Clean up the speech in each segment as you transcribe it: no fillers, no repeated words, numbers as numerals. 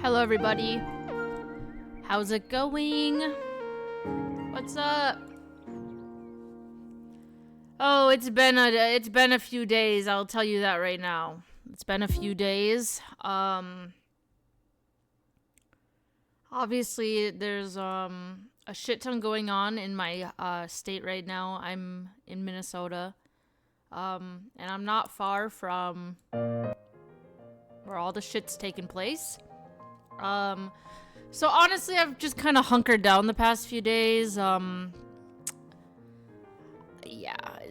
Hello everybody. How's it going? What's up? Oh, it's been a few days, I'll tell you that right now. It's been a few days. Obviously there's a shit ton going on in my state right now. I'm in Minnesota. And I'm not far from where all the shit's taking place. So honestly, I've just kind of hunkered down the past few days. Yeah,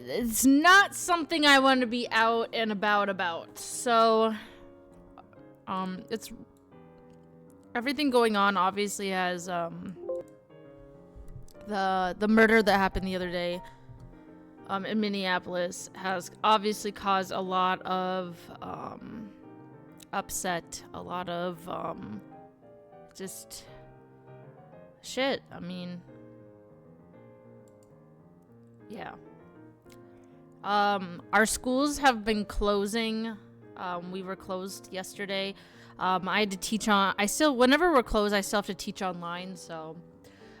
it's not something I want to be out and about. So, it's everything going on obviously has, the murder that happened the other day, in Minneapolis has obviously caused a lot of, upset, a lot of, just shit. I mean, yeah. Our schools have been closing. We were closed yesterday. I had to teach whenever we're closed, I still have to teach online. So,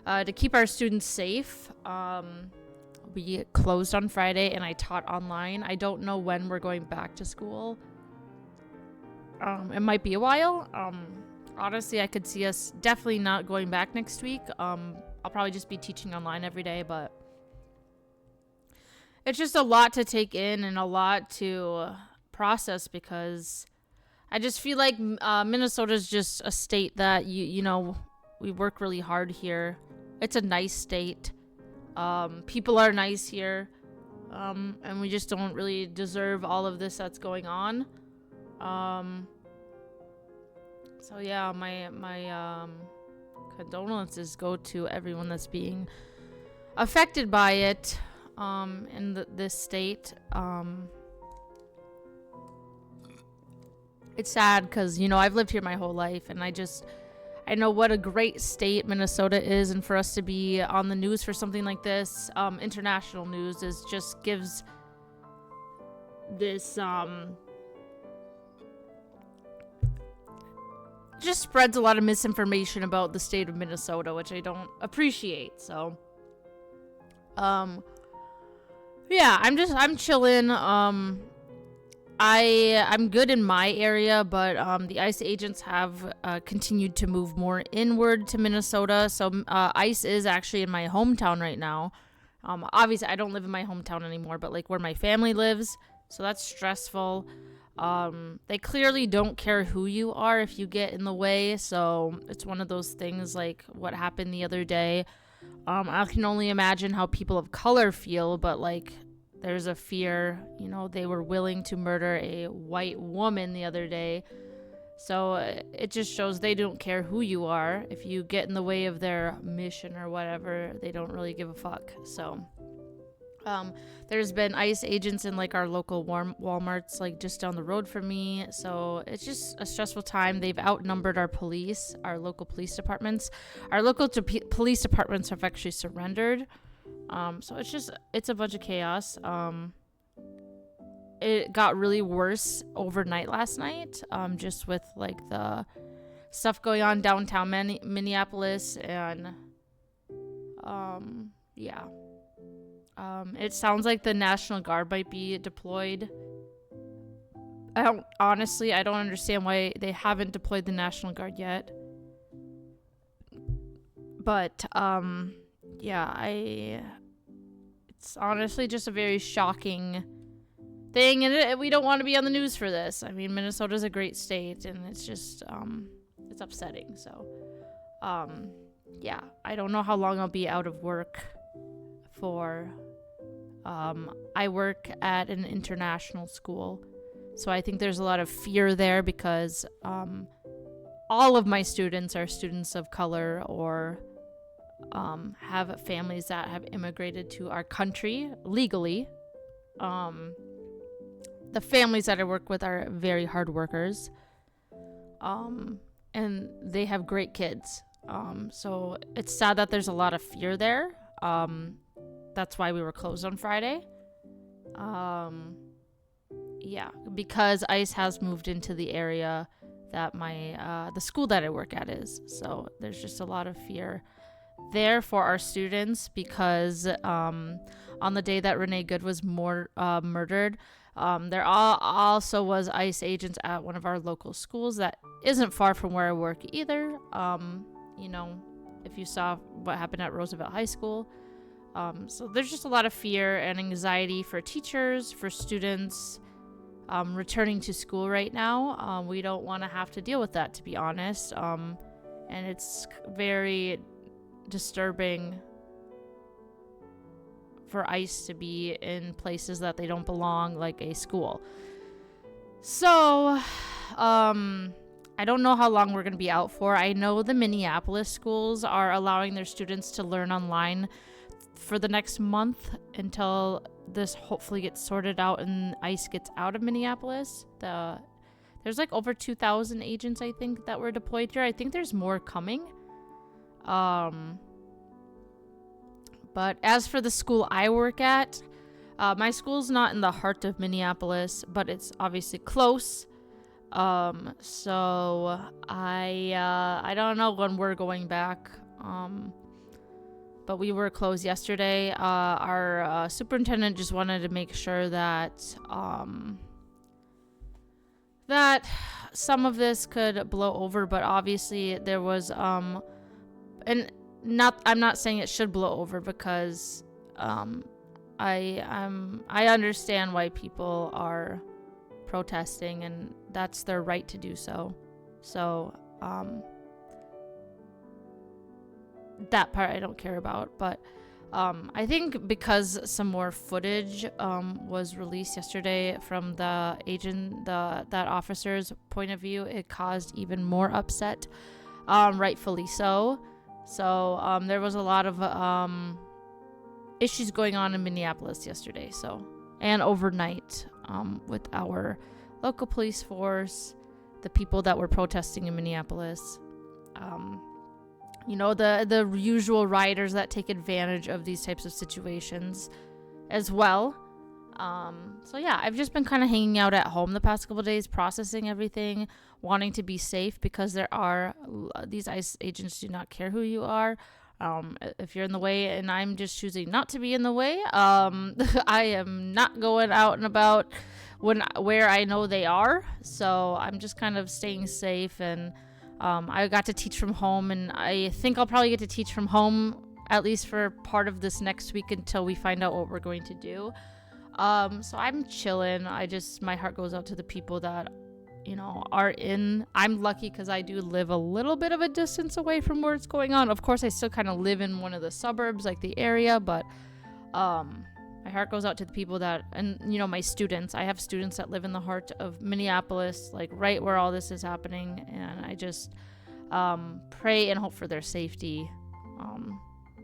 to keep our students safe, we closed on Friday and I taught online. I don't know when we're going back to school. It might be a while. Honestly, I could see us definitely not going back next week. I'll probably just be teaching online every day, but it's just a lot to take in and a lot to process because I just feel like Minnesota's just a state that you know, we work really hard here. It's a nice state. People are nice here. And we just don't really deserve all of this that's going on. So yeah, my condolences go to everyone that's being affected by it, in this state. It's sad because, you know, I've lived here my whole life and I know what a great state Minnesota is, and for us to be on the news for something like this, international news, just gives this, just spreads a lot of misinformation about the state of Minnesota, which I don't appreciate. So, yeah, I'm chilling. I'm good in my area, but the ICE agents have continued to move more inward to Minnesota. So ICE is actually in my hometown right now. Obviously, I don't live in my hometown anymore, but like where my family lives, so that's stressful. They clearly don't care who you are if you get in the way. So it's one of those things like what happened the other day. I can only imagine how people of color feel, but like there's a fear, you know, they were willing to murder a white woman the other day. So it just shows they don't care who you are. If you get in the way of their mission or whatever, they don't really give a fuck. So there's been ICE agents in like our local Walmarts like just down the road from me. So it's just a stressful time. They've outnumbered our local police departments. Our local police departments have actually surrendered. So it's a bunch of chaos. It got really worse overnight last night, just with like the stuff going on downtown Minneapolis, and yeah. It sounds like the National Guard might be deployed. I don't understand why they haven't deployed the National Guard yet. But yeah, it's honestly just a very shocking thing, and we don't want to be on the news for this. I mean, Minnesota's a great state, and it's just it's upsetting. So yeah, I don't know how long I'll be out of work for. I work at an international school, so I think there's a lot of fear there because all of my students are students of color or have families that have immigrated to our country legally. The families that I work with are very hard workers, and they have great kids. So it's sad that there's a lot of fear there. That's why we were closed on Friday. Yeah, because ICE has moved into the area that my the school that I work at is. So there's just a lot of fear there for our students because on the day that Renee Good was murdered, there also was ICE agents at one of our local schools that isn't far from where I work either. If you saw what happened at Roosevelt High School. So there's just a lot of fear and anxiety for teachers, for students returning to school right now. We don't want to have to deal with that, to be honest. And it's very disturbing for ICE to be in places that they don't belong, like a school. So, I don't know how long we're going to be out for. I know the Minneapolis schools are allowing their students to learn online for the next month until this hopefully gets sorted out and ICE gets out of Minneapolis. There's like over 2,000 agents, I think, that were deployed here. I think there's more coming. But as for the school I work at, my school's not in the heart of Minneapolis, but it's obviously close. So I don't know when we're going back. But we were closed yesterday. Our superintendent just wanted to make sure that that some of this could blow over, but obviously there was I'm not saying it should blow over because I understand why people are protesting and that's their right to do so. So that part I don't care about, but I think because some more footage was released yesterday from the agent, that officer's point of view, it caused even more upset, rightfully so. So there was a lot of issues going on in Minneapolis yesterday, so, and overnight with our local police force, the people that were protesting in Minneapolis. The usual rioters that take advantage of these types of situations as well. So yeah, I've just been kind of hanging out at home the past couple of days, processing everything, wanting to be safe because these ICE agents do not care who you are. If you're in the way, and I'm just choosing not to be in the way, I am not going out and about where I know they are. So I'm just kind of staying safe, and I got to teach from home, and I think I'll probably get to teach from home at least for part of this next week until we find out what we're going to do. So I'm chilling. My heart goes out to the people that, I'm lucky because I do live a little bit of a distance away from where it's going on. Of course, I still kind of live in one of the suburbs, like the area, but my heart goes out to the people that, and my students. I have students that live in the heart of Minneapolis, like right where all this is happening, and I just pray and hope for their safety.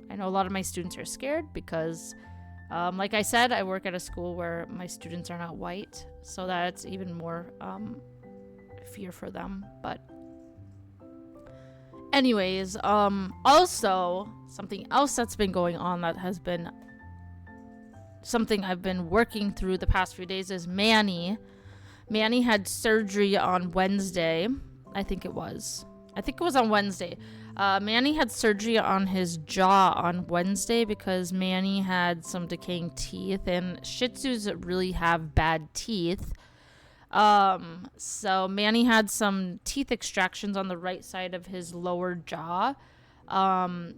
I know a lot of my students are scared because, like I said, I work at a school where my students are not white, so that's even more fear for them. But anyways, also something else that's been going on that has been something I've been working through the past few days is Manny. Manny had surgery on Wednesday. I think it was on Wednesday. Manny had surgery on his jaw on Wednesday because Manny had some decaying teeth, and Shih Tzus really have bad teeth. So Manny had some teeth extractions on the right side of his lower jaw. So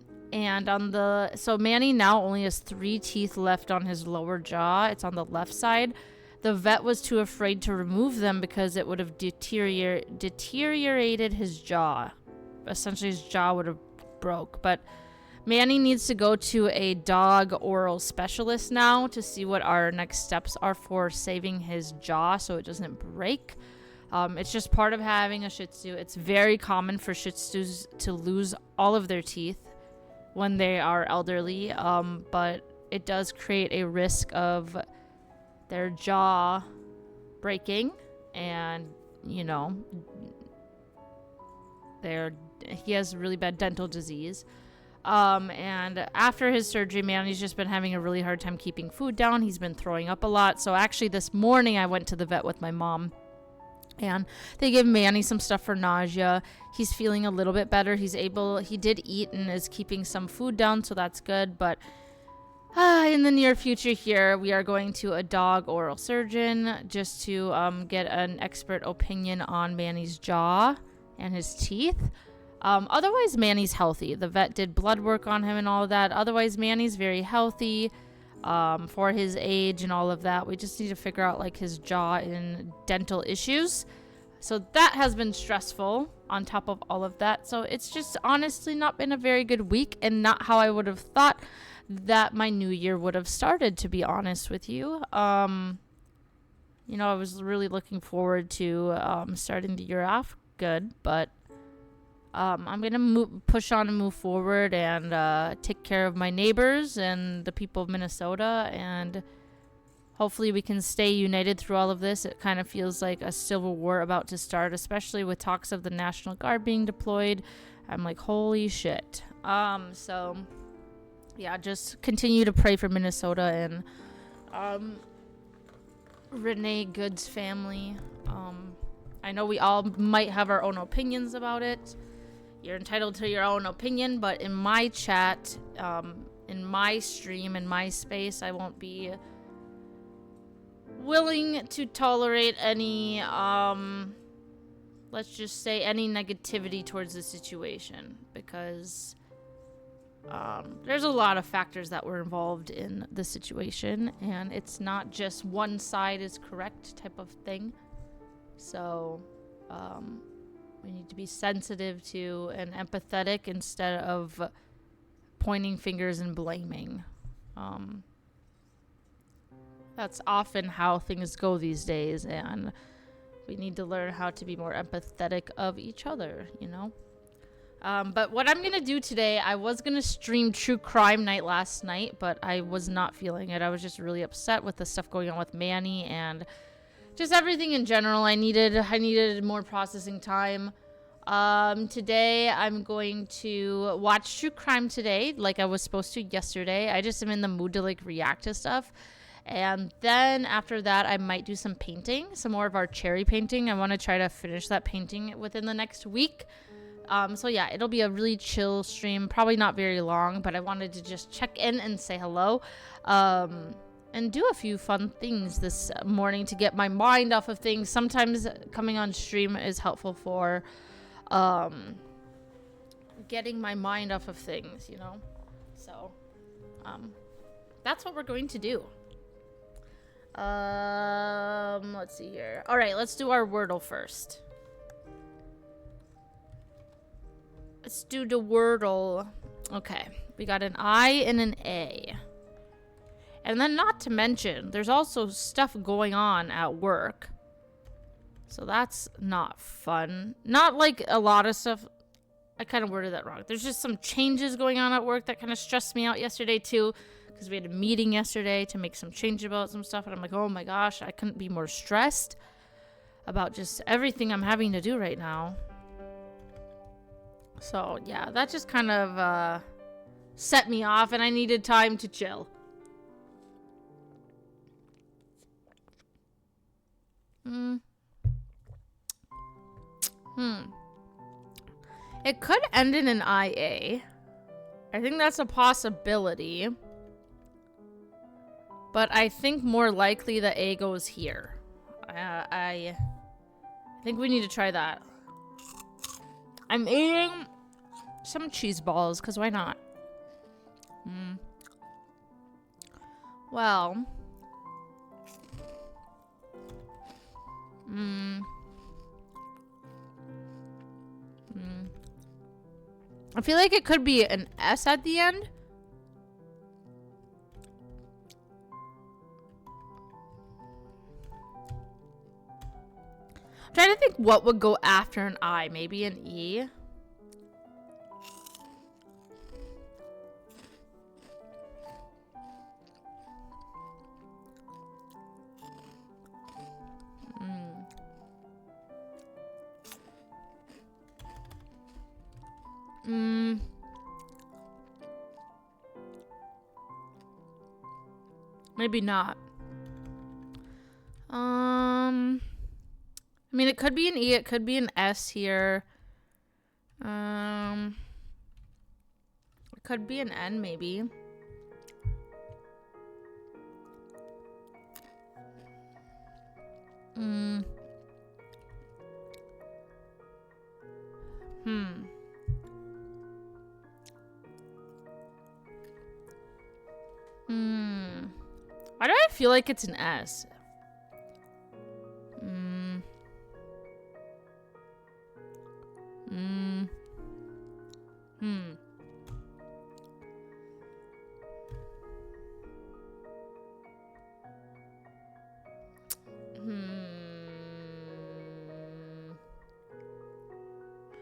Manny now only has 3 teeth left on his lower jaw. It's on the left side. The vet was too afraid to remove them because it would have deteriorated his jaw. Essentially, his jaw would have broke. But Manny needs to go to a dog oral specialist now to see what our next steps are for saving his jaw so it doesn't break. It's just part of having a Shih Tzu. It's very common for Shih Tzus to lose all of their teeth when they are elderly, but it does create a risk of their jaw breaking, and he has really bad dental disease. And after his surgery, Manny's just been having a really hard time keeping food down. He's been throwing up a lot. So actually this morning I went to the vet with my mom And they give Manny some stuff for nausea. He's feeling a little bit better. He did eat and is keeping some food down, so that's good. But in the near future here, we are going to a dog oral surgeon just to get an expert opinion on Manny's jaw and his teeth. Otherwise, Manny's healthy. The vet did blood work on him and all of that. Otherwise, Manny's very healthy for his age and all of that. We just need to figure out like his jaw and dental issues. So that has been stressful on top of all of that. So it's just honestly not been a very good week and not how I would have thought that my new year would have started, to be honest with you. I was really looking forward to starting the year off good, but I'm gonna push on and move forward and take care of my neighbors and the people of Minnesota, and hopefully we can stay united through all of this. It kind of feels like a civil war about to start, especially with talks of the National Guard being deployed. I'm like, holy shit. So yeah, just continue to pray for Minnesota and Renee Good's family. I know we all might have our own opinions about it. You're entitled to your own opinion, but in my chat, in my stream, in my space, I won't be willing to tolerate any, let's just say, any negativity towards the situation, because there's a lot of factors that were involved in the situation, and it's not just one side is correct type of thing. So we need to be sensitive to and empathetic instead of pointing fingers and blaming. That's often how things go these days, and we need to learn how to be more empathetic of each other, But what I'm going to do today, I was going to stream True Crime Night last night, but I was not feeling it. I was just really upset with the stuff going on with Manny and just everything in general. I needed more processing time. Today I'm going to watch True Crime today, like I was supposed to yesterday. I just am in the mood to like react to stuff. And then after that, I might do some painting, some more of our cherry painting. I want to try to finish that painting within the next week. So yeah, it'll be a really chill stream, probably not very long, but I wanted to just check in and say hello, and do a few fun things this morning to get my mind off of things. Sometimes coming on stream is helpful for, getting my mind off of things, So, that's what we're going to do. Let's see here. All right, let's do our Wordle first. Let's do the Wordle. Okay, we got an I and an A. And then not to mention, there's also stuff going on at work. So that's not fun. Not like a lot of stuff. I kind of worded that wrong. There's just some changes going on at work that kind of stressed me out yesterday too. Because we had a meeting yesterday to make some change about some stuff. And I'm like, oh my gosh, I couldn't be more stressed about just everything I'm having to do right now. So, yeah, that just kind of set me off, and I needed time to chill. It could end in an IA. I think that's a possibility. But I think more likely the A goes here. I think we need to try that. I'm eating some cheese balls, because why not? Well. I feel like it could be an S at the end. I'm trying to think what would go after an I. Maybe an E. Maybe not. I mean, it could be an E, it could be an S here. It could be an N, maybe. Why do I feel like it's an S?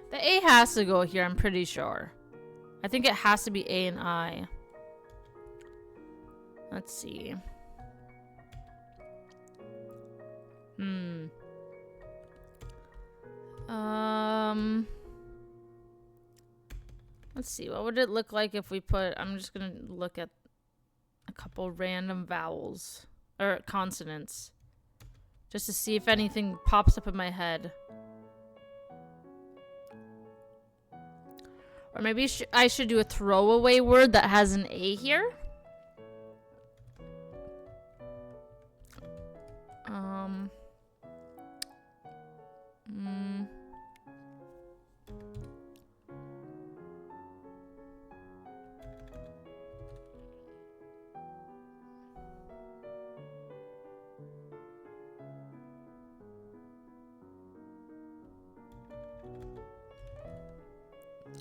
The A has to go here, I'm pretty sure. I think it has to be A and I. Let's see. Let's see. What would it look like if we put... I'm just gonna look at a couple random vowels. Or consonants. Just to see if anything pops up in my head. Or maybe I should do a throwaway word that has an A here.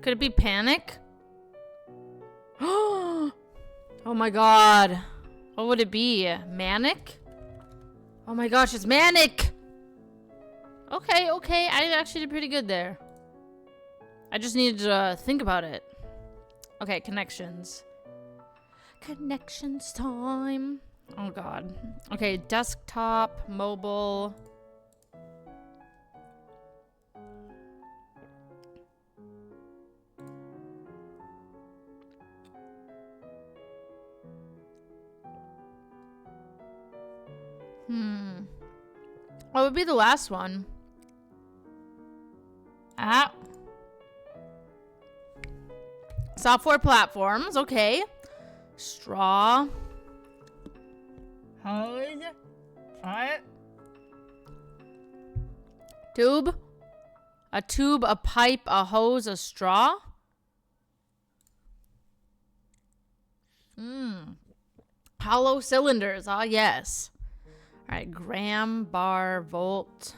Could it be panic? Oh my god. What would it be? Manic? Oh my gosh, it's manic! Okay, okay. I actually did pretty good there. I just needed to think about it. Okay, connections. Connections time. Oh god. Okay, desktop, mobile. What would be the last one? Software platforms, okay. Straw. Hose. What? Tube. A tube, a pipe, a hose, a straw. Hollow cylinders, ah yes. Alright, gram, bar, volt.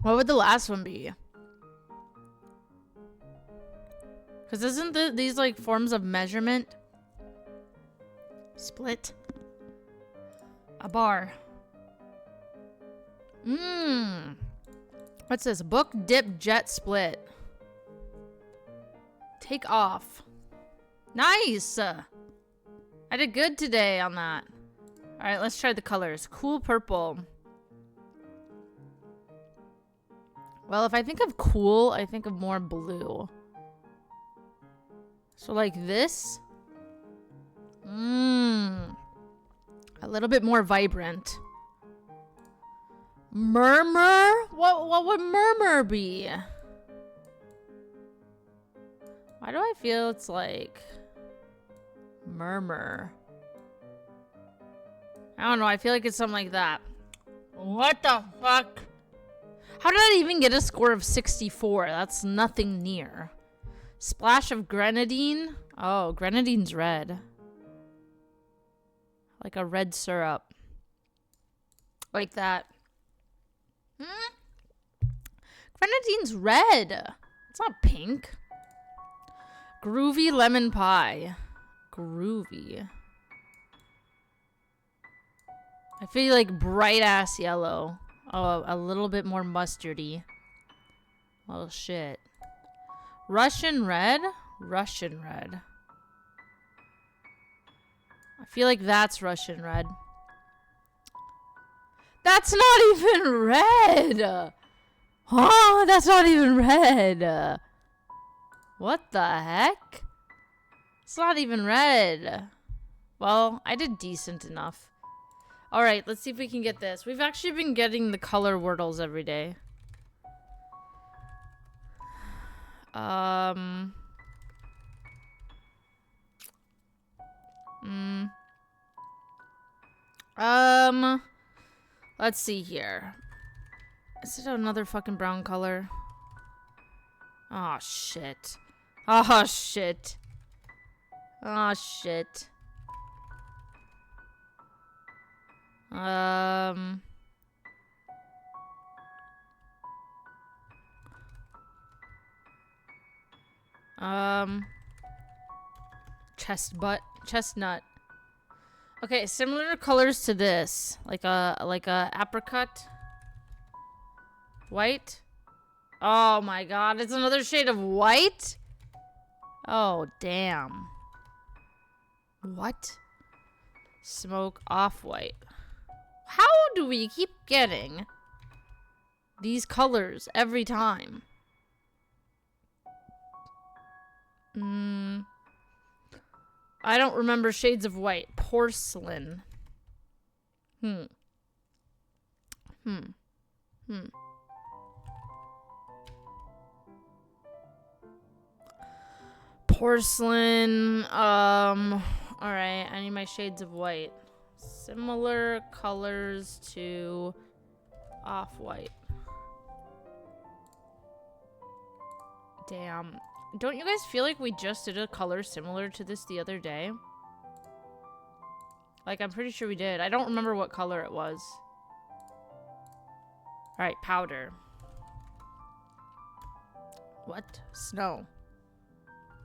What would the last one be? Because isn't these like forms of measurement? Split. A bar. What's this? Book, dip, jet, split. Take off. Nice! I did good today on that. Alright, let's try the colors. Cool purple. Well, if I think of cool, I think of more blue. So like this. A little bit more vibrant. Murmur? What would murmur be? Why do I feel it's like murmur? I don't know. I feel like it's something like that. What the fuck? How did I even get a score of 64? That's nothing near. Splash of grenadine? Oh, grenadine's red. Like a red syrup. Like that. Grenadine's red. It's not pink. Groovy lemon pie. Groovy. I feel like bright ass yellow. Oh, a little bit more mustardy. Oh shit. Russian red? Russian red. I feel like that's Russian red. That's not even red! Huh? That's not even red. What the heck? It's not even red. Well, I did decent enough. Alright, let's see if we can get this. We've actually been getting the color Wordles every day. Let's see here. Is it another fucking brown color? Oh, shit. Oh, shit. Oh, shit. Chestnut. Okay, similar colors to this. Like a apricot. White. Oh my god, it's another shade of white? Oh, damn. What? Smoke off-white. How do we keep getting these colors every time? I don't remember shades of white. Porcelain. Porcelain. Alright, I need my shades of white. Similar colors to off-white. Damn. Don't you guys feel like we just did a color similar to this the other day? Like, I'm pretty sure we did. I don't remember what color it was. Alright, powder. What? Snow.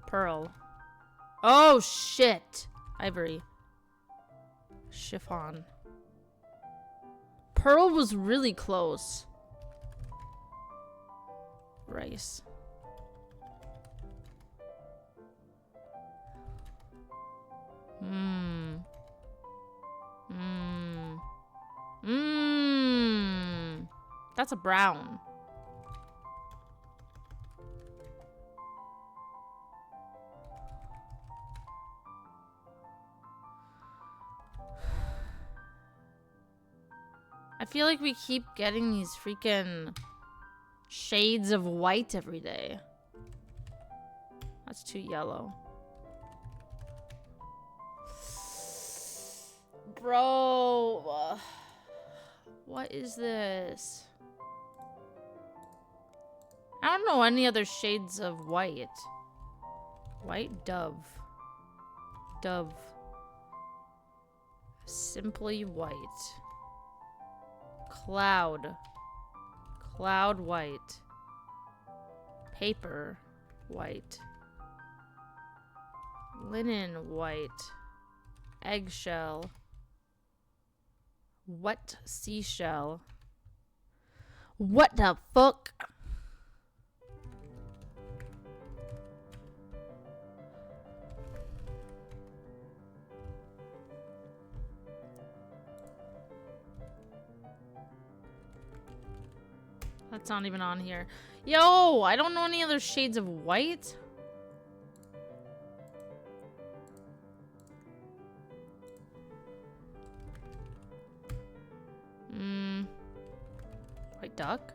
Pearl. Oh, shit. Ivory. Chiffon. Pearl was really close. Rice. That's a brown. I feel like we keep getting these freaking shades of white every day. That's too yellow. Bro, what is this? I don't know any other shades of white. White dove. Dove. Simply white. Cloud. Cloud white. Paper white. Linen white. Eggshell. Wet seashell. What the fuck? That's not even on here. Yo, I don't know any other shades of white. White duck.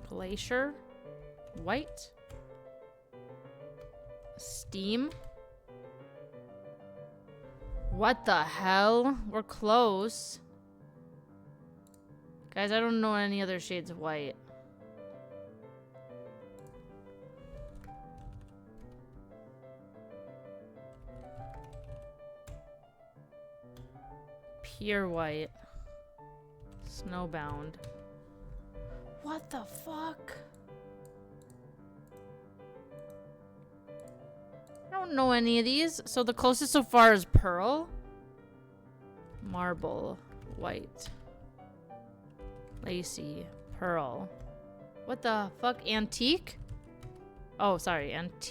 Glacier. White. Steam. What the hell? We're close. Guys, I don't know any other shades of white. Pure white. Snowbound. What the fuck? I don't know any of these. So the closest so far is pearl. Marble. White. Lacy. Pearl. What the fuck? Antique? Oh, sorry. Antique.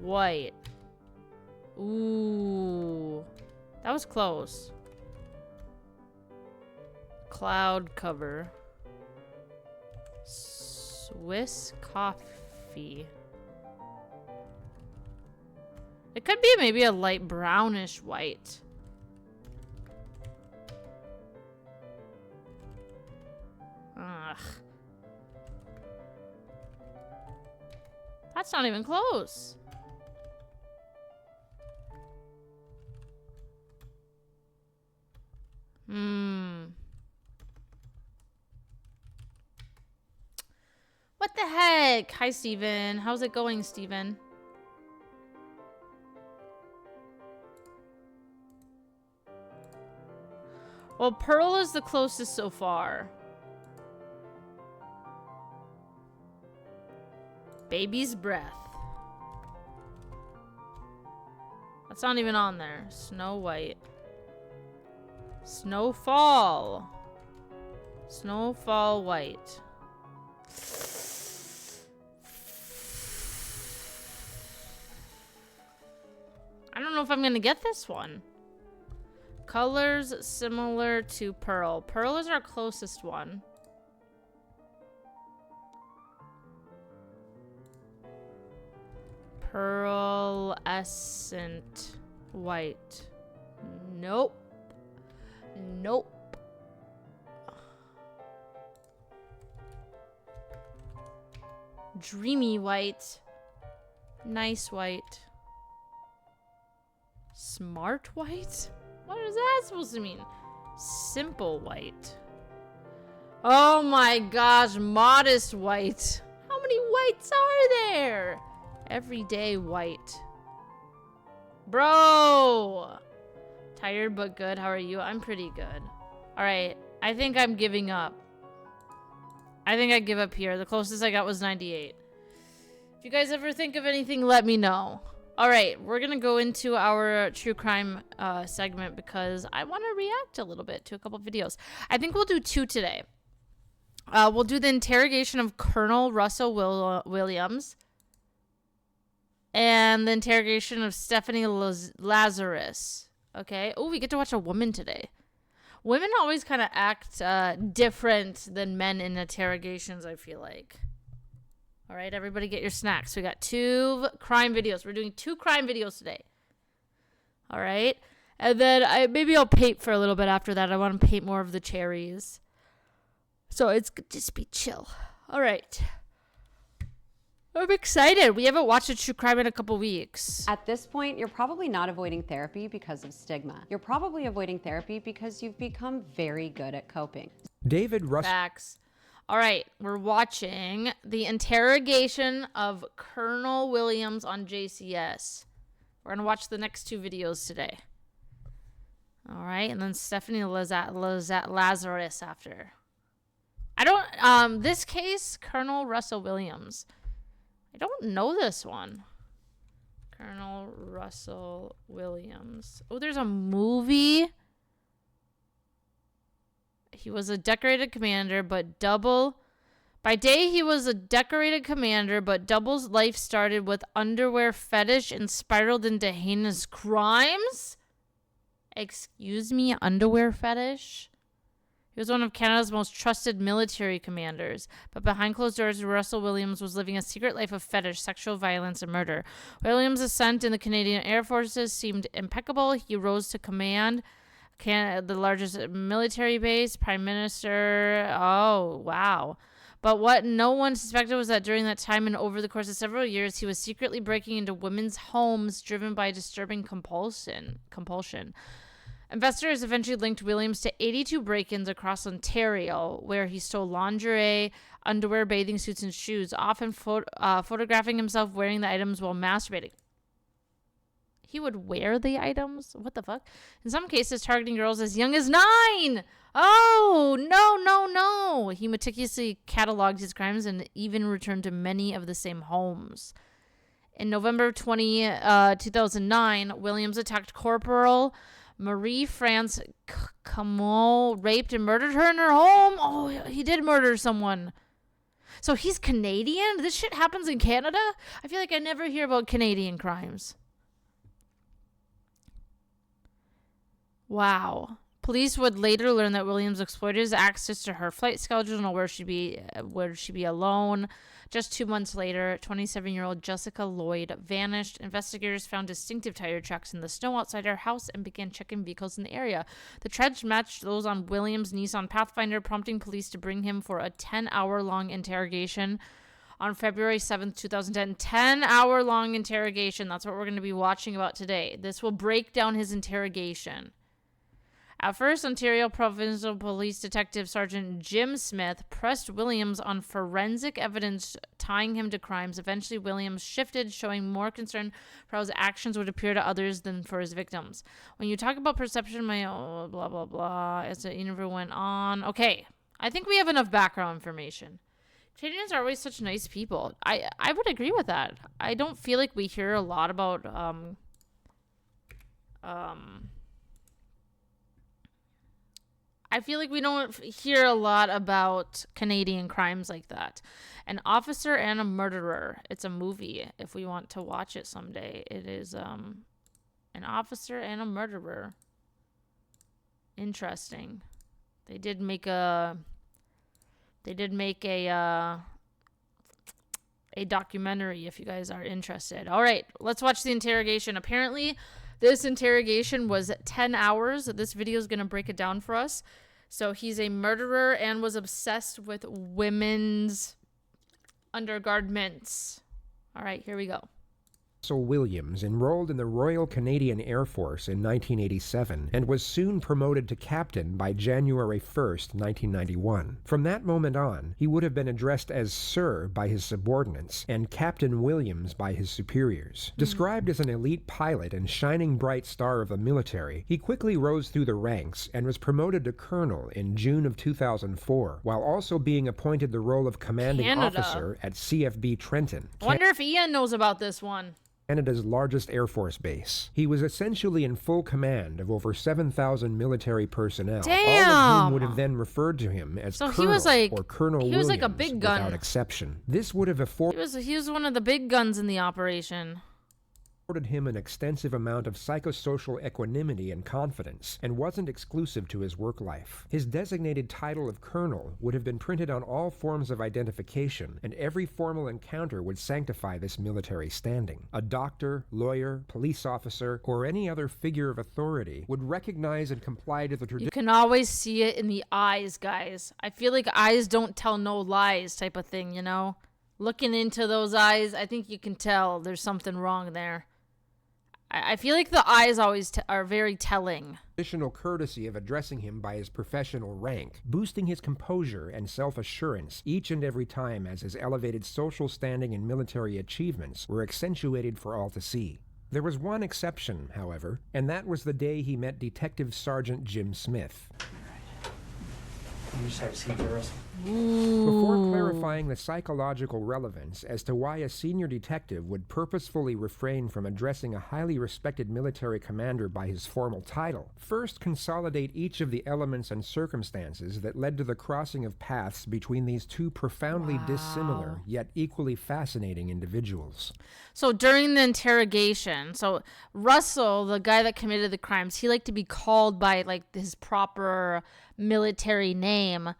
White. Ooh. That was close. Cloud cover. Swiss coffee. It could be maybe a light brownish white. Ugh. That's not even close. What the heck? Hi, Steven. How's it going, Steven? Well, pearl is the closest so far. Baby's breath. That's not even on there. Snow White. Snowfall. Snowfall White. I don't know if I'm gonna get this one. Colors similar to pearl. Pearl is our closest one. Pearlescent white. Nope. Nope. Dreamy white. Nice white. Smart white? What is that supposed to mean? Simple white. Oh my gosh, modest white. How many whites are there? Everyday white. Bro! Tired but good. How are you? I'm pretty good. Alright, I think I'm giving up. I think I give up here. The closest I got was 98. If you guys ever think of anything, let me know. Alright, we're gonna go into our true crime segment because I want to react a little bit to a couple videos. I think we'll do 2 today. We'll do the interrogation of Colonel Russell Williams and the interrogation of Stephanie Lazarus. Okay. Oh, we get to watch a woman today. Women always kind of act different than men in interrogations, I feel like. All right, everybody get your snacks. We got 2 crime videos. We're doing 2 crime videos today. All right. And then maybe I'll paint for a little bit after that. I want to paint more of the cherries. So it's just be chill. All right. I'm excited. We haven't watched a true crime in a couple weeks. At this point, you're probably not avoiding therapy because of stigma. You're probably avoiding therapy because you've become very good at coping. David Russell. Facts. All right, we're watching the interrogation of Colonel Williams on JCS. We're going to watch the next 2 videos today. All right, and then Stephanie Lazarus after. I don't, this case, Colonel Russell Williams. I don't know this one. Colonel Russell Williams. Oh, there's a movie. He was a decorated commander, but by day he was a decorated commander, but Double's life started with underwear fetish and spiraled into heinous crimes. Excuse me, underwear fetish? He was one of Canada's most trusted military commanders, but behind closed doors, Russell Williams was living a secret life of fetish, sexual violence, and murder. Williams' ascent in the Canadian Air Forces seemed impeccable. He rose to command the largest military base, prime minister. Oh, wow. But what no one suspected was that during that time and over the course of several years, he was secretly breaking into women's homes driven by disturbing compulsion. Investors eventually linked Williams to 82 break-ins across Ontario, where he stole lingerie, underwear, bathing suits, and shoes, often photographing himself wearing the items while masturbating. He would wear the items? What the fuck? In some cases, targeting girls as young as 9! Oh, no. He meticulously cataloged his crimes and even returned to many of the same homes. In November 2009, Williams attacked Corporal Marie-France Camot, raped and murdered her in her home. Oh, he did murder someone. So he's Canadian? This shit happens in Canada? I feel like I never hear about Canadian crimes. Wow. Police would later learn that Williams exploited his access to her flight schedule and where she'd be alone. Just 2 months later, 27-year-old Jessica Lloyd vanished. Investigators found distinctive tire tracks in the snow outside her house and began checking vehicles in the area. The tracks matched those on Williams' Nissan Pathfinder, prompting police to bring him for a 10-hour-long interrogation on February 7th, 2010. 10-hour-long interrogation. That's what we're going to be watching about today. This will break down his interrogation. At first, Ontario Provincial Police Detective Sergeant Jim Smith pressed Williams on forensic evidence tying him to crimes. Eventually, Williams shifted, showing more concern for how his actions would appear to others than for his victims. When you talk about perception, blah, blah, blah, as the interview went on. Okay, I think we have enough background information. Canadians are always such nice people. I would agree with that. I don't feel like we hear a lot about I feel like we don't hear a lot about Canadian crimes like that. An officer and a murderer. It's a movie if we want to watch it someday. It is an officer and a murderer. Interesting. They did make a documentary if you guys are interested. All right, let's watch the interrogation. Apparently, this interrogation was 10 hours. This video is going to break it down for us. So he's a murderer and was obsessed with women's undergarments. All right, here we go. Russell Williams enrolled in the Royal Canadian Air Force in 1987 and was soon promoted to captain by January 1st, 1991. From that moment on, he would have been addressed as Sir by his subordinates and Captain Williams by his superiors. Described as an elite pilot and shining bright star of the military, he quickly rose through the ranks and was promoted to colonel in June of 2004, while also being appointed the role of commanding officer at CFB Trenton. Wonder if Ian knows about this one. Canada's largest Air Force base. He was essentially in full command of over 7,000 military personnel. Damn! All of whom would have then referred to him as Colonel or Colonel Williams like a big gun. without exception. This would have afforded he was one of the big guns in the operation. him an extensive amount of psychosocial equanimity and confidence, and wasn't exclusive to his work life. His designated title of colonel would have been printed on all forms of identification, and every formal encounter would sanctify this military standing. A doctor, lawyer, police officer, or any other figure of authority would recognize and comply to the tradition. You can always see it in the eyes, guys. I feel like eyes don't tell no lies type of thing, you know? Looking into those eyes, I think you can tell there's something wrong there. I feel like the eyes always are very telling. Additional courtesy of addressing him by his professional rank, boosting his composure and self-assurance each and every time as his elevated social standing and military achievements were accentuated for all to see. There was one exception, however, and that was the day he met Detective Sergeant Jim Smith. You just have a seat there, Russell. Before clarifying the psychological relevance as to why a senior detective would purposefully refrain from addressing a highly respected military commander by his formal title, first consolidate each of the elements and circumstances that led to the crossing of paths between these two profoundly dissimilar yet equally fascinating individuals. So during the interrogation, so Russell, the guy that committed the crimes, he liked to be called by like his proper military name.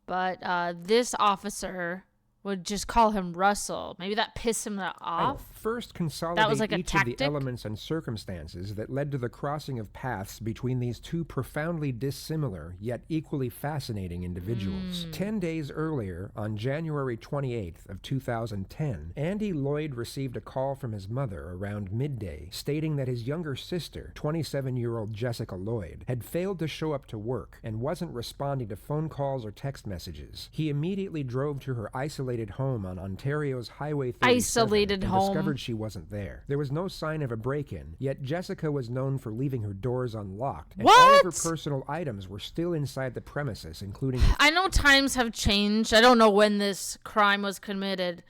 But this officer would just call him Russell. Maybe that pissed him off. First consolidate that was like each of the elements and circumstances that led to the crossing of paths between these two profoundly dissimilar yet equally fascinating individuals. 10 days earlier, on January 28th of 2010, Andy Lloyd received a call from his mother around midday stating that his younger sister, 27-year-old Jessica Lloyd, had failed to show up to work and wasn't responding to phone calls or text messages. He immediately drove to her isolated home on Ontario's Highway 37 and discovered she wasn't there. There was no sign of a break-in, yet Jessica was known for leaving her doors unlocked, and all of her personal items were still inside the premises, including... I know times have changed. I don't know when this crime was committed.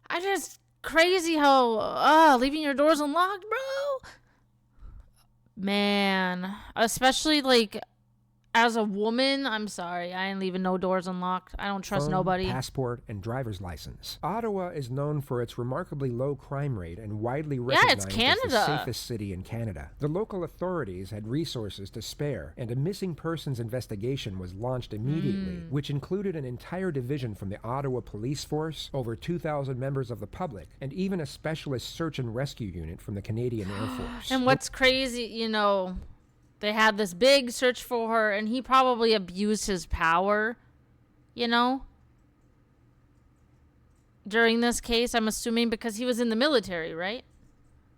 I just... Crazy how... leaving your doors unlocked, bro? Man. Especially, like... As a woman, I'm sorry. I ain't leaving no doors unlocked. I don't trust phone, nobody. passport, and driver's license. Ottawa is known for its remarkably low crime rate and widely Yeah, recognized it's as the Canada. safest city in Canada. The local authorities had resources to spare, and a missing persons investigation was launched immediately, which included an entire division from the Ottawa Police Force, over 2,000 members of the public, and even a specialist search and rescue unit from the Canadian Air Force. And what's crazy, they had this big search for her, and he probably abused his power, during this case, I'm assuming, because he was in the military, right?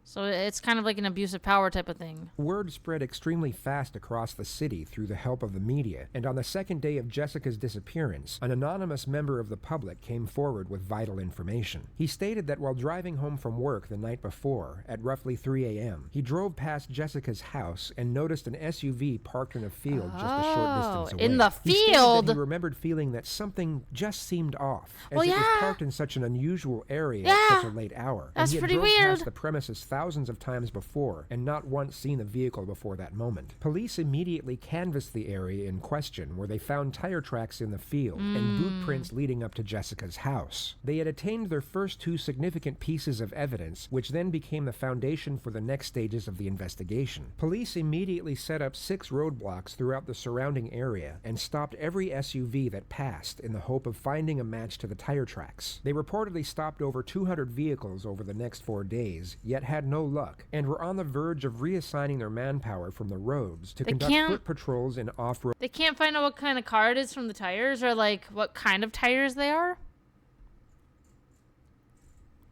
So it's kind of like an abuse of power type of thing. Word spread extremely fast across the city through the help of the media, and on the second day of Jessica's disappearance, an anonymous member of the public came forward with vital information. He stated that while driving home from work the night before, at roughly 3 a.m., he drove past Jessica's house and noticed an SUV parked in a field just a short distance away. In the He stated field? that he remembered feeling that something just seemed off, as Well, it was yeah. parked in such an unusual area Yeah. at such a late hour. That's and he had pretty drove weird. past the premises thousands of times before and not once seen the vehicle before that moment. Police immediately canvassed the area in question, where they found tire tracks in the field and boot prints leading up to Jessica's house. They had attained their first two significant pieces of evidence, which then became the foundation for the next stages of the investigation. Police immediately set up 6 roadblocks throughout the surrounding area and stopped every SUV that passed in the hope of finding a match to the tire tracks. They reportedly stopped over 200 vehicles over the next 4 days, yet had no luck, and were on the verge of reassigning their manpower from the roads to conduct foot patrols in off-road. They can't find out what kind of car it is from the tires, or like what kind of tires they are.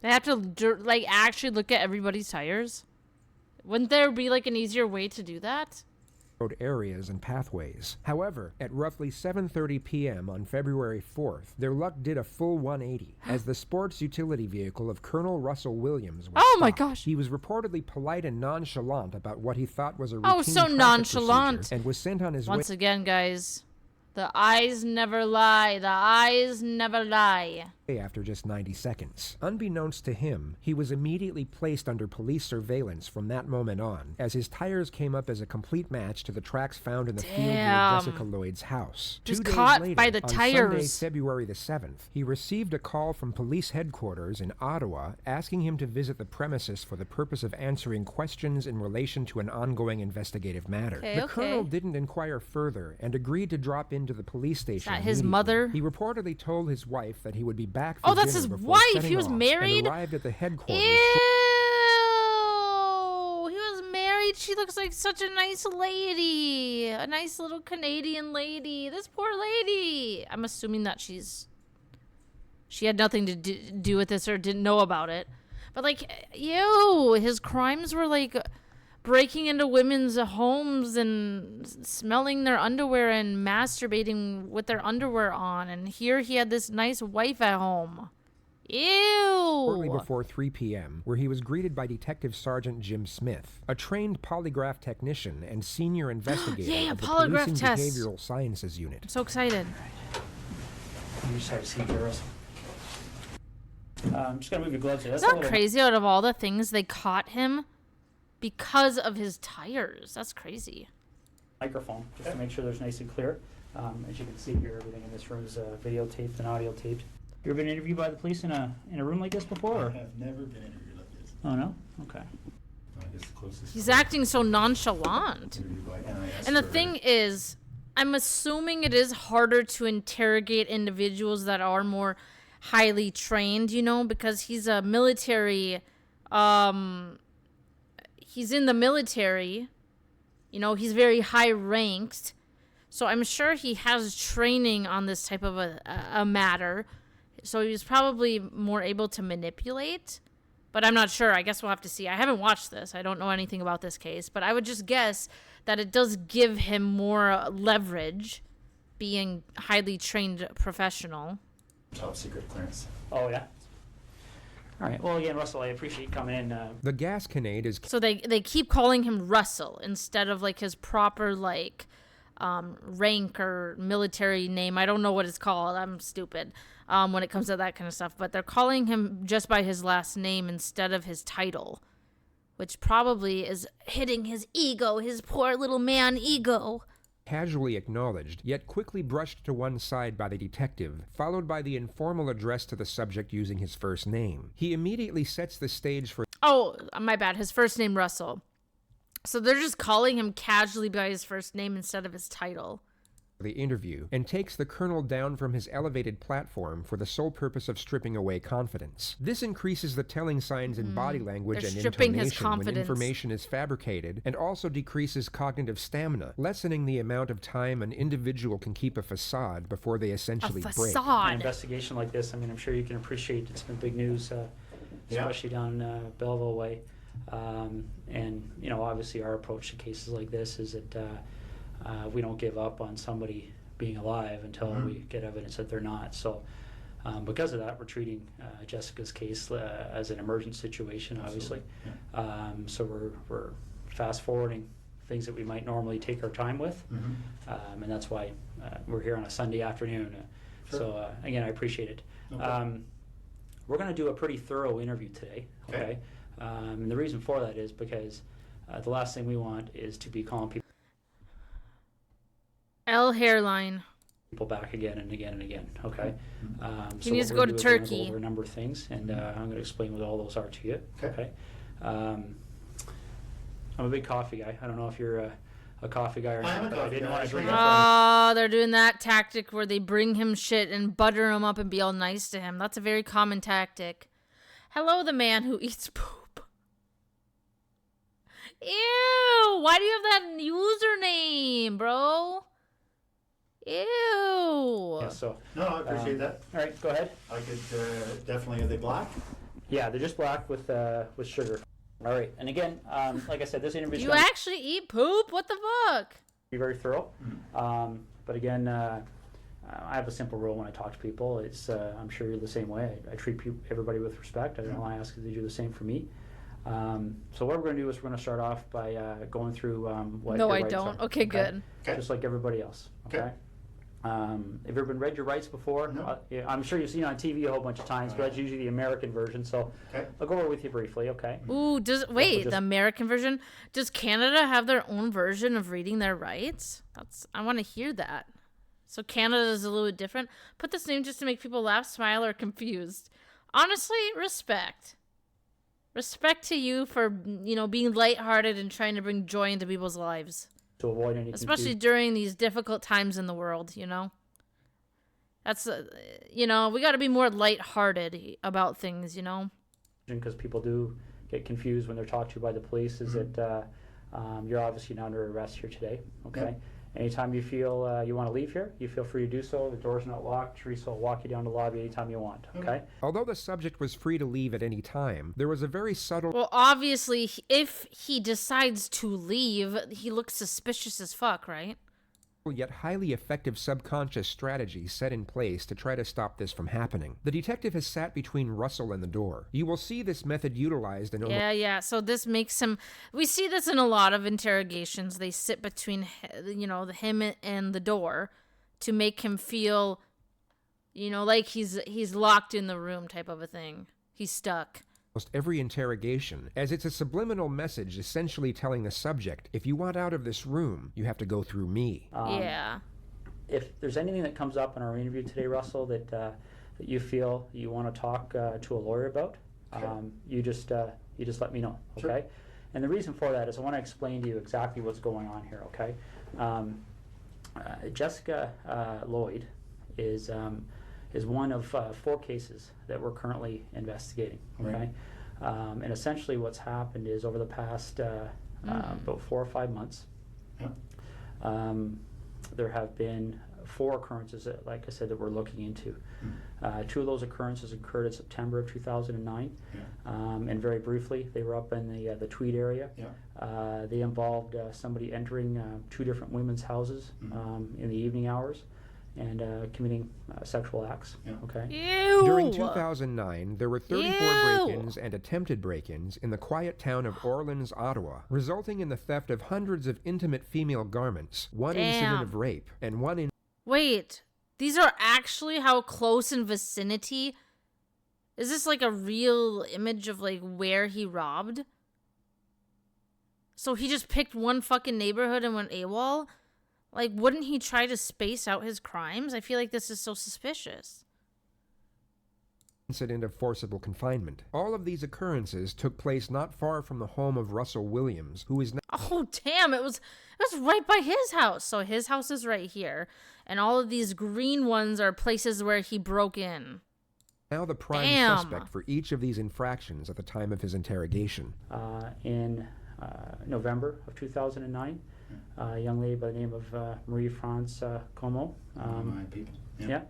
They have to like actually look at everybody's tires. Wouldn't there be like an easier way to do that? Areas and pathways. However, at roughly 7:30 p.m. on February 4th, their luck did a full 180 as the sports utility vehicle of Colonel Russell Williams was Oh my stopped. gosh. He was reportedly polite and nonchalant about what he thought was a routine Oh, so traffic nonchalant. procedure and was sent on his Once way again, guys, the eyes never lie. The eyes never lie. after just 90 seconds. Unbeknownst to him, he was immediately placed under police surveillance from that moment on, as his tires came up as a complete match to the tracks found in the field near Damn. Jessica Lloyd's house. Just 2 days caught later, by the on Sunday, tires. February the 7th, he received a call from police headquarters in Ottawa asking him to visit the premises for the purpose of answering questions in relation to an ongoing investigative matter. Okay, The okay. colonel didn't inquire further and agreed to drop into the police station. that his immediately. mother? He reportedly told his wife that he would be back for Oh, that's dinner his before wife. setting He was off, married? and arrived at the headquarters. Ew! He was married. She looks like such a nice lady. A nice little Canadian lady. This poor lady. I'm assuming that she had nothing to do with this or didn't know about it. But like, ew, his crimes were like breaking into women's homes and smelling their underwear and masturbating with their underwear on. And here he had this nice wife at home. Shortly Ew. before 3 p.m., where he was greeted by Detective Sergeant Jim Smith, a trained polygraph technician and senior investigator Yeah, of the polygraph Policing test. Behavioral Sciences Unit. I'm so excited. You just have to see Russell. I'm just gonna move your gloves here. Isn't that crazy? Out of all the things, they caught him because of his tires. That's crazy. Microphone, just to make sure there's nice and clear. As you can see here, everything in this room is videotaped and audio taped. You ever been interviewed by the police in a room like this before? I Or? have never been interviewed like this. Oh no? Okay. I guess the closest He's acting so nonchalant. interview by NIS And the for- thing is, I'm assuming it is harder to interrogate individuals that are more highly trained, because he's a military, he's in the military, he's very high ranked. So I'm sure he has training on this type of a matter. So he's probably more able to manipulate. But I'm not sure. I guess we'll have to see. I haven't watched this. I don't know anything about this case. But I would just guess that it does give him more leverage, being highly trained professional. top secret clearance. Oh yeah. All right. Well, again, Russell, I appreciate you coming in. The gasconade is So they keep calling him Russell instead of like his proper rank or military name. I don't know what it's called. I'm stupid when it comes to that kind of stuff. But they're calling him just by his last name instead of his title, which probably is hitting his ego, his poor little man ego. casually acknowledged, yet quickly brushed to one side by the detective, followed by the informal address to the subject using his first name. He immediately sets the stage for... Oh, my bad. His first name, Russell. So they're just calling him casually by his first name instead of his title. The interview, and takes the colonel down from his elevated platform for the sole purpose of stripping away confidence. This increases the telling signs in body language They're and stripping his intonation when confidence. information is fabricated, and also decreases cognitive stamina, lessening the amount of time an individual can keep a facade before they essentially break. An Facade. investigation like this, I mean, I'm sure you can appreciate it's been big news, especially down Belleville way. And, you know, obviously our approach to cases like this is that we don't give up on somebody being alive until we get evidence that they're not. So because of that, we're treating Jessica's case as an emergent situation, obviously. So we're fast forwarding things that we might normally take our time with. And that's why we're here on a Sunday afternoon. So again, I appreciate it. We're going to do a pretty thorough interview today. Okay. And the reason for that is because the last thing we want is to be calling L hairline. people back again and again and again. Okay. He needs to go to We're gonna Turkey. go over a number of things, and I'm going to explain what all those are to you. Okay. I'm a big coffee guy. I don't know if you're a coffee guy or I am not, a but I coffee didn't guy. want to bring Sure. up. Oh, they're doing that tactic where they bring him shit and butter him up and be all nice to him. That's a very common tactic. Hello, the man who eats poop. Ew! Why do you have that username, bro? Ew! Yeah. So. No, I appreciate that. All right. Go ahead. I could definitely, are they black? Yeah, they're just black with sugar. All right. And again, like I said, this interview is You going to actually eat poop? What the fuck? be very thorough. But again, I have a simple rule when I talk to people. It's I'm sure you're the same way. I treat everybody with respect. I don't want to ask if they do the same for me. So what we're going to do is we're going to start off by going through what No, your I rights don't. are, Okay, good. Okay. Just like everybody else. Okay. Okay. Have you ever been read your rights before? No. Yeah, I'm sure you've seen it on TV a whole bunch of times, but that's usually the American version. So Okay. I'll go over with you briefly. Okay. Ooh, just- the American version? Does Canada have their own version of reading their rights? I want to hear that. So Canada is a little bit different. Put this name just to make people laugh, smile, or confused. Honestly, respect. Respect to you for, being lighthearted and trying to bring joy into people's lives. To avoid any Especially confusion. during these difficult times in the world, That's, we got to be more lighthearted about things, Because people do get confused when they're talked to by the police, is that you're obviously not under arrest here today. Okay. Yep. Anytime you feel you want to leave here, you feel free to do so. The door's not locked. Teresa will walk you down the lobby anytime you want. Okay. Although the subject was free to leave at any time, there was a very subtle Well, obviously, if he decides to leave, he looks suspicious as fuck, right? yet highly effective subconscious strategy set in place to try to stop this from happening. The detective has sat between Russell and the door. You will see this method utilized in almost Yeah. So this makes him. We see this in a lot of interrogations. They sit between, him and the door, to make him feel, like he's locked in the room, type of a thing. He's stuck. every interrogation, as it's a subliminal message essentially telling the subject, if you want out of this room, you have to go through me. Yeah. If there's anything that comes up in our interview today, Russell, that you feel you want to talk to a lawyer about, you just let me know, okay? Sure. And the reason for that is I want to explain to you exactly what's going on here, okay? Jessica Lloyd is one of 4 cases that we're currently investigating, okay? Right. And essentially what's happened is over the past about 4 or 5 months, Yeah. there have been 4 occurrences that, like I said, that we're looking into. 2 of those occurrences occurred in September of 2009, Yeah. and very briefly, they were up in the Tweed area. Yeah. They involved somebody entering 2 different women's houses in the evening hours and committing sexual acts. Yeah. Okay. Ew. During 2009, there were 34 Ew. break-ins and attempted break-ins in the quiet town of Orleans, Ottawa, resulting in the theft of hundreds of intimate female garments, 1 incident Damn. of rape, and 1 Wait, these are actually how close in vicinity? Is this like a real image of like where he robbed? So he just picked one fucking neighborhood and went AWOL? Like, wouldn't he try to space out his crimes? I feel like this is so suspicious. Incident of forcible confinement. All of these occurrences took place not far from the home of Russell Williams, who is Oh, damn, it was right by his house. So his house is right here. And all of these green ones are places where he broke in. now the prime Damn. suspect for each of these infractions at the time of his interrogation. In November of 2009, a young lady by the name of Marie-France Como, My people. yeah,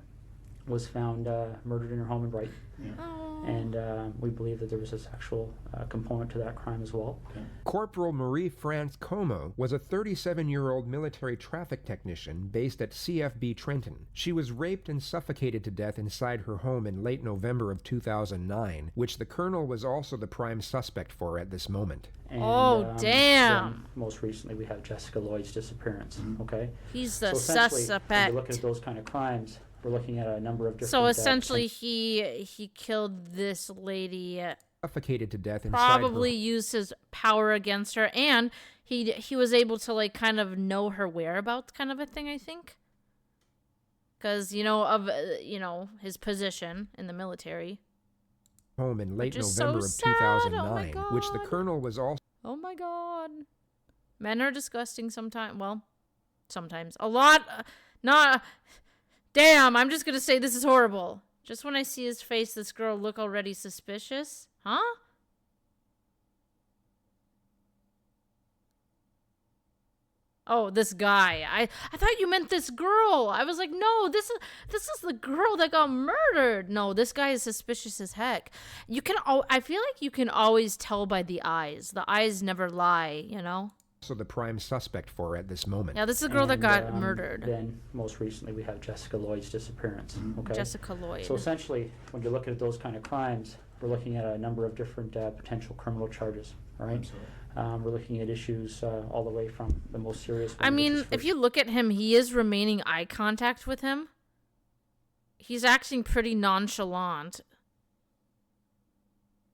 was found murdered in her home in Brighton. Oh. And we believe that there was a sexual component to that crime as well. Corporal Marie-France Como was a 37-year-old military traffic technician based at CFB Trenton. She was raped and suffocated to death inside her home in late November of 2009, which the colonel was also the prime suspect for at this moment. And, Oh, damn. then most recently, we have Jessica Lloyd's disappearance. Okay, He's the so essentially, when suspect. you look at those kind of crimes, we're looking at a number of different. So essentially, he killed this lady. Suffocated to death inside Probably her used his power against her, and he was able to like kind of know her whereabouts, kind of a thing. I think, because his position in the military. home in late Which is so November of sad. Oh my 2009, which the God. colonel was also Oh my god, men are disgusting sometimes. Well, sometimes a lot. Not. Damn, I'm just gonna say this is horrible. Just when I see his face, this girl look already suspicious. Huh? Oh, this guy. I thought you meant this girl. I was like, no, this is the girl that got murdered. No, this guy is suspicious as heck. I feel like you can always tell by the eyes. The eyes never lie, you know? the prime suspect for at this moment. Yeah, this is the girl that And, got murdered. Then most recently, we have Jessica Lloyd's disappearance. Okay, Jessica Lloyd. so essentially, when you're looking at those kind of crimes, we're looking at a number of different potential criminal charges. All right. Absolutely. We're looking at issues all the way from the most serious one. I which mean, is if first- you look at him, he is remaining eye contact with him. He's acting pretty nonchalant.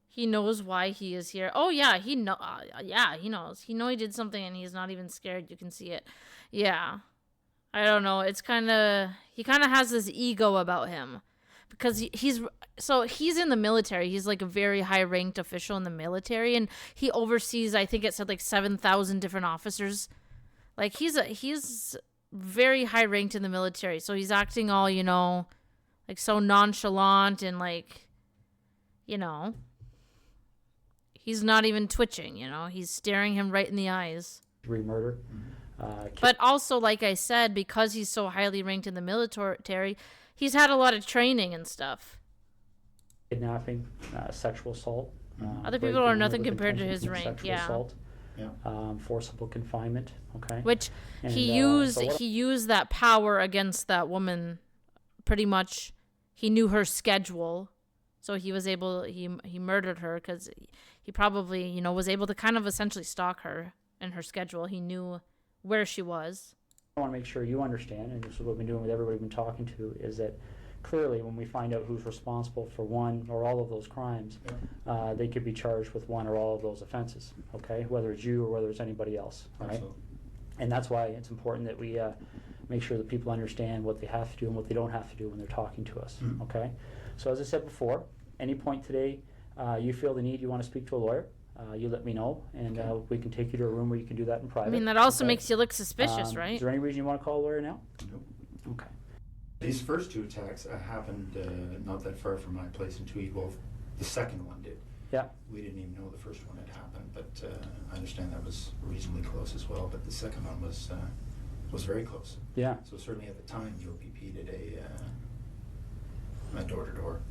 He knows why he is here. Oh yeah, he knows. He knows he did something and he's not even scared. You can see it. Yeah. I don't know. He kind of has this ego about him because he's in the military. He's like a very high ranked official in the military and he oversees, I think it said like 7,000 different officers. Like he's very high ranked in the military. So he's acting all, like so nonchalant and like, he's not even twitching, he's staring him right in the eyes. Murder. But also, like I said, because he's so highly ranked in the military, he's had a lot of training and stuff. Kidnapping, sexual assault. Other people breaking are in nothing with compared to intention his commit rank, sexual yeah. assault, Yeah. forcible confinement. Okay. Which And, he so used that power against that woman. Pretty much, he knew her schedule, so he was able. He murdered her because he probably was able to kind of essentially stalk her and her schedule. He knew where she was. I want to make sure you understand, and this is what we've been doing with everybody we've been talking to, is that clearly when we find out who's responsible for one or all of those crimes, they could be charged with one or all of those offenses, okay? Whether it's you or whether it's anybody else, all right? Absolutely. And that's why it's important that we make sure that people understand what they have to do and what they don't have to do when they're talking to us, okay? So as I said before, any point today you feel the need, you want to speak to a lawyer, you let me know, and we can take you to a room where you can do that in private. I mean, that also okay? makes you look suspicious, right? Is there any reason you want to call a lawyer now? Nope. Okay. These first two attacks happened not that far from my place in Tweed. Well, the second one did. Yeah. We didn't even know the first one had happened, but I understand that was reasonably close as well. But the second one was very close. Yeah. So certainly at the time, the OPP did a door-to-door.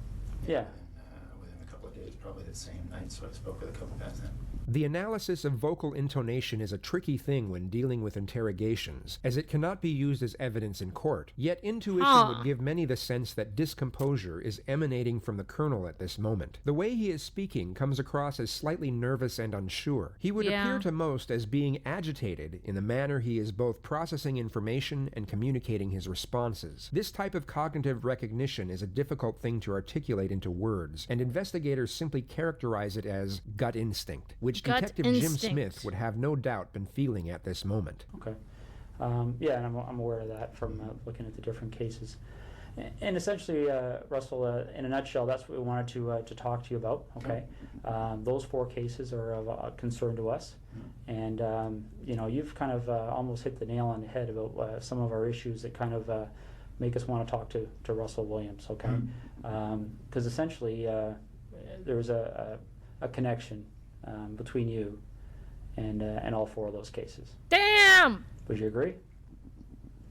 Yeah. And within a couple of days, probably the same night. So I spoke with a couple guys then. The analysis of vocal intonation is a tricky thing when dealing with interrogations, as it cannot be used as evidence in court. Yet intuition would give many the sense that discomposure is emanating from the colonel at this moment. The way he is speaking comes across as slightly nervous and unsure. He would appear to most as being agitated in the manner he is both processing information and communicating his responses. This type of cognitive recognition is a difficult thing to articulate into words, and investigators simply characterize it as gut instinct, which Gut Detective Jim instinct. Smith would have no doubt been feeling at this moment. Okay. Yeah, and I'm aware of that from looking at the different cases. And essentially, Russell, in a nutshell, that's what we wanted to talk to you about. Okay, those 4 cases are of concern to us, and you've kind of almost hit the nail on the head about some of our issues that kind of make us want to talk to Russell Williams. Okay, because essentially there was a connection between you and all 4 of those cases. Damn! Would you agree?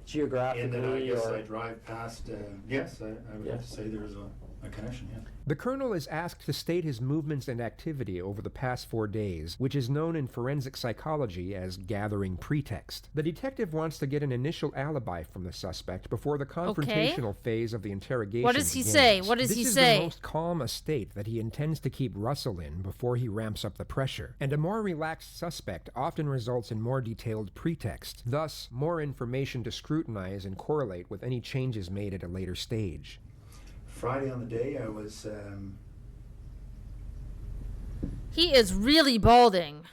Geographically, And then I guess or I drive past, yes, I would have to say there's a connection, yeah. The colonel is asked to state his movements and activity over the past 4 days, which is known in forensic psychology as gathering pretext. The detective wants to get an initial alibi from the suspect before the confrontational phase of the interrogation What does he begins. say? What does this he is say? the most calm a state that he intends to keep Russell in before he ramps up the pressure. And a more relaxed suspect often results in more detailed pretext, thus more information to scrutinize and correlate with any changes made at a later stage. Friday on the day, I was, He is really balding.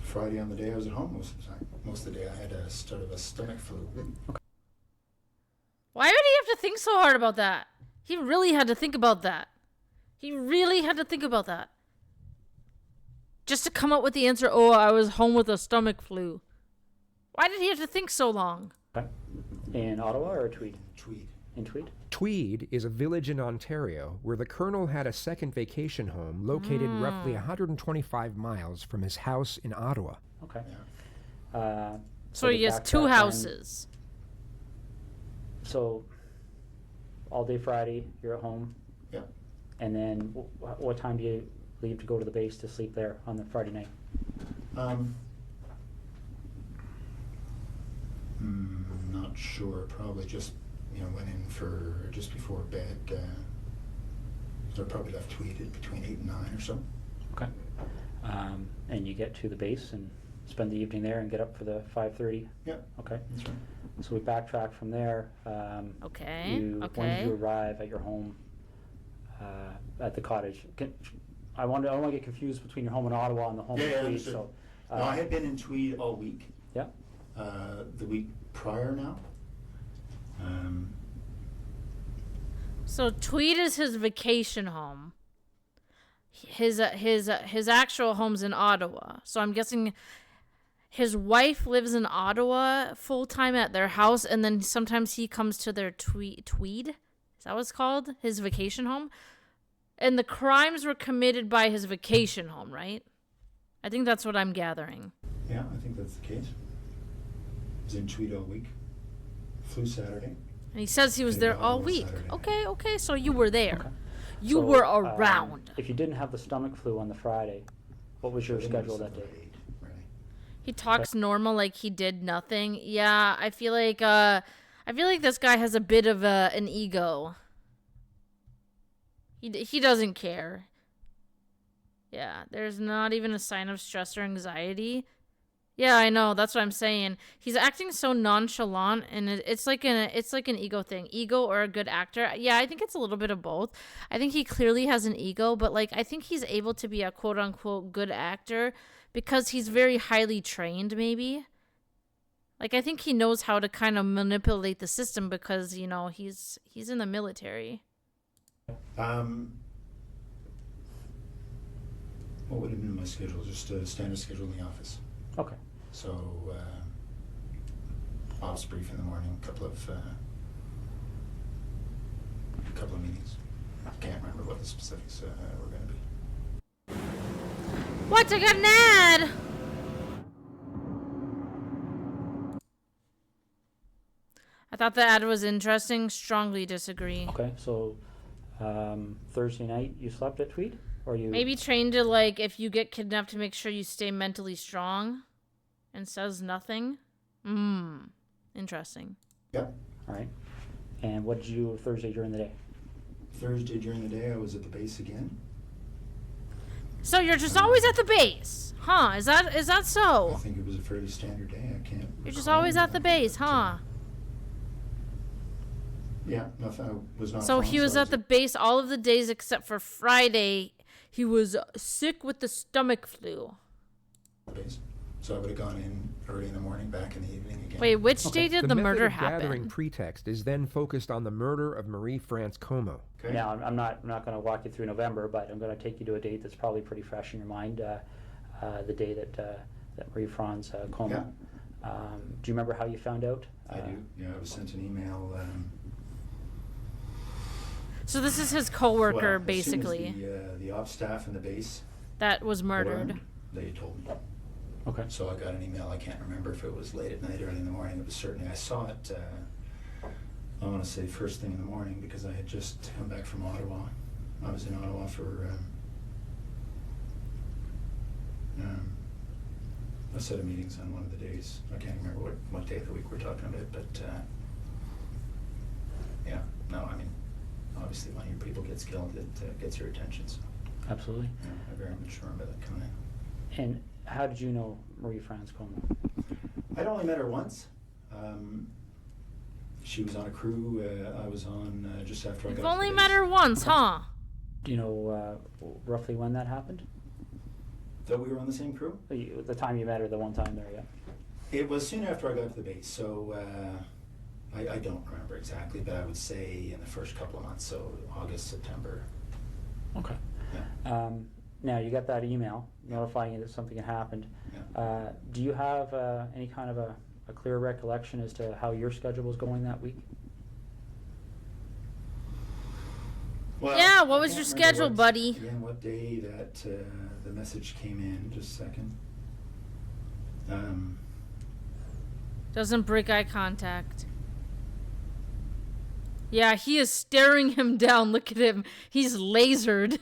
Friday on the day I was at home most of the time. Most of the day I had a sort of a stomach flu. Why would he have to think so hard about that? He really had to think about that. He really had to think about that. Just to come up with the answer, oh, I was home with a stomach flu. Why did he have to think so long? okay. In Ottawa or Tweed? Tweed. In Tweed? Tweed is a village in Ontario where the colonel had a second vacation home located roughly 125 miles from his house in Ottawa. Okay. Yeah. So he has backtrack 2 then. houses. So all day Friday, you're at home, Yeah. and then what time do you leave to go to the base to sleep there on the Friday night? Not sure. Probably just, went in for just before bed. So I probably left Tweed at between 8 and 9 or so. Okay. And you get to the base and spend the evening there and get up for the 5:30? Yeah. Okay. That's right. So we backtrack from there. Okay. When did you arrive at your home at the cottage? I don't want to get confused between your home in Ottawa and the home in Tweed. understood. So, No, I had been in Tweed all week. yeah. The week prior now. So Tweed is his vacation home. His actual home's in Ottawa. So I'm guessing his wife lives in Ottawa full time at their house, and then sometimes he comes to their Tweed. Is that what it's called? His vacation home. And the crimes were committed by his vacation home, right? I think that's what I'm gathering. Yeah, I think that's the case. Was in Tweed all week. Flew Saturday. And he says he was Came there to all Ottawa week. Saturday. Okay, so you were there. Okay. You So, were around. If you didn't have the stomach flu on the Friday, what was your I think it schedule was that day? about 8, really. He talks normal like he did nothing. Yeah, I feel like this guy has a bit of an ego. He doesn't care. Yeah, there's not even a sign of stress or anxiety. Yeah, I know. That's what I'm saying. He's acting so nonchalant, and it's like an ego thing. Ego or a good actor. Yeah, I think it's a little bit of both. I think he clearly has an ego, but like I think he's able to be a quote unquote good actor because he's very highly trained. Maybe. Like I think he knows how to kind of manipulate the system because he's in the military. What would have been my schedule? Just a standard schedule in the office. Okay. So, ops brief in the morning, couple of meetings. I can't remember what the specifics were going to be. What? I got an ad! I thought the ad was interesting. Strongly disagree. Okay, so Thursday night you slept at Tweed? Or you Maybe trained to, like, if you get kidnapped, to make sure you stay mentally strong and says nothing. Interesting. Yep. All right. And what did you do Thursday during the day? Thursday during the day, I was at the base again. So you're just always at the base, huh? Is that I so? think it was a fairly standard day. I can't. You're just recall always at the anything, base, but, huh? Yeah, nothing. I was not. So home, he was I at the base all of the days except for Friday. he was sick with the stomach flu. days. So I would have gone in early in the morning, back in the evening again. Wait, which day did the method murder of gathering happen? pretext is then focused on the murder of Marie France Como. Okay. Now, I'm not going to walk you through November, but I'm going to take you to a date that's probably pretty fresh in your mind. The day that Marie France Como. Yeah. Do you remember how you found out? I do. Yeah, I was sent an email. So this is his coworker, well, as soon as basically, the ops staff and the base that was murdered. alarmed, they told me. Okay. So I got an email. I can't remember if it was late at night or early in the morning. It was certainly, I saw it, I want to say first thing in the morning, because I had just come back from Ottawa. I was in Ottawa for a set of meetings on one of the days. I can't remember what day of the week we're talking about, but yeah, no, I mean, obviously when your people gets killed, it gets your attention, so Absolutely. yeah, I very much remember that coming in. And how did you know Marie France Como? I'd only met her once. She was on a crew I was on just after I You've got to only the met base. her once, huh? Do you know roughly when that happened? That we were on the same crew? The time you met her, the one time there, yeah. It was soon after I got to the base, so I don't remember exactly, but I would say in the first couple of months, so August, September. Okay. Yeah. Now, you got that email notifying you that something had happened. Yeah. Do you have any kind of a clear recollection as to how your schedule was going that week? Well, Yeah, I what was can't your remember schedule, what- buddy? Again, what day that the message came in, just a second. Doesn't break eye contact. Yeah, he is staring him down. Look at him. He's lasered.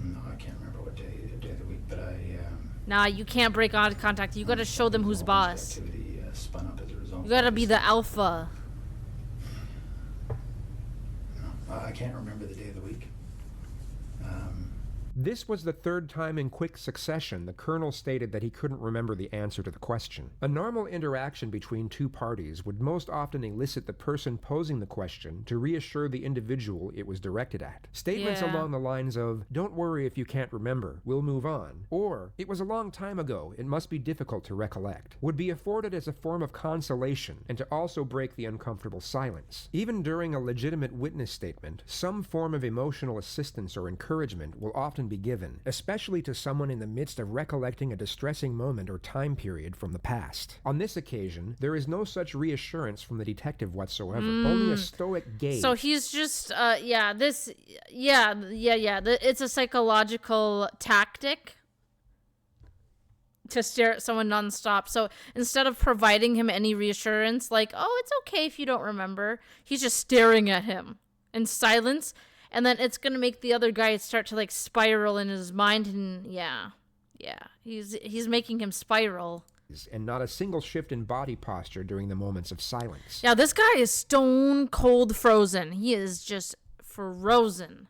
No, I can't remember what day of the week, but Nah, you can't break eye contact. You gotta show them who's all this boss. Activity spun up as a result. You gotta be the obviously. alpha. No, I can't remember the day of the week. This was the third time in quick succession the colonel stated that he couldn't remember the answer to the question. A normal interaction between two parties would most often elicit the person posing the question to reassure the individual it was directed at. Statements Yeah. along the lines of, "Don't worry if you can't remember, we'll move on," or "It was a long time ago, it must be difficult to recollect," would be afforded as a form of consolation and to also break the uncomfortable silence. Even during a legitimate witness statement, some form of emotional assistance or encouragement will often be given, especially to someone in the midst of recollecting a distressing moment or time period from the past. On this occasion, there is no such reassurance from the detective whatsoever, only a stoic gaze. So he's just, it's a psychological tactic to stare at someone nonstop. So instead of providing him any reassurance, like, oh, it's okay if you don't remember, he's just staring at him in silence. And then it's going to make the other guy start to like spiral in his mind. And he's making him spiral. And not a single shift in body posture during the moments of silence. Yeah, this guy is stone cold frozen. He is just frozen.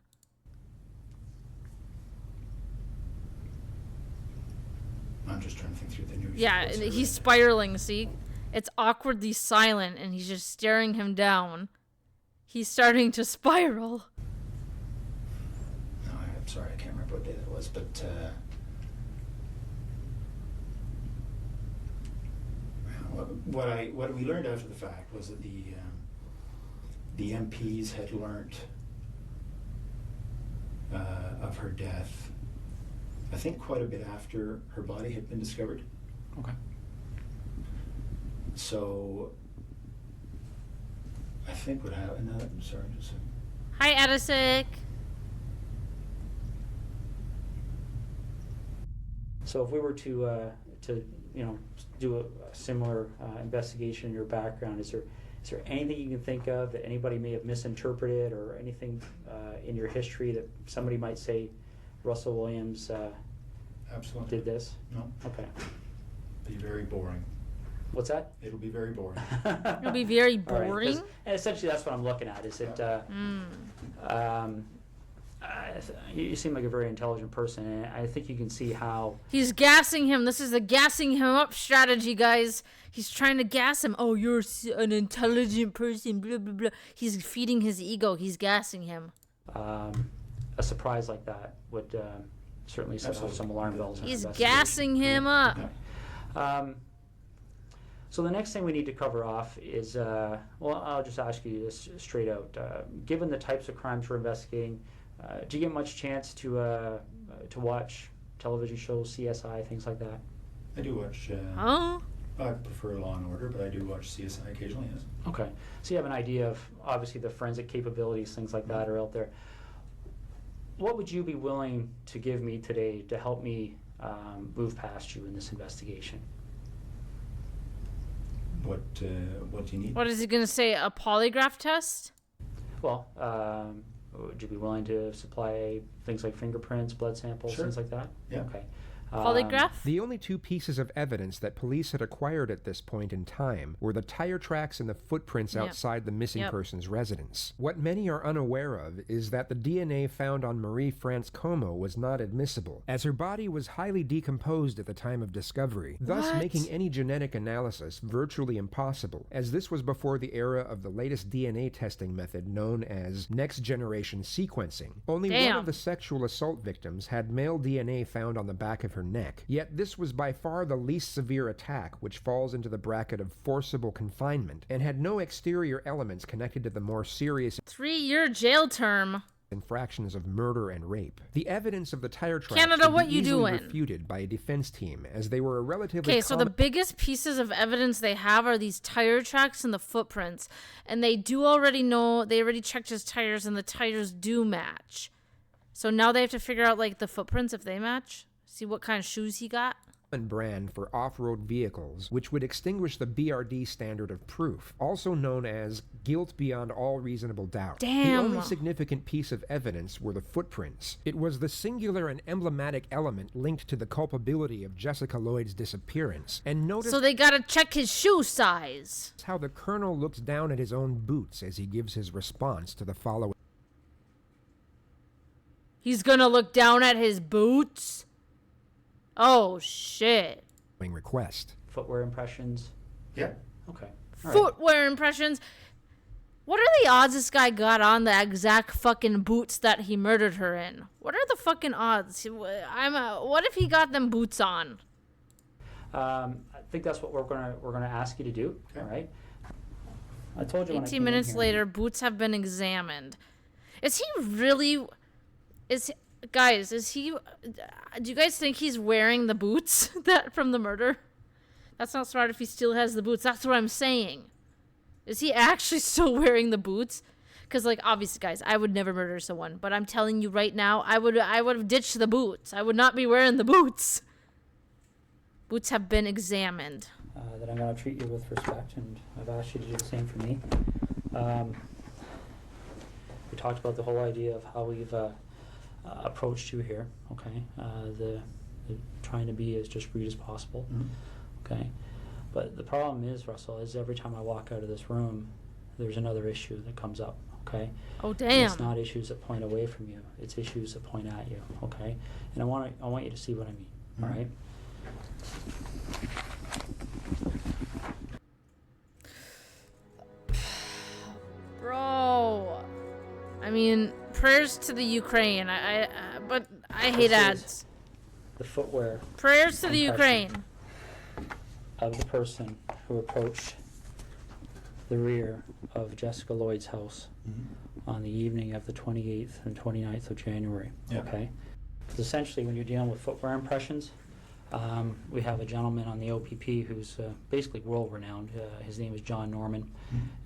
I'm just trying to think through the news. Yeah, reports and I he's read. spiraling, see? It's awkwardly silent, and he's just staring him down. He's starting to spiral. No, I'm sorry, I can't remember what day that was, but what we learned after the fact was that the MPs had learnt of her death, I think quite a bit after her body had been discovered. Okay. So I think what happened. No, sorry, just a second. Hi, Edisic. So if we were to do a similar investigation in your background, is there anything you can think of that anybody may have misinterpreted, or anything in your history that somebody might say Russell Williams Absolutely. did this? No, Okay. be very boring. What's that? It'll be very boring. It'll be very All right, 'cause- boring. and essentially, that's what I'm looking at. Is it? You seem like a very intelligent person, and I think you can see how. He's gassing him. This is a gassing him up strategy, guys. He's trying to gas him. Oh, you're an intelligent person, blah, blah, blah. He's feeding his ego. He's gassing him. a surprise like that would certainly set off some alarm bells. in He's investigation. gassing him up. So the next thing we need to cover off is, well, I'll just ask you this straight out. Given the types of crimes we're investigating, do you get much chance to watch television shows, CSI, things like that? I do watch. Huh? I prefer Law and Order, but I do watch CSI occasionally. Yes. Okay. So you have an idea of, obviously, the forensic capabilities, things like that are out there. What would you be willing to give me today to help me move past you in this investigation? What do you need? What is he gonna say? A polygraph test? Well, would you be willing to supply things like fingerprints, blood samples, Sure. things like that? Yeah. Okay. Polygraph? The only two pieces of evidence that police had acquired at this point in time were the tire tracks and the footprints Yep. outside the missing Yep. person's residence. What many are unaware of is that the DNA found on Marie France Como was not admissible, as her body was highly decomposed at the time of discovery, thus What? making any genetic analysis virtually impossible, as this was before the era of the latest DNA testing method known as next-generation sequencing. Only one Damn. of the sexual assault victims had male DNA found on the back of her neck, yet this was by far the least severe attack, which falls into the bracket of forcible confinement, and had no exterior elements connected to the more serious 3-year jail term. infractions of murder and rape. The evidence of the tire tracks Canada, could what be you easily doing? refuted by a defense team, as they were a relatively Okay, so the common- biggest pieces of evidence they have are these tire tracks and the footprints. And they do already know, they already checked his tires and the tires do match. So now they have to figure out, like, the footprints if they match. See what kind of shoes he got. brand for off-road vehicles, which would extinguish the BRD standard of proof, also known as guilt beyond all reasonable doubt. Damn. The only significant piece of evidence were the footprints. It was the singular and emblematic element linked to the culpability of Jessica Lloyd's disappearance. And notice So they gotta check his shoe size. how the colonel looks down at his own boots as he gives his response to the following He's gonna look down at his boots? Oh, shit. request. Footwear impressions. Yeah. Okay. All right. Footwear impressions. What are the odds this guy got on the exact fucking boots that he murdered her in? What are the fucking odds? What if he got them boots on? I think that's what we're gonna ask you to do. Okay. All right. I told you. when I 18 came in minutes here- later, boots have been examined. Is he really... Guys, is he... Do you guys think he's wearing the boots that from the murder? That's not smart if he still has the boots. That's what I'm saying. Is he actually still wearing the boots? Because, like, obviously, guys, I would never murder someone. But I'm telling you right now, I would have ditched the boots. I would not be wearing the boots. Boots have been examined. That I'm going to treat you with respect, and I've asked you to do the same for me. We talked about the whole idea of how we've approached you here, okay? The trying to be as discreet as possible, okay? But the problem is, Russell, is every time I walk out of this room, there's another issue that comes up, okay? Oh, And damn. it's not issues that point away from you. It's issues that point at you, okay? And I want you to see what I mean, all right? Bro. I mean, prayers to the Ukraine. But I hate This is- ads. The footwear Prayers to the impression Ukraine. of the person who approached the rear of Jessica Lloyd's house on the evening of the 28th and 29th of January, Yeah. okay? 'Cause essentially, when you're dealing with footwear impressions, we have a gentleman on the OPP who's basically world-renowned. His name is John Norman.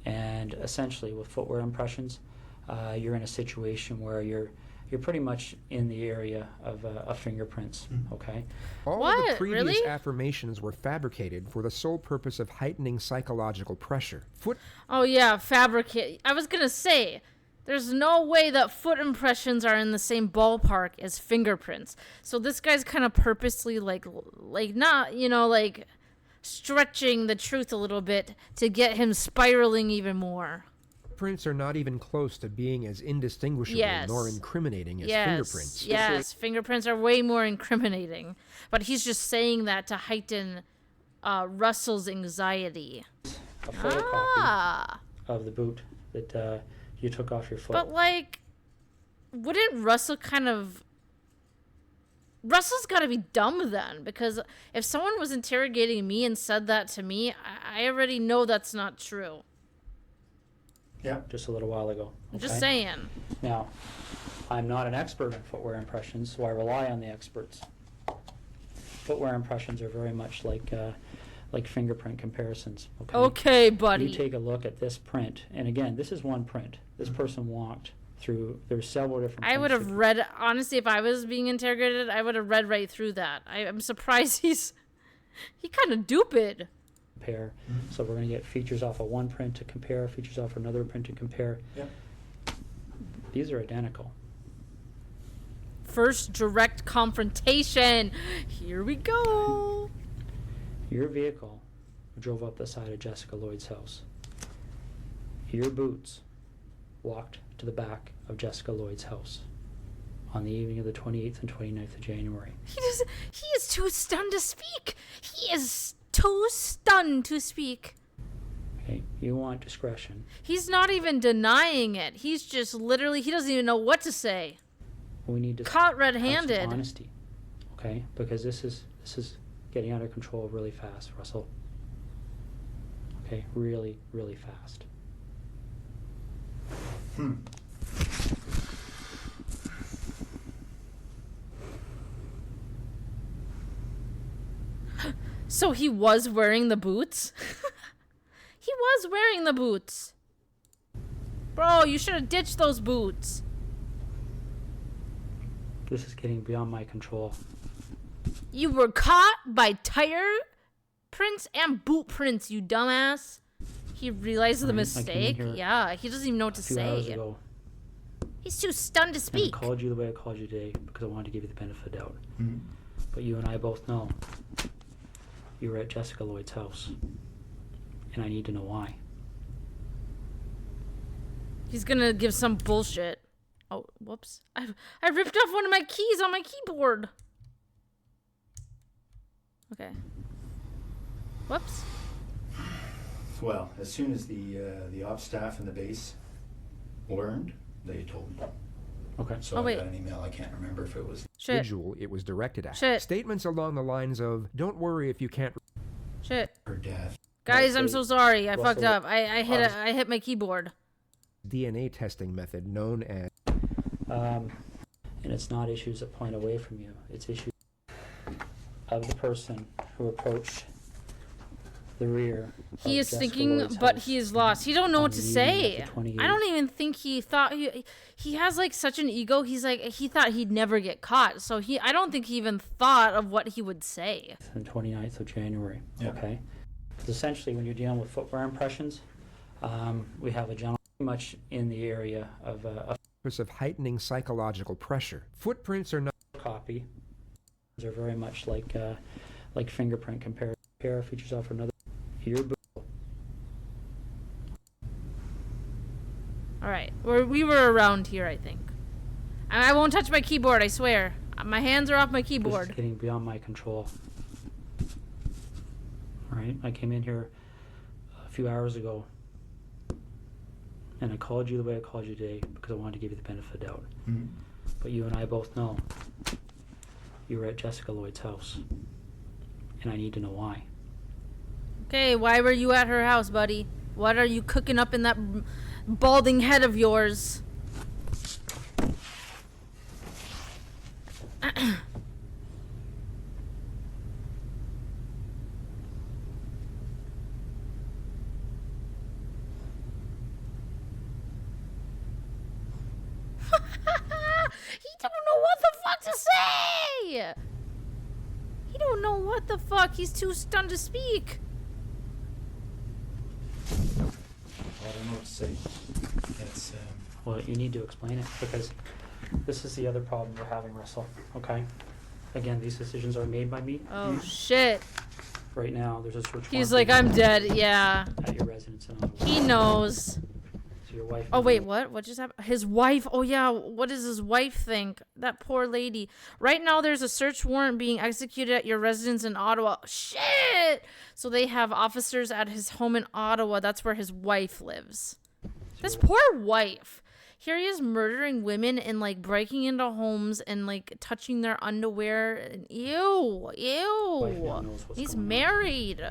And essentially, with footwear impressions, you're in a situation where you're pretty much in the area of fingerprints, okay? All of What? the previous Really? affirmations were fabricated for the sole purpose of heightening psychological pressure. Oh, yeah, fabricate. I was going to say, there's no way that foot impressions are in the same ballpark as fingerprints. So this guy's kind of purposely, like not, like stretching the truth a little bit to get him spiraling even more. Footprints are not even close to being as indistinguishable Yes. nor incriminating as Yes, fingerprints. yes, fingerprints are way more incriminating. But he's just saying that to heighten Russell's anxiety. A photocopy Ah, of the boot that you took off your foot. but like, wouldn't Russell's got to be dumb then, because if someone was interrogating me and said that to me, I already know that's not true. Yeah. Just a little while ago. I'm just okay? saying. Now, I'm not an expert in footwear impressions, so I rely on the experts. Footwear impressions are very much like fingerprint comparisons. Okay. Okay, buddy. You take a look at this print, and again, this is one print. This person walked through. There's several different. I would prints have that- read, honestly, if I was being interrogated, I would have read right through that. I'm surprised he kind of stupid. compare. So we're going to get features off of one print to compare, features off another print to compare. Yep. These are identical. First direct confrontation. Here we go. Your vehicle drove up the side of Jessica Lloyd's house. Your boots walked to the back of Jessica Lloyd's house on the evening of the 28th and 29th of January. He is too stunned to speak. He is too stunned to speak. Okay, you want discretion. He's not even denying it. He's just literally, he doesn't even know what to say. We need to Caught have red-handed. some honesty, okay? Because this is getting out of control really fast, Russell. Okay, really, really fast. So he was wearing the boots? He was wearing the boots. Bro, you should have ditched those boots. This is getting beyond my control. You were caught by tire prints and boot prints, you dumbass. He realized the Right, I came in mistake. here Yeah, he doesn't even know what to A few hours say. ago, He's too stunned to and I speak. called you the way I called you today because I wanted to give you the benefit of the doubt. Mhm. But you and I both know you were at Jessica Lloyd's house, and I need to know why. He's gonna give some bullshit. Oh, whoops. I ripped off one of my keys on my keyboard. Okay. Whoops. Well, as soon as the ops staff and the base learned, they told me. Okay. So Oh, I wait. got an email. I can't remember if it was Shit. Individual it was directed at. Shit. Statements along the lines of, "Don't worry if you can't." Shit. her death. Guys, I'm Russell- so sorry. I fucked Russell- up. I hit my keyboard. DNA testing method known as And it's not issues that point away from you. It's issues of the person who approached the rear. He of is Jessica thinking, Lloyd's but house he is lost. He don't know on what to the evening say. of the 28th. I don't even think he thought he has like such an ego. He's like he thought he'd never get caught. So I don't think he even thought of what he would say. And 29th of January. Yeah. Okay. Because essentially, when you're dealing with footwear impressions, we have a gentleman pretty much in the area of a purpose of heightening psychological pressure. Footprints are not copy. They're very much like fingerprint compare features off another. Your boot. All right, we were around here, I think. I won't touch my keyboard. I swear. My hands are off my This is keyboard. getting beyond my control. All right, I came in here a few hours ago, and I called you the way I called you today because I wanted to give you the benefit of the doubt. Mhm. But you and I both know you were at Jessica Lloyd's house, and I need to know why. Okay, why were you at her house, buddy? What are you cooking up in that balding head of yours? He don't know what the fuck to say. He don't know what the fuck. He's too stunned to speak. Well, I don't know what to say. It's Well, you need to explain it because this is the other problem we're having, Russell. Okay? Again, these decisions are made by me. Oh shit. Right now, there's a search He's warrant like, I'm dead. Yeah. at your residence in Ottawa. He knows. So your wife. Oh wait, what? What just happened? His wife. Oh yeah, what does his wife think? That poor lady. Right now there's a search warrant being executed at your residence in Ottawa. Shit! So they have officers at his home in Ottawa. That's where his wife lives. This poor wife. Here he is murdering women and like breaking into homes and like touching their underwear. And ew. Wife now knows what's He's going on. married.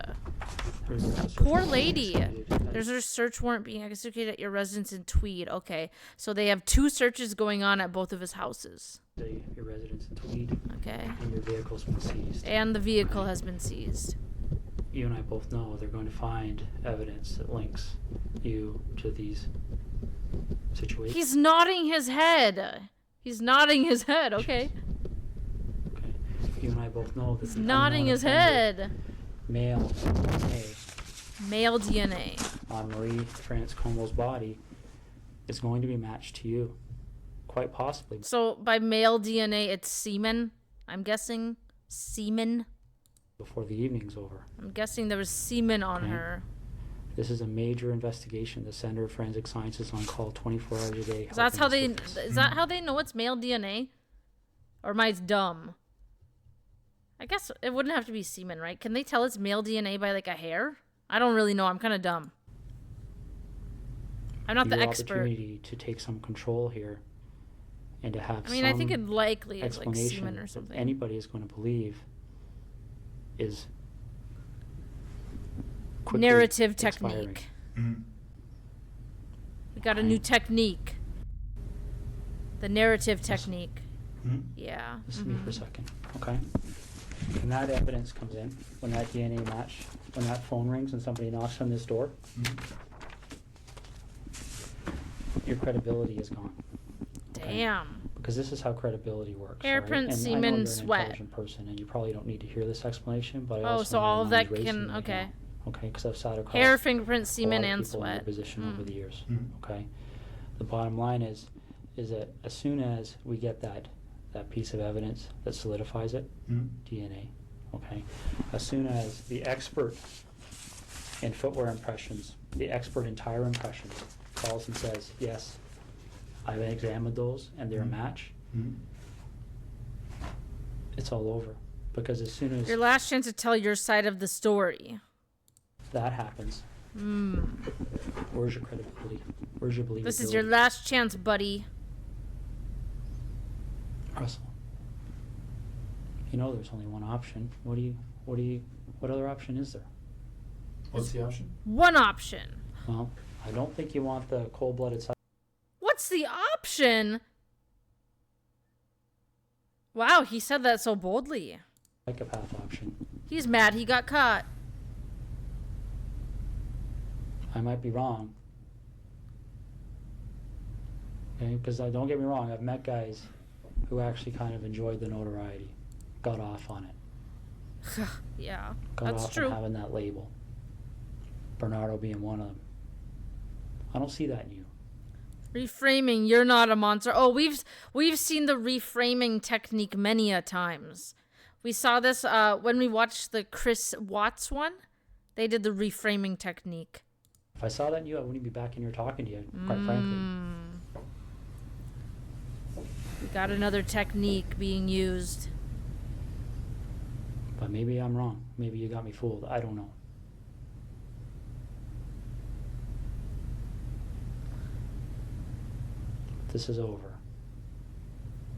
There's a search Poor warrant lady. executed. There's a search warrant being executed at your residence in Tweed. Okay, so they have 2 searches going on at both of his houses. Your residence in Tweed, Okay, and your vehicle's been seized. and the vehicle has been seized. You and I both know they're going to find evidence that links you to these situations. He's nodding his head. He's nodding his head. Okay, Okay. You and I both know that he's the nodding unknown his offender, head. Male DNA Male DNA. on Marie France Comeau's body is going to be matched to you, quite possibly. So by male DNA, it's semen. I'm guessing semen. Before the evening's over. I'm guessing there was semen on Okay. her. This is a major investigation. The Center of Forensic Science is on call 24 hours a day. So that's how they. helping us with this. Is that how they know it's male DNA? Or am I dumb? I guess it wouldn't have to be semen, right? Can they tell it's male DNA by like a hair? I don't really know. I'm kind of dumb. I'm not the Your expert. opportunity to take some control here and to have I mean, I think some it likely is like explanation semen or that something. anybody is going to believe is quickly Narrative expiring. technique. Mhm. We got a new technique. The narrative technique. Mhm. Yeah. Listen to me for a second, okay? When that evidence comes in, when that DNA match, when that phone rings and somebody knocks on this door, your credibility is gone. Damn. Because this is how credibility works. Hairprint, all right? And I know semen, you're an sweat. intelligent person, and you probably don't need to hear this explanation, but I Oh, also so know all your of that mind's racing can. right Okay. now, okay, because I've sat across Hair, fingerprint, a semen, lot of and people in your sweat. position over Mm. the years. Mhm. Okay, the bottom line is that as soon as we get that piece of evidence that solidifies it, Mhm. DNA, okay, as soon as the expert in footwear impressions, the expert in tire impressions, calls and says, yes, I've examined those and they're a match, Mhm. it's all over. Because as soon as Your last chance to tell your side of the story. that happens, Mm. where's your credibility? Where's your believability? This is your last chance, buddy. Russell, you know there's only one option. What other option is there? What's the option? One option. Well, I don't think you want the cold-blooded What's the option? Wow, he said that so boldly. psychopath option. He's mad he got caught. I might be wrong. Okay, because don't get me wrong, I've met guys who actually kind of enjoyed the notoriety, got off on it, Yeah, got that's off true. on having that label. Bernardo being one of them. I don't see that in you. Reframing, you're not a monster. Oh, we've seen the reframing technique many a times. We saw this when we watched the Chris Watts one. They did the reframing technique. If I saw that in you, I wouldn't be back in here talking to you, quite frankly. We got another technique being used. But maybe I'm wrong. Maybe you got me fooled. I don't know. This is over.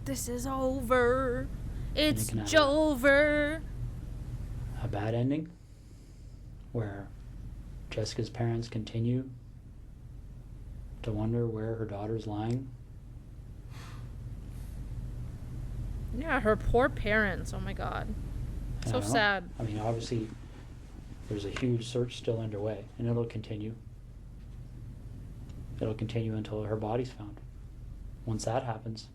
This is over. It's can have it. Jover. A bad ending where Jessica's parents continue to wonder where her daughter's lying. Yeah, her poor parents. Oh my god. And I So don't know. sad. I mean, obviously, there's a huge search still underway, and it'll continue. It'll continue until her body's found. Once that happens,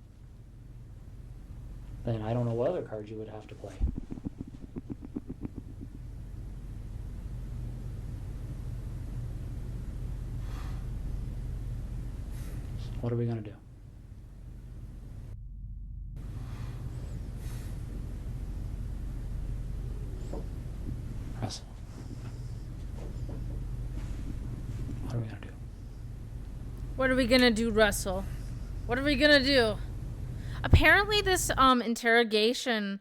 then I don't know what other cards you would have to play. So what are we going to do? Russell. What are we going to do? What are we gonna do, Russell? What are we gonna do? Apparently, this interrogation.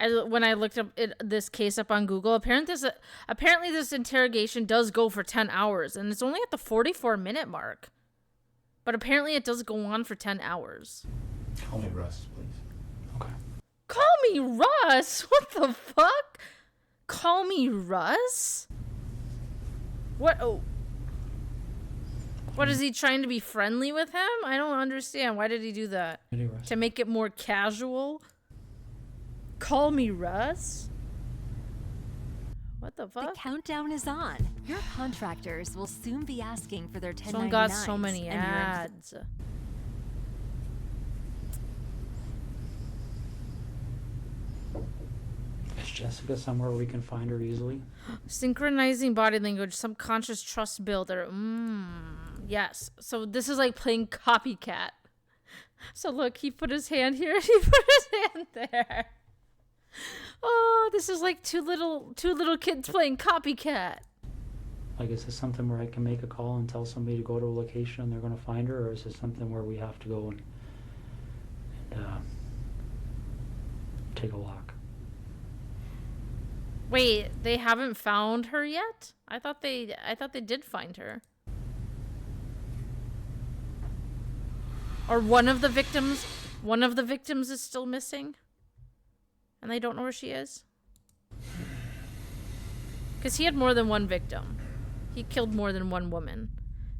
When I looked up this case up on Google, apparently this interrogation does go for 10 hours, and it's only at the 44-minute mark. But apparently it does go on for 10 hours. Call me Russ, please. Okay. Call me Russ? What the fuck? Call me Russ? What? Oh. What, is he trying to be friendly with him? I don't understand. Why did he do that? To make it more casual? Call me Russ? What the The fuck? countdown is on. Your contractors will soon be asking for their 1099s. Someone got so many and your ads. Is Jessica somewhere we can find her easily? Synchronizing body language, subconscious trust builder. Yes. So this is like playing copycat. So look, he put his hand here and he put his hand there. Oh, this is like two little kids playing copycat. Like, is this something where I can make a call and tell somebody to go to a location and they're going to find her, or is this something where we have to go and take a walk? Wait, they haven't found her yet? I thought they did find her. Or one of the victims is still missing? And they don't know where she is? Because he had more than one victim. He killed more than one woman.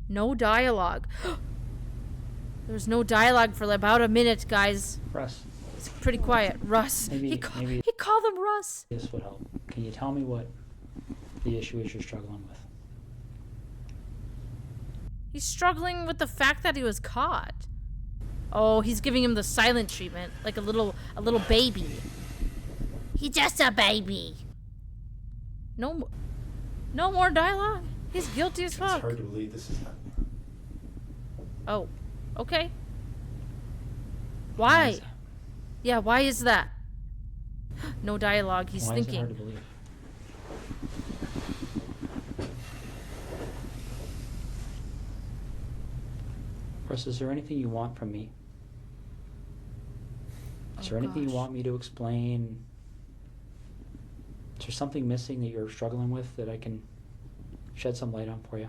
No dialogue. There was no dialogue for about a minute, guys. Russ, It's pretty quiet. Russ. Maybe- He called him Russ. this would help. Can you tell me what the issue is you're struggling with? He's struggling with the fact that he was caught. Oh, he's giving him the silent treatment, like a little baby. He's just a baby. No more dialogue. He's guilty as It's fuck. hard to believe this is happening. Oh, okay. Why Why? is that? Yeah, why is that? No dialogue. He's Why is it thinking. hard to believe? Russ, is there anything you want from me? Is there anything you gosh. want me to explain? Is there something missing that you're struggling with that I can shed some light on for you?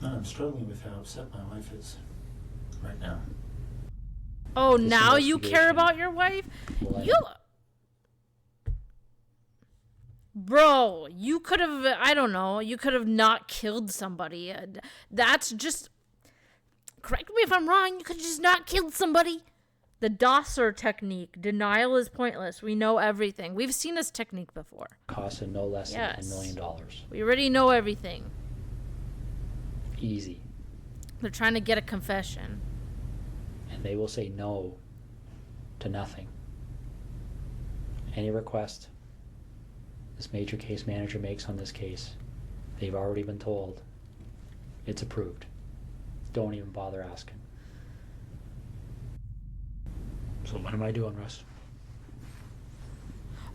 No, I'm struggling with how upset my wife is right now. Oh, This now you care investigation about your wife? will end. You. Bro, you could have, I don't know, you could have not killed somebody. That's just. Correct me if I'm wrong, you could have just not killed somebody. The Dosser technique. Denial is pointless. We know everything. We've seen this technique before. Costing no less than Yes. $10 million. We already know everything. Easy. They're trying to get a confession. And they will say no to nothing. Any request this major case manager makes on this case, they've already been told it's approved. Don't even bother asking. So what am I doing, Russ?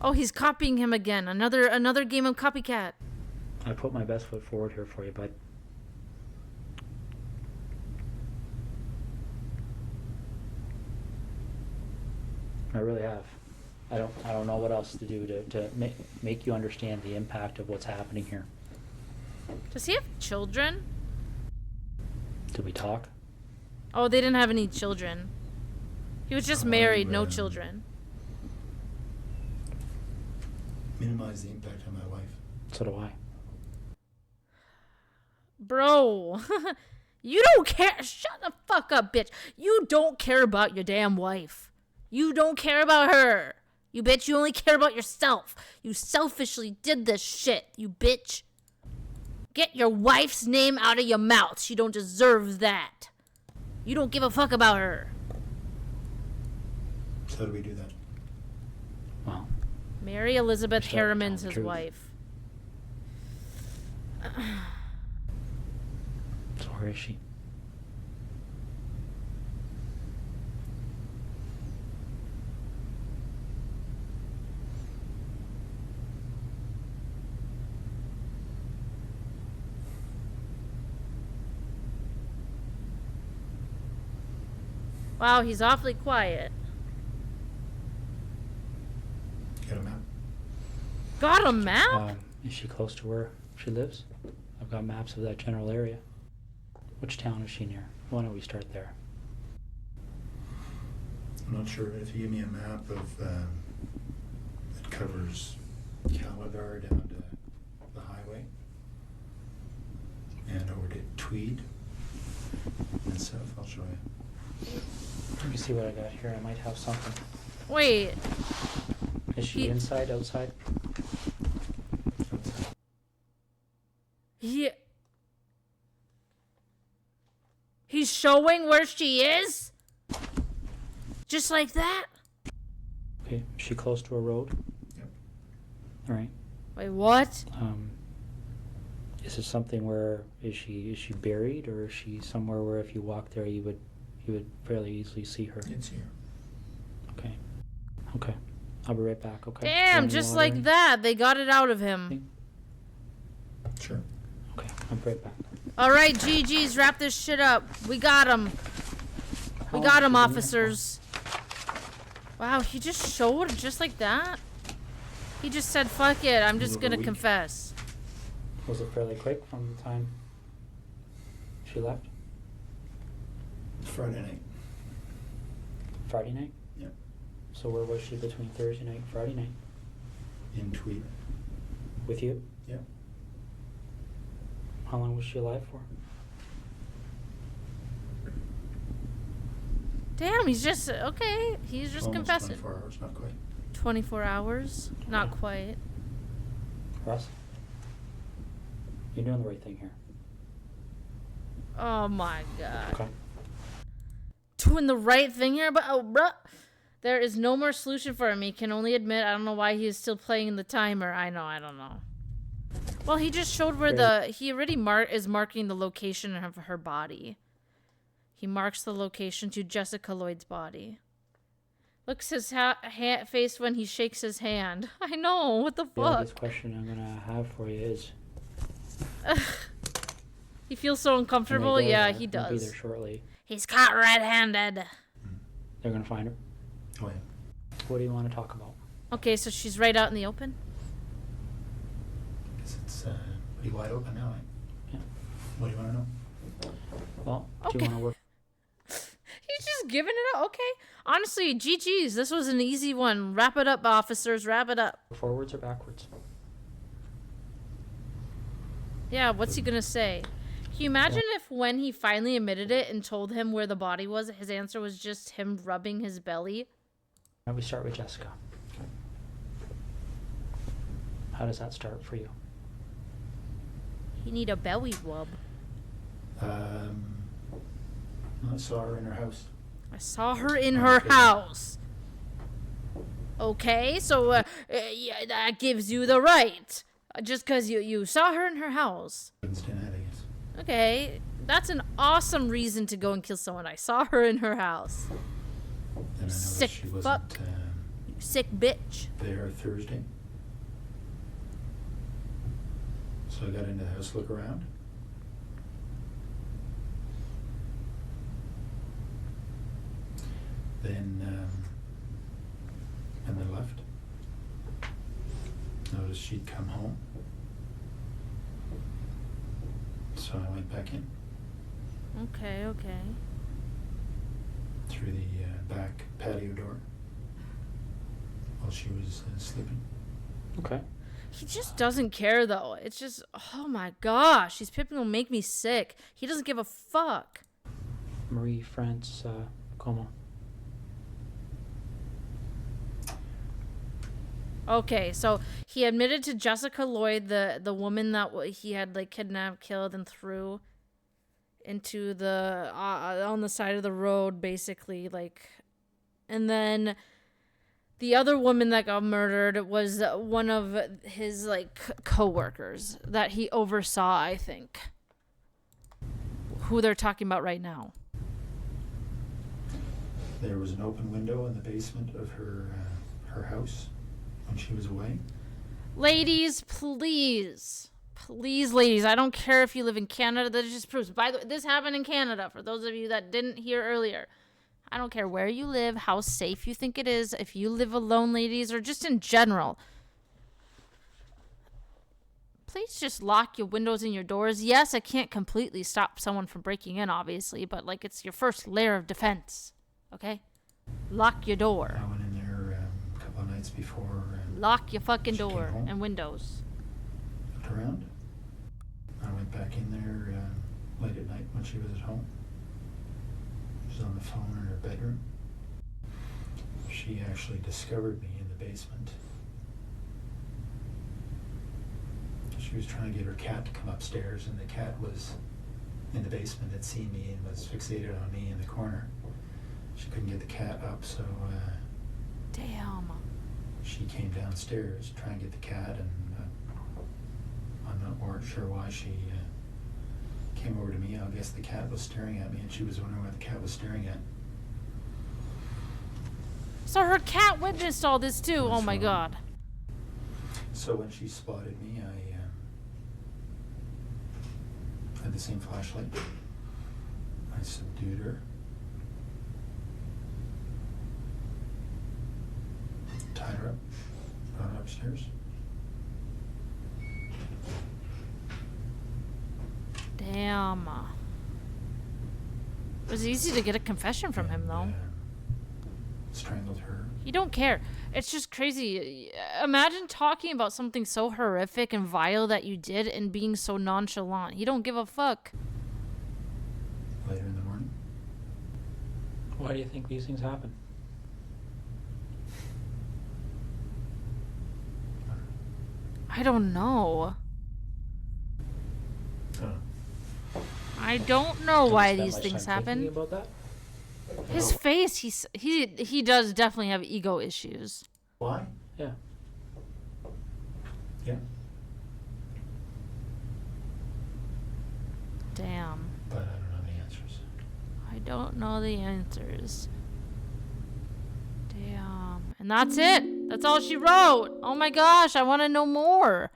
Oh, he's copying him again. Another game of copycat. I put my best foot forward here for you, bud. I really have. I don't know what else to do to make you understand the impact of what's happening here. Does he have children? Did we talk? Oh, they didn't have any children. He was just married, no man. children. Minimize the impact on my wife. So do I. Bro, you don't care. Shut the fuck up, bitch. You don't care about your damn wife. You don't care about her. You bitch, you only care about yourself. You selfishly did this shit, you bitch. Get your wife's name out of your mouth. She don't deserve that. You don't give a fuck about her. So how do we do that? Well, Mary Elizabeth Start telling Harriman's the his truth. wife. so where is she? Wow, he's awfully quiet. Get him out. Got a map? Is she close to where she lives? I've got maps of that general area. Which town is she near? Why don't we start there? I'm not sure if you give me a map of that covers Calagar down to the highway and over to Tweed and south. I'll show you. Let me see what I got here. I might have something. Wait. Is she inside, outside? He's showing where she is? Just like that? Okay. Is she close to a road? Yep. All right. Wait, what? Is it something where is she buried, or is she somewhere where if you walk there you would fairly easily see her? It's here. Okay. Okay. I'll be right back. Okay. Damn, Any just water like in? that. They got it out of him. Sure. Okay. I'll be right back. All right, GG's, wrap this shit up. We got him. We How got long him, has she been there officers. Wow, he just showed just like that? He just said, fuck it, I'm just Over a gonna week. confess. for? Was it fairly quick from the time she left? Friday night. Friday night? Yep. So where was she between Thursday night and Friday night? In Tweed. With you? Yep. How long was she alive for? Damn, he's just, okay, he's just Almost confessing. 24 hours, not quite. 24 hours? Not quite. Russ? You're doing the right thing here. Oh my god. Okay. Doing the right thing here, but oh, bruh. There is no more solution for him. He can only admit, I don't know why he is still playing the timer. I don't know. Well, he just showed where he already is marking the location of her body. He marks the location to Jessica Lloyd's body. Looks his face when he shakes his hand. I know, what the The fuck? obvious question I'm gonna have for you is, He feels so when they uncomfortable. go Yeah, there, he they'll be there does. shortly. He's caught red-handed. They're gonna find her. Oh, yeah. What do you want to talk about? Okay, so she's right out in the open? Guess it's pretty wide open now, eh? Yeah. What do you want to know? Well, do Okay. you want to work? He's just giving it up. Okay. Honestly, GG's. This was an easy one. Wrap it up, officers. Wrap it up. Forwards or backwards? Yeah, what's he gonna say? Can you imagine if when he finally admitted it and told him where the body was, his answer was just him rubbing his belly? Now we start with Jessica. How does that start for you? He need a belly rub. I saw her in her house. I saw her in her house. Okay, so yeah, that gives you the right. Just because you saw her in her house. Livingston, I guess. Okay, that's an awesome reason to go and kill someone. I saw her in her house. And I noticed Sick she wasn't fuck. You sick bitch. there Thursday. So I got into the house to look around. Then, and then left. Noticed she'd come home. So I went back in Okay, okay. through the back patio door while she was sleeping. Okay. He just doesn't care though. It's just, oh my gosh, these people will make me sick. He doesn't give a fuck. Marie France Como. Okay, so he admitted to Jessica Lloyd, the woman that he had like kidnapped, killed, and threw into the on the side of the road, basically, like, and then the other woman that got murdered was one of his like co-workers that he oversaw, I think. Who they're talking about right now. There was an open window in the basement of her house when she was away. Ladies, please. Please, ladies. I don't care if you live in Canada. That just proves. By the way, this happened in Canada. For those of you that didn't hear earlier. I don't care where you live, how safe you think it is. If you live alone, ladies, or just in general. please just lock your windows and your doors. Yes, I can't completely stop someone from breaking in, obviously, but like it's your first layer of defense. Okay? Lock your door. I went in there a couple of nights before. Lock your fucking She came door home. and windows. Looked around. I went back in there late at night when she was at home. She was on the phone in her bedroom. She actually discovered me in the basement. She was trying to get her cat to come upstairs, and the cat was in the basement, had seen me and was fixated on me in the corner. She couldn't get the cat up, so Damn. she came downstairs trying to get the cat, and I'm not sure why she came over to me. I guess the cat was staring at me, and she was wondering what the cat was staring at. So her cat witnessed all this too. That's Oh my right. god. So when she spotted me, I had the same flashlight. I subdued her. Tied her up. Brought her upstairs. Damn. It was easy to get a confession from him, though. Strangled her. You don't care. It's just crazy. Imagine talking about something so horrific and vile that you did and being so nonchalant. He don't give a fuck. Later in the morning. Why do you think these things happen? I don't know. I don't know Don't why spend these much things time thinking happen. about that? His face, he does definitely have ego issues. Why? Yeah. Yeah. Damn. But I don't know the answers. I don't know the answers. Damn. And that's it. That's all she wrote. Oh my gosh, I want to know more.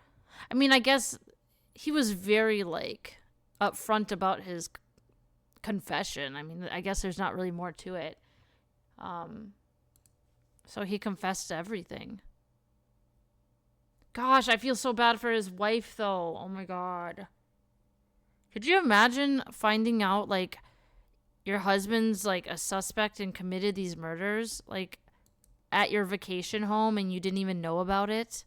I mean, I guess he was very, like, upfront about his confession. I mean, I guess there's not really more to it. So he confessed to everything. Gosh, I feel so bad for his wife, though. Oh my god. Could you imagine finding out, like, your husband's, like, a suspect and committed these murders, like, at your vacation home and you didn't even know about it?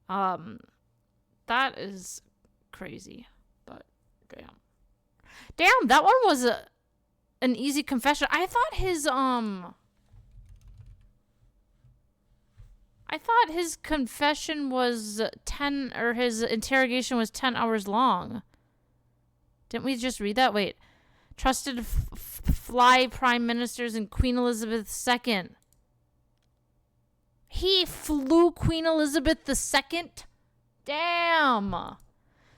That is crazy. But, damn. Damn, that one was an easy confession. I thought his confession was 10, or his interrogation was 10 hours long. Didn't we just read that? Wait. Trusted fly prime ministers and Queen Elizabeth II. He flew Queen Elizabeth II? Damn.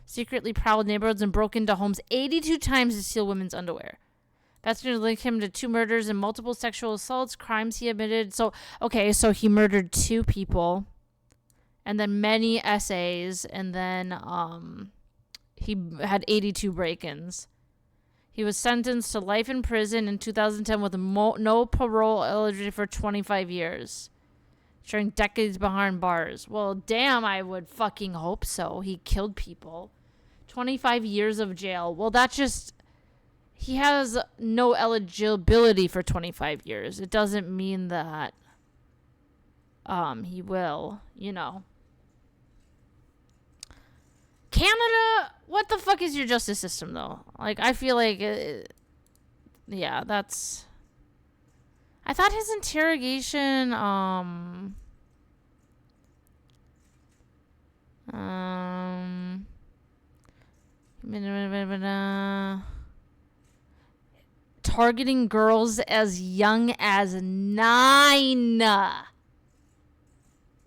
Secretly prowled neighborhoods and broke into homes 82 times to steal women's underwear. Investigators linked him to 2 murders and multiple sexual assaults, crimes he admitted. So he murdered 2 people, and then many essays, and then he had 82 break-ins. He was sentenced to life in prison in 2010 with no parole eligibility for 25 years. During decades behind bars. Well, damn, I would fucking hope so. He killed people. 25 years of jail. Well, that just... He has no eligibility for 25 years. It doesn't mean that he will, you know. Canada, what the fuck is your justice system, though? Like, I feel like... yeah, that's... I thought his interrogation, targeting girls as young as 9.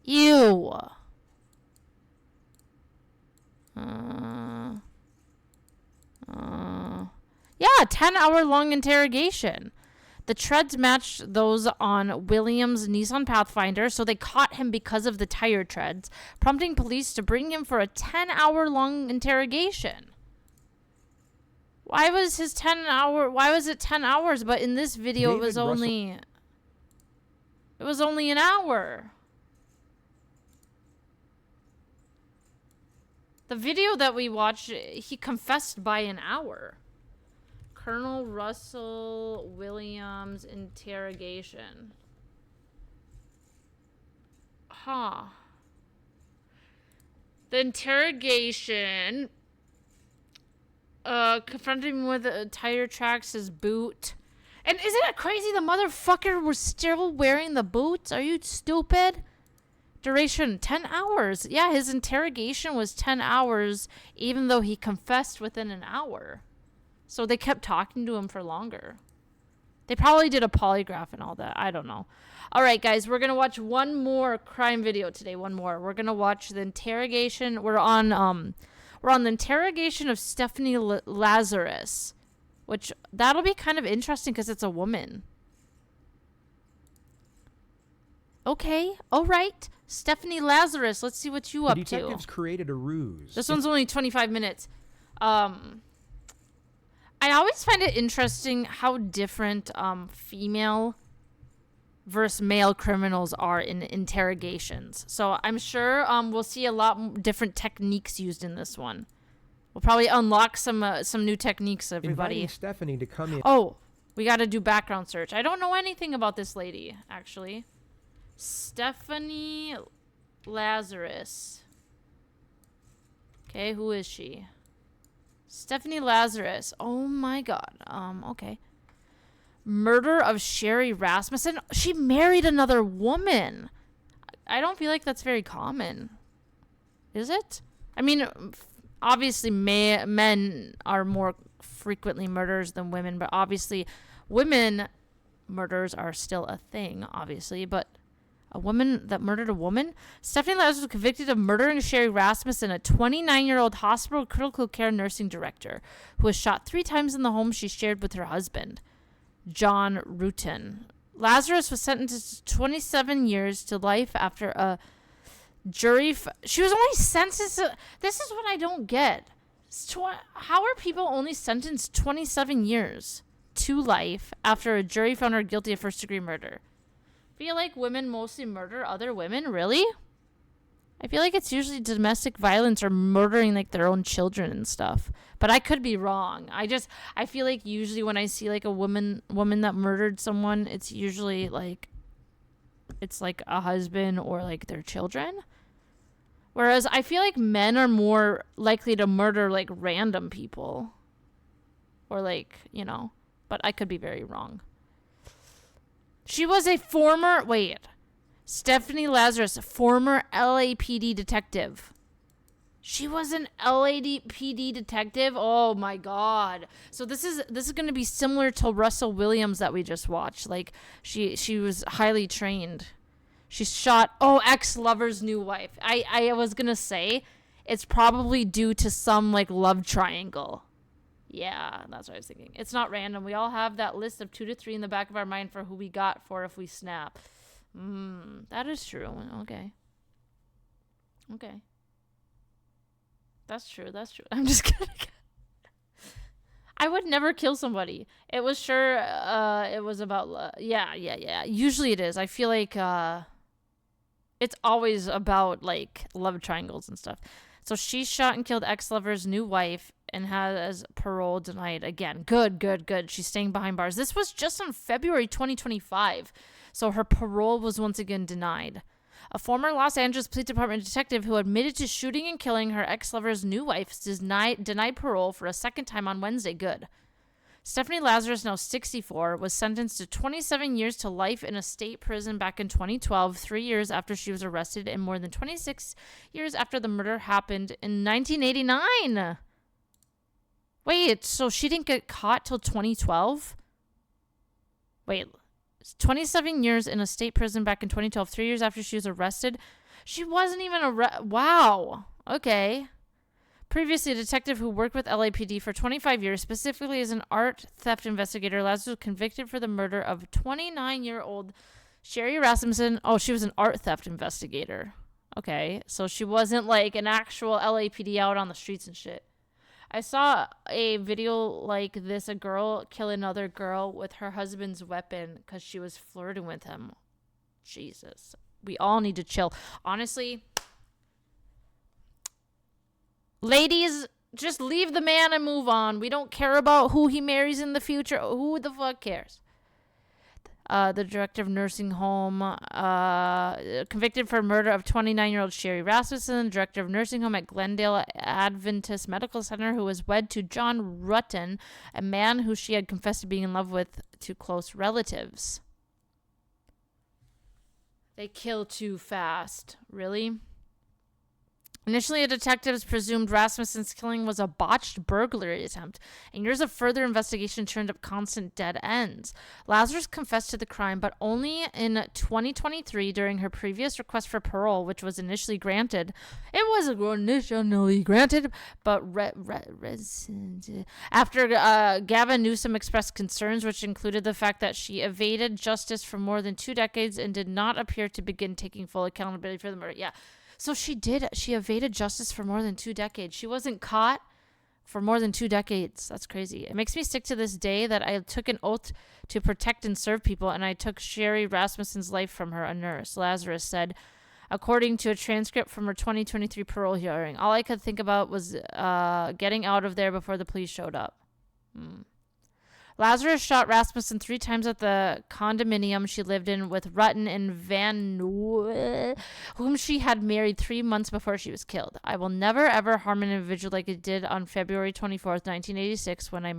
Ew. Yeah, 10-hour-long interrogation. The treads matched those on Williams' Nissan Pathfinder, so they caught him because of the tire treads, prompting police to bring him for a 10-hour-long interrogation. Why was it 10 hours? But in this video, David it was only an hour. The video that we watched, he confessed by an hour. Colonel Russell Williams interrogation. Huh. The interrogation confronted him with tire tracks, his boot. And isn't it crazy the motherfucker was still wearing the boots? Are you stupid? Duration 10 hours. Yeah, his interrogation was 10 hours, even though he confessed within an hour. So they kept talking to him for longer. They probably did a polygraph and all that. I don't know. All right, guys, we're going to watch one more crime video today. One more. We're going to watch the interrogation. We're on the interrogation of Stephanie Lazarus, which that'll be kind of interesting because it's a woman. Okay. All right. Stephanie Lazarus, let's see what you up to. The detectives created a ruse. This one's only 25 minutes. I always find it interesting how different female versus male criminals are in interrogations. So I'm sure we'll see a lot different techniques used in this one. We'll probably unlock some new techniques, everybody. Inviting Stephanie to come in. Oh, we got to do background search. I don't know anything about this lady, actually. Stephanie Lazarus. Okay, who is she? Stephanie Lazarus. Oh my god. Okay. Murder of Sherry Rasmussen. She married another woman. I don't feel like that's very common. Is it? I mean, obviously men are more frequently murderers than women, but obviously women murders are still a thing, obviously, but a woman that murdered a woman? Stephanie Lazarus was convicted of murdering Sherry Rasmussen, a 29-year-old hospital critical care nursing director who was shot 3 times in the home she shared with her husband, John Rutan. Lazarus was sentenced to 27 years to life after a jury... She was only sentenced... This is what I don't get. How are people only sentenced 27 years to life after a jury found her guilty of first-degree murder? Feel like women mostly murder other women? Really? I feel like it's usually domestic violence or murdering like their own children and stuff. But I could be wrong. I feel like usually when I see like a woman that murdered someone, it's usually like it's like a husband or like their children. Whereas I feel like men are more likely to murder like random people. Or like, you know, but I could be very wrong. She was a Stephanie Lazarus, former LAPD detective. She was an LAPD detective? Oh my god. So this is going to be similar to Russell Williams that we just watched. Like she was highly trained. She shot ex-lover's new wife. I was going to say it's probably due to some like love triangle. Yeah, that's what I was thinking. It's not random. We all have that list of 2 to 3 in the back of our mind for who we got for if we snap. That is true. Okay. That's true. I'm just kidding. I would never kill somebody. It was sure, it was about, yeah. Usually it is. I feel like, it's always about, like, love triangles and stuff. So she shot and killed ex-lover's new wife and has parole denied again. Good. She's staying behind bars. This was just in February 2025. So her parole was once again denied. A former Los Angeles Police Department detective who admitted to shooting and killing her ex-lover's new wife denied parole for a second time on Wednesday. Good. Stephanie Lazarus, now 64, was sentenced to 27 years to life in a state prison back in 2012, 3 years after she was arrested, and more than 26 years after the murder happened in 1989. Wait, so she didn't get caught till 2012? Wait, 27 years in a state prison back in 2012, 3 years after she was arrested? She wasn't even arrested. Wow. Okay. Previously, a detective who worked with LAPD for 25 years, specifically as an art theft investigator, Lazarus was convicted for the murder of 29-year-old Sherry Rasmussen. Oh, she was an art theft investigator. Okay, so she wasn't like an actual LAPD out on the streets and shit. I saw a video like this, a girl kill another girl with her husband's weapon because she was flirting with him. Jesus. We all need to chill. Honestly, Ladies, just leave the man and move on. We don't care about who he marries in the future. Who the fuck cares? The director of nursing home, convicted for murder of 29-year-old Sherry Rasmussen, director of nursing home at Glendale Adventist Medical Center, who was wed to John Rutten, a man who she had confessed to being in love with to close relatives. They kill too fast. Really? Initially, detectives presumed Rasmussen's killing was a botched burglary attempt, and years of further investigation turned up constant dead ends. Lazarus confessed to the crime, but only in 2023 during her previous request for parole, which was initially granted. It was initially granted, but after Gavin Newsom expressed concerns, which included the fact that she evaded justice for more than 2 decades and did not appear to begin taking full accountability for the murder. Yeah. So she evaded justice for more than 2 decades. She wasn't caught for more than 2 decades. That's crazy. It makes me sick to this day that I took an oath to protect and serve people, and I took Sherry Rasmussen's life from her, a nurse. Lazarus said, according to a transcript from her 2023 parole hearing. All I could think about was getting out of there before the police showed up. Lazarus shot Rasmussen 3 times at the condominium she lived in with Rutten and Van Noy, whom she had married 3 months before she was killed. I will never, ever harm an individual like I did on February 24th, 1986, when I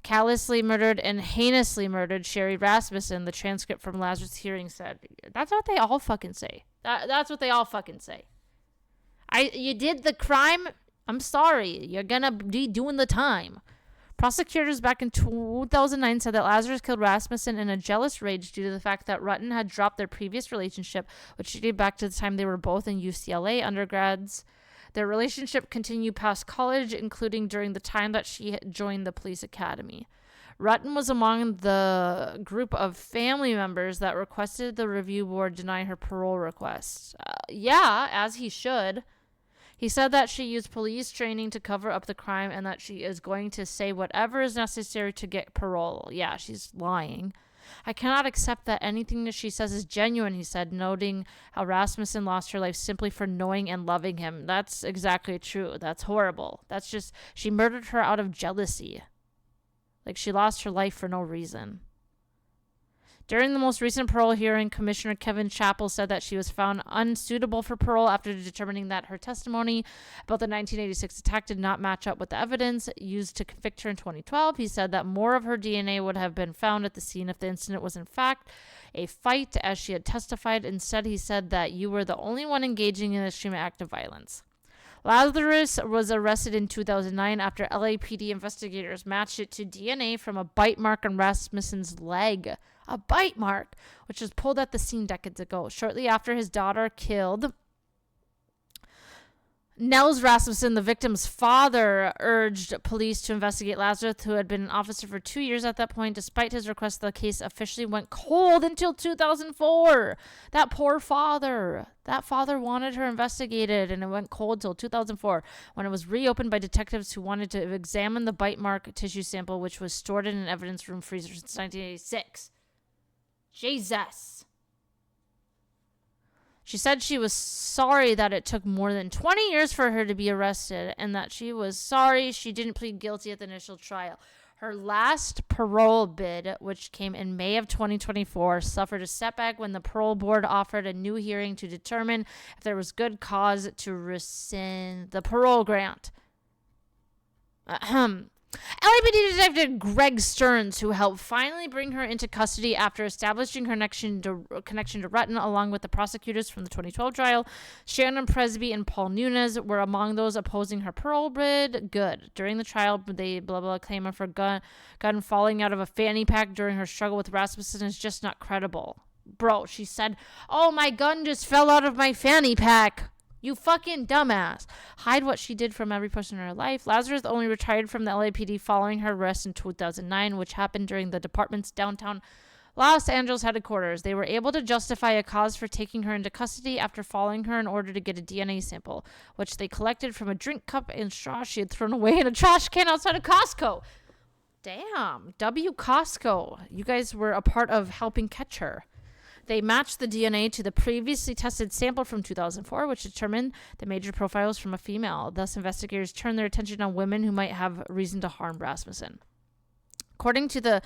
callously murdered, and heinously murdered Sherry Rasmussen, the transcript from Lazarus' hearing said. That's what they all fucking say. That's what they all fucking say. You did the crime. I'm sorry. You're gonna be doing the time. Prosecutors back in 2009 said that Lazarus killed Rasmussen in a jealous rage due to the fact that Rutten had dropped their previous relationship, which dated back to the time they were both in UCLA undergrads. Their relationship continued past college, including during the time that she had joined the police academy. Rutten was among the group of family members that requested the review board deny her parole request. Yeah, as he should. He said that she used police training to cover up the crime and that she is going to say whatever is necessary to get parole. Yeah, she's lying. I cannot accept that anything that she says is genuine, he said, noting how Rasmussen lost her life simply for knowing and loving him. That's exactly true. That's horrible. That's just, she murdered her out of jealousy. Like, she lost her life for no reason. During the most recent parole hearing, Commissioner Kevin Chappell said that she was found unsuitable for parole after determining that her testimony about the 1986 attack did not match up with the evidence used to convict her in 2012. He said that more of her DNA would have been found at the scene if the incident was in fact a fight, as she had testified. Instead, he said that you were the only one engaging in an extreme act of violence. Lazarus was arrested in 2009 after LAPD investigators matched it to DNA from a bite mark on Rasmussen's leg. A bite mark, which was pulled at the scene decades ago. Shortly after his daughter killed, Nels Rasmussen, the victim's father, urged police to investigate Lazarus, who had been an officer for 2 years at that point. Despite his request, the case officially went cold until 2004. That poor father. That father wanted her investigated, and it went cold till 2004, when it was reopened by detectives who wanted to examine the bite mark tissue sample, which was stored in an evidence room freezer since 1986. Jesus. She said she was sorry that it took more than 20 years for her to be arrested, and that she was sorry she didn't plead guilty at the initial trial. Her last parole bid, which came in May of 2024, suffered a setback when the parole board offered a new hearing to determine if there was good cause to rescind the parole grant. LAPD Detective Greg Stearns, who helped finally bring her into custody after establishing her connection to Rutten, along with the prosecutors from the 2012 trial, Shannon Presby and Paul Nunes, were among those opposing her parole bid. Good. During the trial, they claim of her gun falling out of a fanny pack during her struggle with Rasmussen is just not credible. Bro, she said, "Oh, my gun just fell out of my fanny pack." You fucking dumbass. Hide what she did from every person in her life. Lazarus only retired from the LAPD following her arrest in 2009, which happened during the department's downtown Los Angeles headquarters. They were able to justify a cause for taking her into custody after following her in order to get a DNA sample, which they collected from a drink cup and straw she had thrown away in a trash can outside of Costco. Damn. W. Costco. You guys were a part of helping catch her. They matched the DNA to the previously tested sample from 2004, which determined the major profiles from a female. Thus, investigators turned their attention on women who might have reason to harm Rasmussen. According to the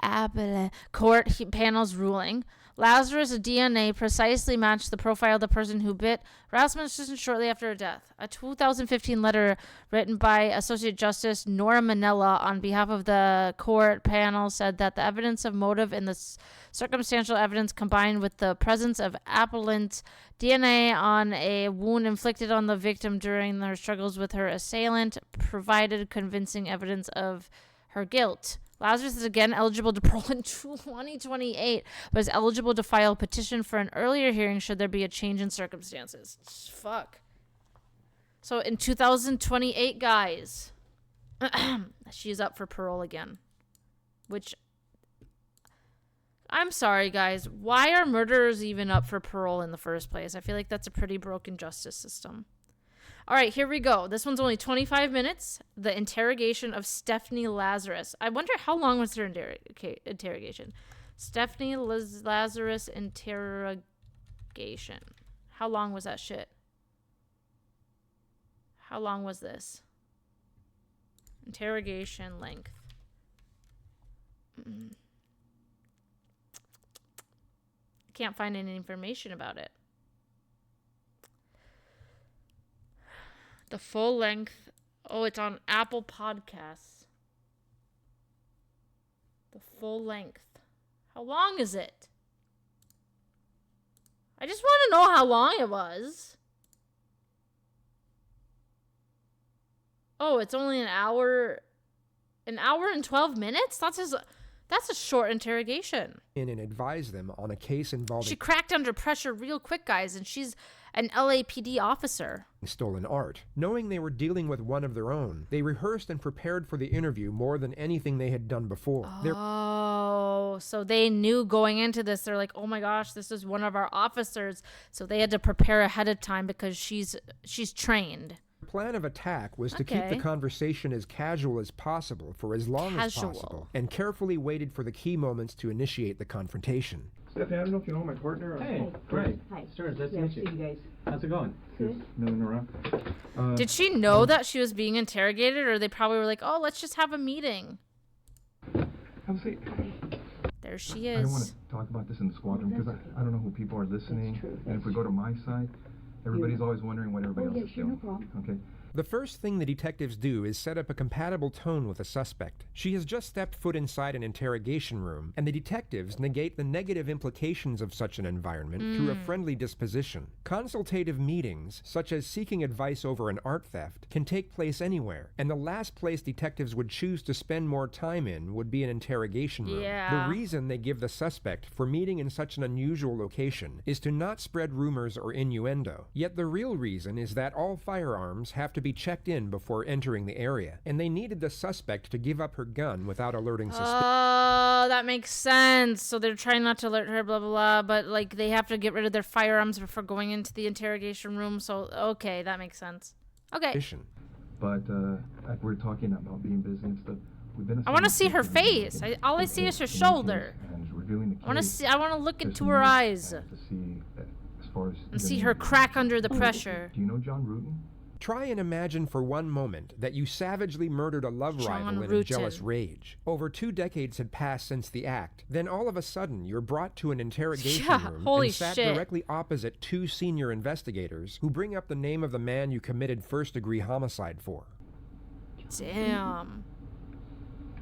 appellate court panel's ruling, Lazarus' DNA precisely matched the profile of the person who bit Rasmussen shortly after her death. A 2015 letter written by Associate Justice Nora Manella on behalf of the court panel said that the evidence of motive and the circumstantial evidence combined with the presence of appellant's DNA on a wound inflicted on the victim during her struggles with her assailant provided convincing evidence of her guilt. Lazarus is again eligible to parole in 2028, but is eligible to file a petition for an earlier hearing should there be a change in circumstances. Fuck. So in 2028, guys, she is up for parole again. Which, I'm sorry, guys. Why are murderers even up for parole in the first place? I feel like that's a pretty broken justice system. All right, here we go. This one's only 25 minutes. The interrogation of Stephanie Lazarus. I wonder how long was her interrogation. Stephanie Lazarus interrogation. How long was that shit? How long was this? Interrogation length. I can't find any information about it. The full length. Oh, it's on Apple Podcasts. The full length. How long is it? I just want to know how long it was. Oh, it's only an hour. An hour and 12 minutes? That's a short interrogation. And advise them on a case involving She cracked under pressure real quick, guys, and she's an LAPD officer. Stolen art. Knowing they were dealing with one of their own, they rehearsed and prepared for the interview more than anything they had done before. Oh, so they knew going into this. They're like, oh my gosh, this is one of our officers. So they had to prepare ahead of time because she's trained. The plan of attack was to keep the conversation as casual as possible for as long as possible, and carefully waited for the key moments to initiate the confrontation. Stephanie, I don't know if you know my partner. Hey, great. Hi. Stuart, nice to Yeah, meet see you. you guys. How's it going? Good. Milling around. Did she know that she was being interrogated, or they probably were like, oh, let's just have a meeting? Have a seat. There she I don't want is. to talk about this in the squadron because I don't know who people are listening. true. And if we go to my side, everybody's Yeah. always wondering what everybody Oh, else yeah, is sure, no doing. problem. Okay. The first thing the detectives do is set up a compatible tone with the suspect. She has just stepped foot inside an interrogation room, and the detectives negate the negative implications of such an environment through a friendly disposition. Consultative meetings, such as seeking advice over an art theft, can take place anywhere, and the last place detectives would choose to spend more time in would be an interrogation room. Yeah. The reason they give the suspect for meeting in such an unusual location is to not spread rumors or innuendo. Yet the real reason is that all firearms have to be checked in before entering the area, and they needed the suspect to give up her gun without alerting suspicion. Oh, that makes sense. So they're trying not to alert her, blah, blah, blah, but, like, they have to get rid of their firearms before going into the interrogation room. So, okay, that makes sense. Okay. But like we're talking about being busy and stuff. We've been. I want to see her face. All I see is her shoulder. I want to look into her eyes To see as far as and see her crack under the pressure. Do you know John Rutan? Try and imagine for one moment that you savagely murdered a love John rival in a Rutan. jealous rage. Over 2 decades had passed since the act. Then all of a sudden, you're brought to an interrogation Yeah, room holy and sat shit. directly opposite 2 senior investigators who bring up the name of the man you committed first-degree homicide for. Damn.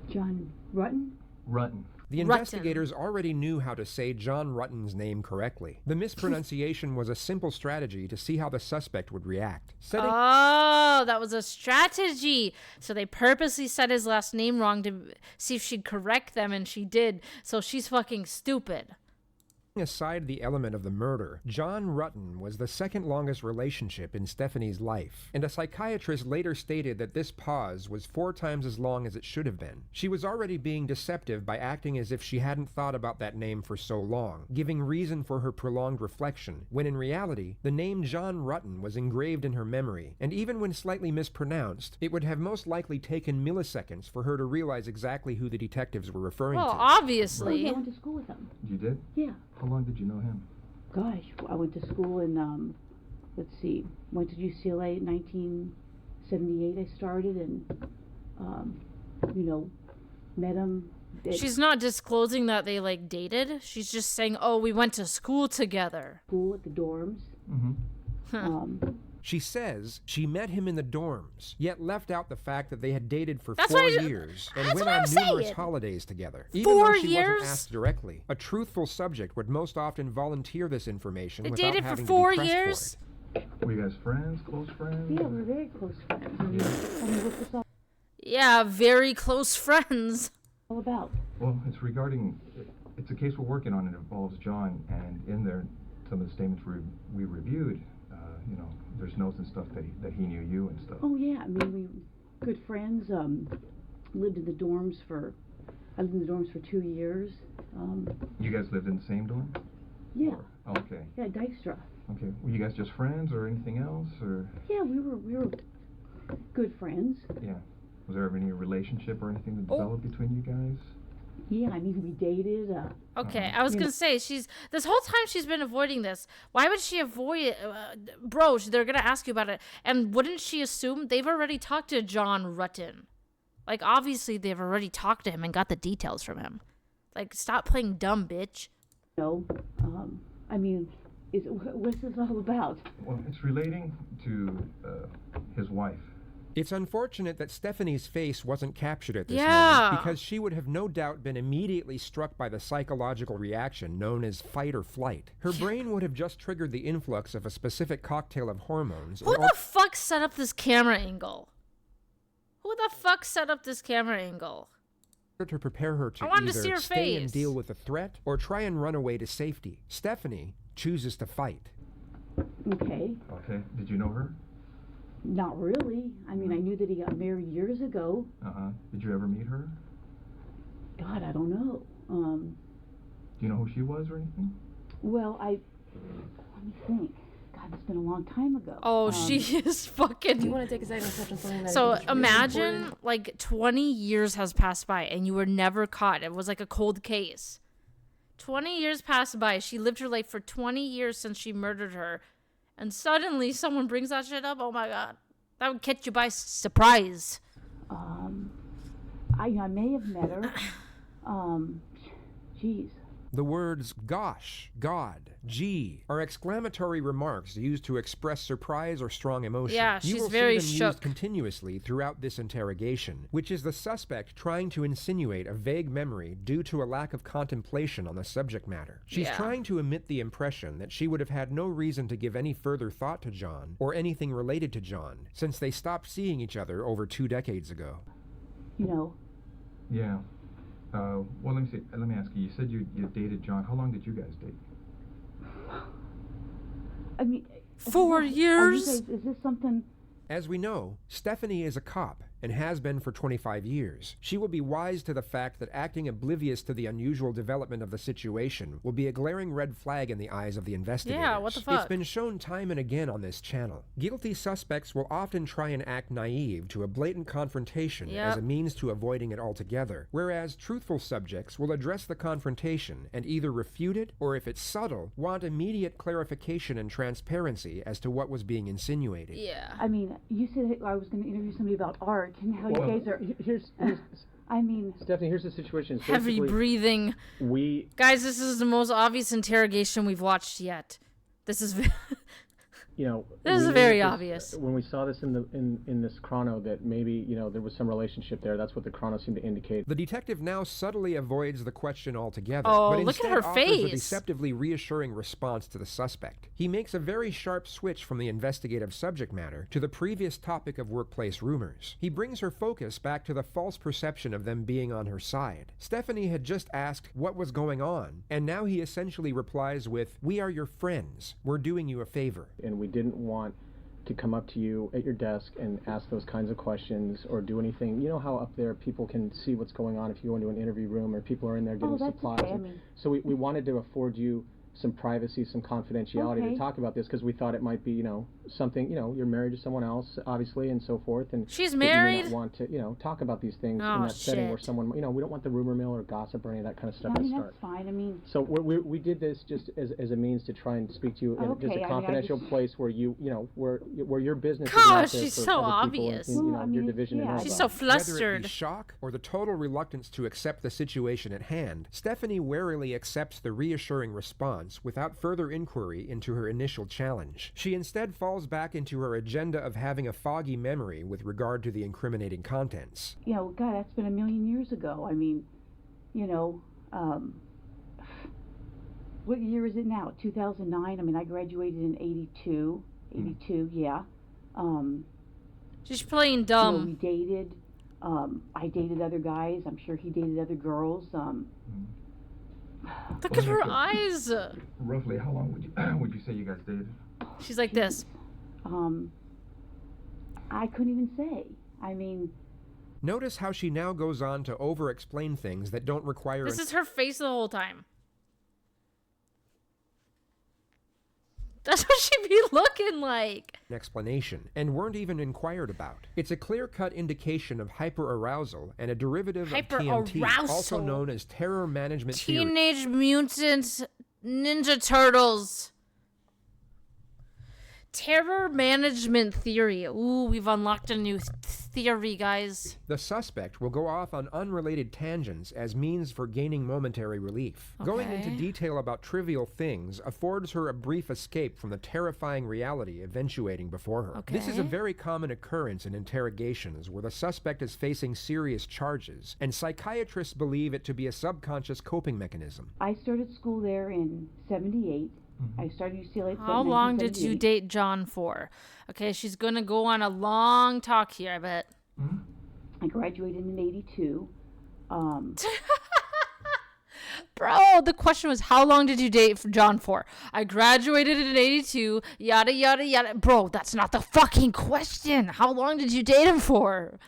John Rutten? Rutan. The Rutten. investigators already knew how to say John Rutten's name correctly. The mispronunciation was a simple strategy to see how the suspect would react. Oh, that was a strategy. So they purposely said his last name wrong to see if she'd correct them, and she did. So she's fucking stupid. Aside the element of the murder, John Rutten was the second longest relationship in Stephanie's life, and a psychiatrist later stated that this pause was 4 times as long as it should have been. She was already being deceptive by acting as if she hadn't thought about that name for so long, giving reason for her prolonged reflection, when in reality, the name John Rutten was engraved in her memory, and even when slightly mispronounced, it would have most likely taken milliseconds for her to realize exactly who the detectives were referring Well, to. obviously. I went to school with him. You did? Yeah. How long did you know him? Gosh, I went to school in, let's see, went to UCLA in 1978 I started, and, met him. She's not disclosing that they, like, dated. She's just saying, oh, we went to school together. School at the dorms. Mm-hmm. She says she met him in the dorms, yet left out the fact that they had dated for That's 4 what years and that's went what on I'm numerous saying. holidays together. Even 4 though she years? wasn't asked directly, a truthful subject would most often volunteer this information They without dated for having 4 to be pressed years? for it. Were you guys friends, close friends? Yeah, we're very close friends. I mean, what's this all Yeah, very close friends. about? Well, it's a case we're working on. It involves John, and in there, some of the statements we reviewed, there's notes and stuff that he knew you and stuff. Oh yeah, I mean, we good friends. Lived in the dorms I lived in the dorms for 2 years. You guys lived in the same dorm? Yeah. Or, okay. Yeah, Dykstra. Okay. Were you guys just friends or anything else, or? Yeah, we were good friends. Yeah. Was there ever any relationship or anything that Oh. developed between you guys? Yeah, I mean, we dated. Okay, I was gonna say, this whole time she's been avoiding this. Why would she avoid it? Bro, they're gonna ask you about it. And wouldn't she assume they've already talked to John Rutten? Like, obviously they've already talked to him and got the details from him. Like, stop playing dumb, bitch. I mean, what's this all about? Well, it's relating to his wife. It's unfortunate that Stephanie's face wasn't captured at this Yeah. moment, because she would have no doubt been immediately struck by the psychological reaction known as fight or flight. Her brain would have just triggered the influx of a specific cocktail of hormones. Who the fuck set up this camera angle? Who the fuck set up this camera angle? to prepare her to I wanted to either see her stay and face. deal with the threat or try and run away to safety. Stephanie chooses to fight. Okay. Okay. Did you know her? Not really. I mean, I knew that he got married years ago. Uh-huh. Did you ever meet her? God, I don't know. Do you know who she was or anything? Well, let me think. God, it's been a long time ago. Oh, she is fucking. Do you want to take a second and touch on something that So I think is really imagine important? like 20 years has passed by and you were never caught. It was like a cold case. 20 years passed by. She lived her life for 20 years since she murdered her. And suddenly someone brings that shit up. Oh my God. That would catch you by surprise. I may have met her. Geez. The words gosh, God, gee are exclamatory remarks used to express surprise or strong emotion. Yeah, You she's will very see them shook. used continuously throughout this interrogation, which is the suspect trying to insinuate a vague memory due to a lack of contemplation on the subject matter. She's Yeah. trying to emit the impression that she would have had no reason to give any further thought to John or anything related to John since they stopped seeing each other over 2 decades ago. You know, Yeah. Well, let me ask you. You said you dated John. How long did you guys date? I mean... 4 years? Is this something... As we know, Stephanie is a cop and has been for 25 years. She will be wise to the fact that acting oblivious to the unusual development of the situation will be a glaring red flag in the eyes of the investigators. Yeah, what the fuck? It's been shown time and again on this channel. Guilty suspects will often try and act naive to a blatant confrontation Yep. as a means to avoiding it altogether, whereas truthful subjects will address the confrontation and either refute it or, if it's subtle, want immediate clarification and transparency as to what was being insinuated. Yeah. I mean, you said I was going to interview somebody about art and how Well, you guys are... Here's I mean... Stephanie, here's the situation. It's Heavy basically, breathing. We Guys, this is the most obvious interrogation we've watched yet. This is... This is we very knew obvious. when we saw this in this chrono that maybe there was some relationship there. That's what the chrono seemed to indicate. The detective now subtly avoids the question altogether, Oh, but look at instead her offers a face. deceptively reassuring response to the suspect. He makes a very sharp switch from the investigative subject matter to the previous topic of workplace rumors. He brings her focus back to the false perception of them being on her side. Stephanie had just asked what was going on, and now he essentially replies with, "We are your friends. We're doing you a favor." And we didn't want to come up to you at your desk and ask those kinds of questions or do anything. You know how up there people can see what's going on if you go into an interview room or people are in there getting that's supplies. okay, I mean... So we wanted to afford you some privacy, some confidentiality to talk about this, because we thought it might be, something, you're married to someone else, obviously, and so forth, and she's that you may married. not want to, talk about these things Oh, in that setting where shit. someone, we don't want the rumor mill or gossip or any of that kind of stuff I to mean, start. that's fine. I mean, So we did this just as a means to try and speak to you in just Okay, I a mean, I confidential just- place where where your business is Gosh, out there she's for so other people obvious. and, Well, I your mean, division and yeah. all She's that. so Whether it flustered. be shock or the total reluctance to accept the situation at hand, Stephanie warily accepts the reassuring response without further inquiry into her initial challenge. She instead falls back into her agenda of having a foggy memory with regard to the incriminating contents. God, that's been a million years ago. I mean, what year is it now? 2009? I mean, I graduated in 82. 82, yeah. She's playing We dumb. dated. I dated other guys. I'm sure he dated other girls. Look at her eyes. Roughly, how long would you say you guys dated? She's like this. I couldn't even say. I mean, Notice how she now goes on to over-explain things that don't require This is her face the whole time. That's what she'd be looking like. an explanation and weren't even inquired about. It's a clear-cut indication of hyperarousal and a derivative of TMT, also Hyperarousal. known as terror management theory. Teenage Mutant Ninja Turtles. Terror management theory. Ooh, we've unlocked a new theory, guys. The suspect will go off on unrelated tangents as means for gaining momentary relief. Going into Okay. detail about trivial things affords her a brief escape from the terrifying reality eventuating before her. This is a Okay. very common occurrence in interrogations where the suspect is facing serious charges, and psychiatrists believe it to be a subconscious coping mechanism. I started school there in 78. I started UCLA. How long did you date John for? Okay, she's gonna go on a long talk here, I bet. I graduated in 82. Bro, the question was, how long did you date John for? I graduated in 82, yada, yada, yada. Bro, that's not the fucking question. How long did you date him for?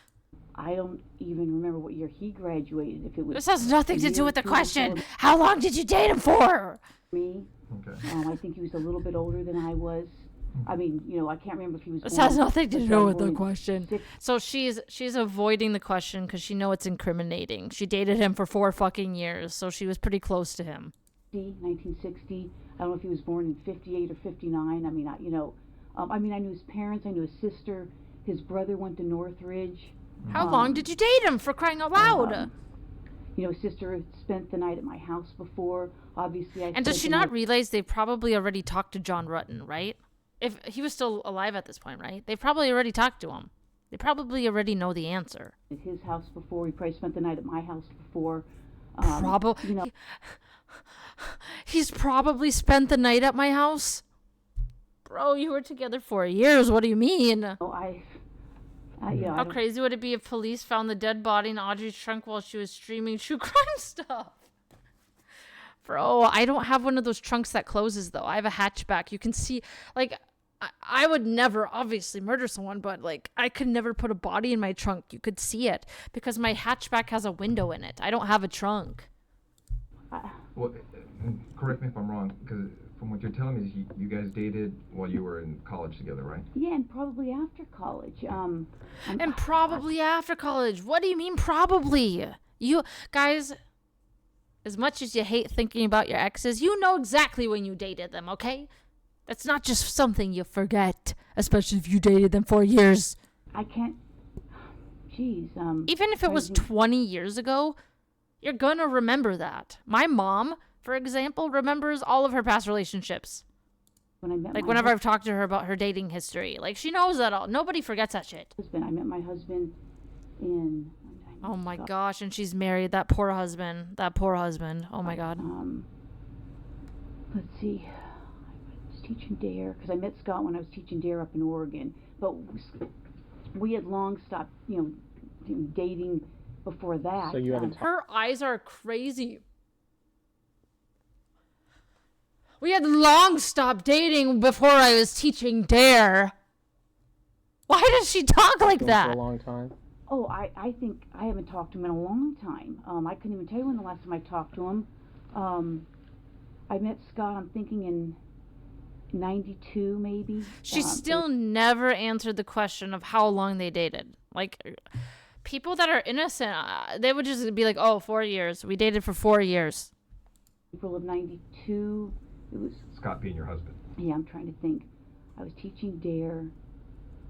I don't even remember what year he graduated. If it was This has nothing a to year do or with the two question. before How long did you date him for? me. Okay. I think he was a little bit older than I was. I mean, I can't remember if he was. This born- has nothing to was do I with the born in question. 60? So she's avoiding the question because she know it's incriminating. She dated him for 4 fucking years, so she was pretty close to him. 1960. I don't know if he was born in 58 or 59. I mean, I knew his parents. I knew his sister. His brother went to Northridge. How long did you date him, for crying out loud? His sister had spent the night at my house before. Obviously, And does she not realize they probably already talked to John Rutten, right? If he was still alive at this point, right? They probably already talked to him. They probably already know the answer. at his house before. He probably spent the night at my house before. Probably. He's probably spent the night at my house. Bro, you were together for years. What do you mean? How crazy would it be if police found the dead body in Audrey's trunk while she was streaming true crime stuff? Bro, I don't have one of those trunks that closes, though. I have a hatchback. You can see, like, I would never obviously murder someone, but, like, I could never put a body in my trunk. You could see it because my hatchback has a window in it. I don't have a trunk. Well, correct me if I'm wrong, because from what you're telling me, is you guys dated while you were in college together, right? Yeah, and probably after college. And probably after college. What do you mean probably? You guys, as much as you hate thinking about your exes, you know exactly when you dated them, okay? That's not just something you forget, especially if you dated them for years. I can't. Jeez. Even if it was 20 years ago, you're gonna remember that. My mom, for example, remembers all of her past relationships. When I met Like my whenever I've talked to her about her dating history. Like she knows that all. Nobody forgets that shit. husband, I met my husband in. Oh my gosh, and she's married. That poor husband. That poor husband. Oh my god. Let's see. I was teaching DARE because I met Scott when I was teaching DARE up in Oregon. But we had long stopped, dating before that. So you haven't Her eyes are crazy. We had long stopped dating before I was teaching DARE. Why does she talk like for that? a long time. Oh, I think I haven't talked to him in a long time. I couldn't even tell you when the last time I talked to him. I met Scott, I'm thinking in 92 maybe. She still never answered the question of how long they dated. Like, people that are innocent, they would just be like, oh, 4 years. We dated for 4 years. April of 92. It was Scott being your husband. Yeah, I'm trying to think. I was teaching DARE.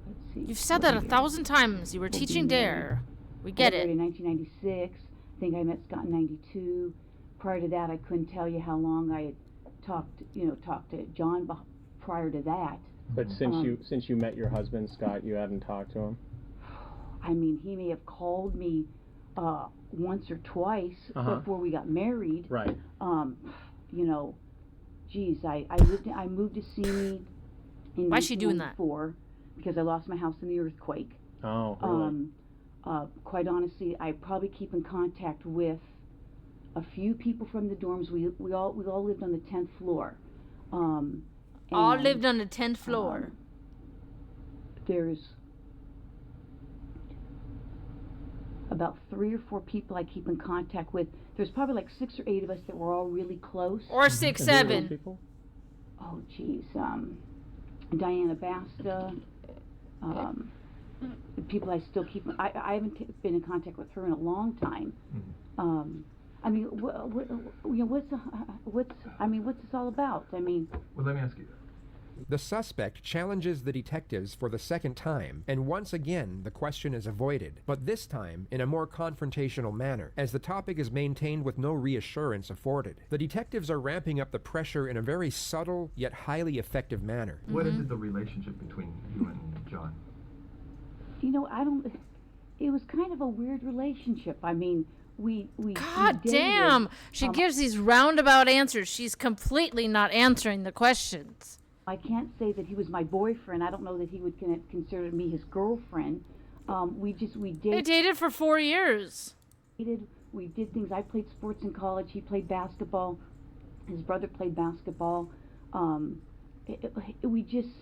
Let's see. You've said that 1,000 times. You were teaching DARE. We get it. In 1996. I think I met Scott in 92. Prior to that, I couldn't tell you how long I had talked to John prior to that. But since you met your husband, Scott, you hadn't talked to him? I mean, he may have called me once or twice before we got married. Right. You know, geez, I moved to Simi in Why's she doing that? 1994 because I lost my house in the earthquake. Oh, really? Quite honestly, I probably keep in contact with a few people from the dorms. We all lived on the 10th floor. All lived on the 10th floor. There's about 3 or 4 people I keep in contact with. There's probably like 6 or 8 of us that were all really close. Or 6, 7. People? Oh, geez. Diana Basta. People I still keep. I haven't been in contact with her in a long time. I mean, what's this all about? I mean. Well, let me ask you. The suspect challenges the detectives for the second time, and once again the question is avoided, but this time in a more confrontational manner, as the topic is maintained with no reassurance afforded. The detectives are ramping up the pressure in a very subtle yet highly effective manner. What is the relationship between you and John? You know, it was kind of a weird relationship. I mean, we God dated, damn! She gives these roundabout answers. She's completely not answering the questions. I can't say that he was my boyfriend. I don't know that he would consider me his girlfriend. We dated. They dated for 4 years. We did things. I played sports in college. He played basketball. His brother played basketball. We just,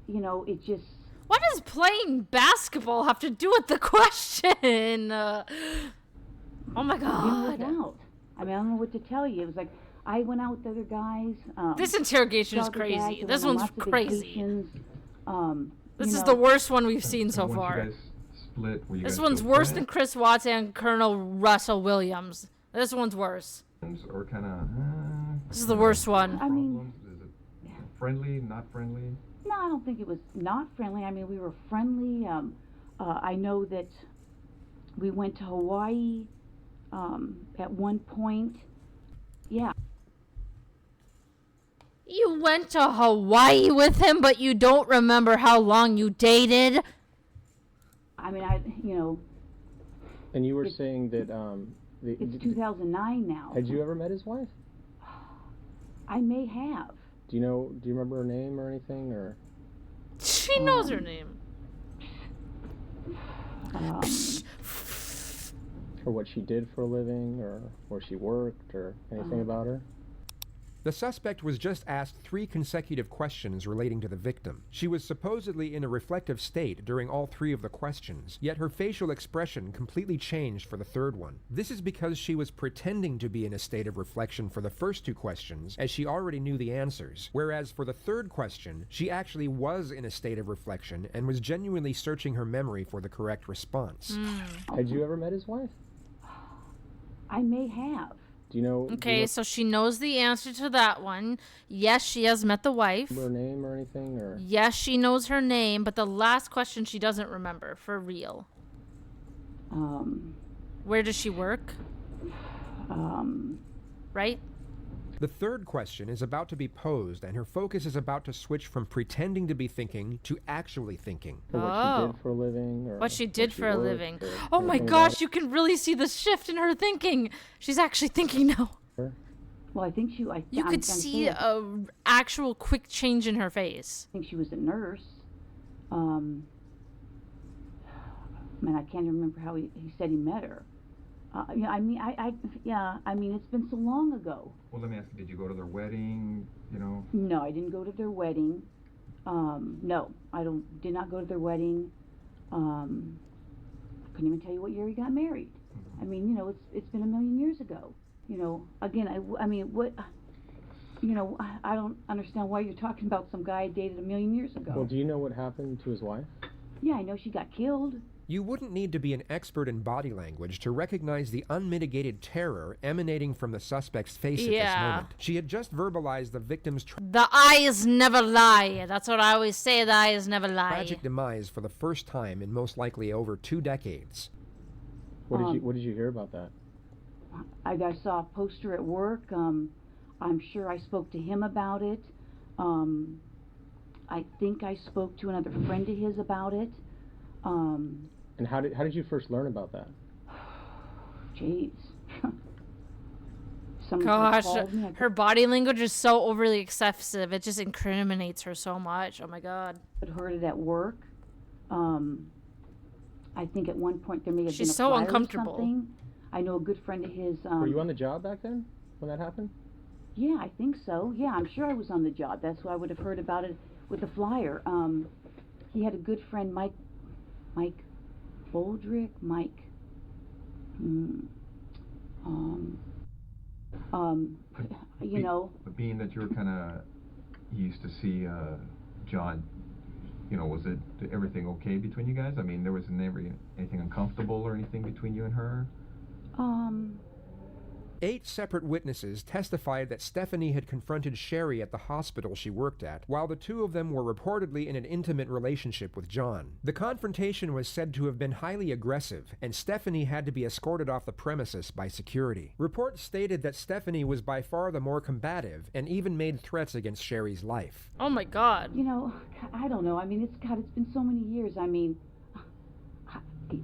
you know, it just. What does playing basketball have to do with the question? Oh my God. It didn't work out. I mean, I don't know what to tell you. It was like I went out with other guys. This interrogation is crazy. This one's crazy. This is the worst one we've seen so far. You guys split, this one's worse than Chris Watts and Colonel Russell Williams. This one's worse. Or kind of. This is the worst one. I mean, is it friendly, not friendly? No, I don't think it was not friendly. I mean, we were friendly. I know that we went to Hawaii at one point. Yeah. You went to Hawaii with him, but you don't remember how long you dated? I mean, you know. And you were saying that it's 2009 now. Had you ever met his wife? I may have. Do you remember her name or anything, or? She knows her name. Or what she did for a living, or where she worked, or anything about her? The suspect was just asked 3 consecutive questions relating to the victim. She was supposedly in a reflective state during all 3 of the questions, yet her facial expression completely changed for the 3rd one. This is because she was pretending to be in a state of reflection for the first 2 questions, as she already knew the answers, whereas for the 3rd question, she actually was in a state of reflection and was genuinely searching her memory for the correct response. Had you ever met his wife? I may have. Do you know? Okay, so she knows the answer to that one. Yes, she has met the wife. Her name or anything, or? Yes, she knows her name, but the last question she doesn't remember for real. Where does she work? Right? The 3rd question is about to be posed, and her focus is about to switch from pretending to be thinking to actually thinking. Or what she did for a living, or what she did for a living. Oh my anything gosh, about you can really see the shift in her thinking. She's actually thinking now. her? Well, I think she. You could see a actual quick change in her face. I think she was a nurse. Man, I can't remember how he said he met her. Yeah, I mean, I mean, it's been so long ago. Well, let me ask you, did you go to their wedding, you know? No, I didn't go to their wedding. No, did not go to their wedding. I couldn't even tell you what year he got married. I mean, you know, it's been a million years ago. You know, again, I mean, what? you know, I don't understand why you're talking about some guy I dated a million years ago. Well, do you know what happened to his wife? Yeah, I know she got killed. You wouldn't need to be an expert in body language to recognize the unmitigated terror emanating from the suspect's face at this moment. She had just verbalized the victim's The eyes never lie. That's what I always say. The eyes never lie. tragic demise for the first time in most likely over 2 decades. What did you hear about that? I saw a poster at work. I'm sure I spoke to him about it. I think I spoke to another friend of his about it. And how did you first learn about that? Jeez. Gosh, her body language is so overly excessive. It just incriminates her so much. Oh my God. I heard it at work. I think at one point there may have been a She's so flyer or uncomfortable. something. I know a good friend of his. Were you on the job back then when that happened? Yeah, I think so. Yeah, I'm sure I was on the job. That's why I would have heard about it with the flyer. He had a good friend, Mike Boldrick, you know. But being that you were kind of used to see John, you know, was everything okay between you guys? I mean, there was never anything uncomfortable or anything between you and her? 8 separate witnesses testified that Stephanie had confronted Sherry at the hospital she worked at, while the 2 of them were reportedly in an intimate relationship with John. The confrontation was said to have been highly aggressive, and Stephanie had to be escorted off the premises by security. Reports stated that Stephanie was by far the more combative, and even made threats against Sherry's life. Oh my God. You know, I don't know. I mean, it's been so many years. I mean,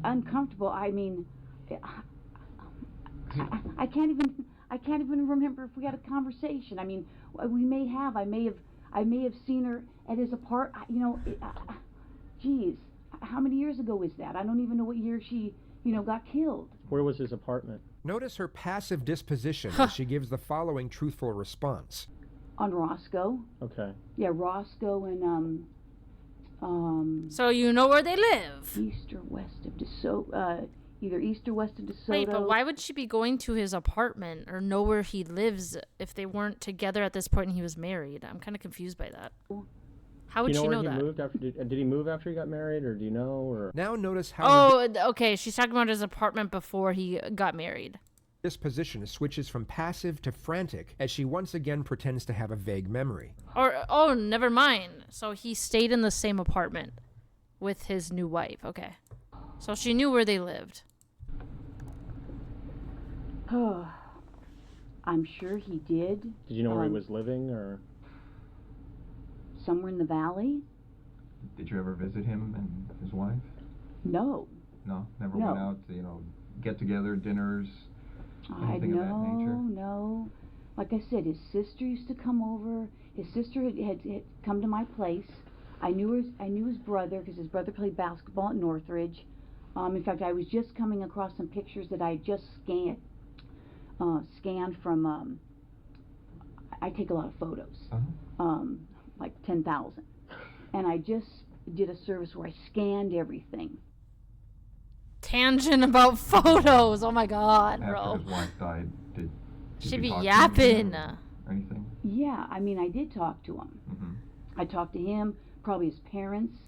uncomfortable. I mean, I can't even remember if we had a conversation. I mean, we may have. I may have seen her at his apartment. You know, geez, how many years ago was that? I don't even know what year she, got killed. Where was his apartment? Notice her passive disposition as she gives the following truthful response. On Roscoe. Okay. Yeah, Roscoe and So you know where they live. East or west of DeSoto. Either east or west of DeSoto. Wait, but why would she be going to his apartment or know where he lives if they weren't together at this point and he was married? I'm kind of confused by that. How would she know that? Moved after, did he move after he got married, or do you know? Or Now notice how okay. She's talking about his apartment before he got married. disposition switches from passive to frantic as she once again pretends to have a vague memory. Oh, never mind. So he stayed in the same apartment with his new wife. Okay. So she knew where they lived. Oh, I'm sure he did. Did you know where he was living, or somewhere in the valley? Did you ever visit him and his wife? No. No, never went out to, get together, dinners, anything of that nature? No. Like I said, his sister used to come over. His sister had come to my place. I knew his brother because his brother played basketball at Northridge. In fact, I was just coming across some pictures that I had just scanned from. I take a lot of photos, like 10,000, and I just did a service where I scanned everything. Tangent about photos. Oh my God, bro. After his wife died, did should you be talk to yapping. him or anything? Yeah, I mean, I did talk to him. Mm-hmm. I talked to him, probably his parents,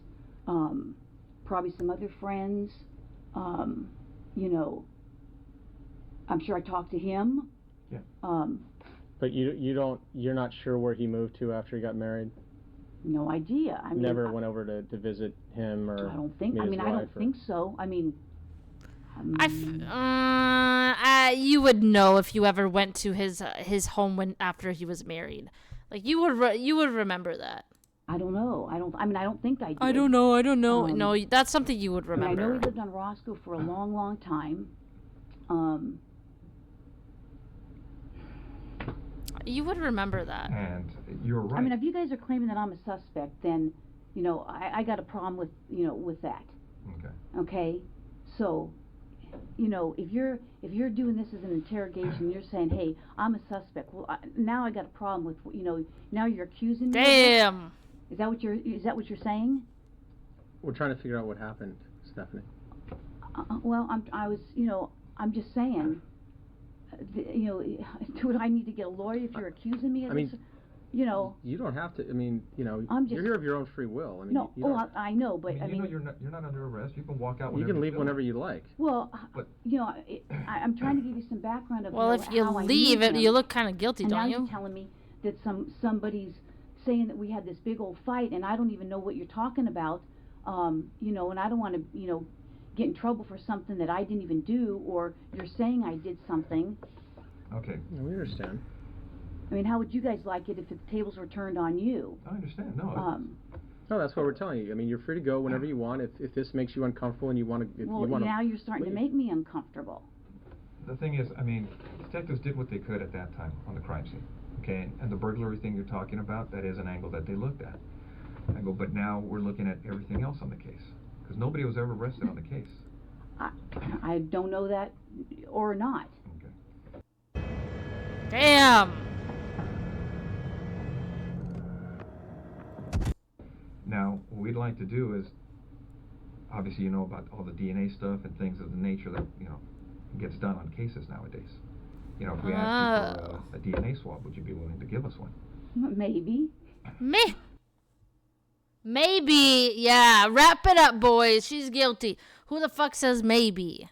probably some other friends. I'm sure I talked to him. Yeah. But you're not sure where he moved to after he got married? No idea. I mean, never went over to visit him, or I don't think. meet I his mean, I wife, don't think so. I mean, you would know if you ever went to his home after he was married. Like you would remember that. I don't know. I don't think I did. I don't know. No, that's something you would remember. I know he lived on Roscoe for a long, long time. You would remember that. And you're right. I mean, if you guys are claiming that I'm a suspect, then I got a problem with that. Okay. Okay, so if you're doing this as an interrogation, you're saying, hey, I'm a suspect. Well, now I got a problem with now you're accusing me. Damn. Is that what you're saying? We're trying to figure out what happened, Stephanie. Well, I'm just saying. Do I need to get a lawyer if you're accusing me of this? you know. You don't have to. I mean, you know, I'm just, you're here of your own free will. I mean, no, you don't, I know, but I mean, you know, you're not under arrest. You can walk out. You Whenever can leave feel whenever like. you like. well, But- you know, I'm trying to give you some background of Well, you know, if you how I leave knew it, him. you look kind of guilty, And don't now you? you're telling me that somebody's saying that we had this big old fight, and I don't even know what you're talking about. You know, and I don't want to, you know, get in trouble for something that I didn't even do, or you're saying I did something. Okay. Yeah, we understand. I mean, how would you guys like it if the tables were turned on you? I understand. No. No, that's what we're telling you. I mean, you're free to go whenever you want. If this makes you uncomfortable and you want to, Well, now you're starting to make me uncomfortable. The thing is, I mean, detectives did what they could at that time on the crime scene. Okay, and the burglary thing you're talking about, that is an angle that they looked at. I go, but now we're looking at everything else on the case. Because nobody was ever arrested on the case. I don't know that or not. Okay. Damn. Now, what we'd like to do is, obviously you know about all the DNA stuff and things of the nature that, you know, gets done on cases nowadays. You know, if we asked you for a DNA swab, would you be willing to give us one? Maybe. Maybe. Yeah. Wrap it up, boys. She's guilty. Who the fuck says maybe?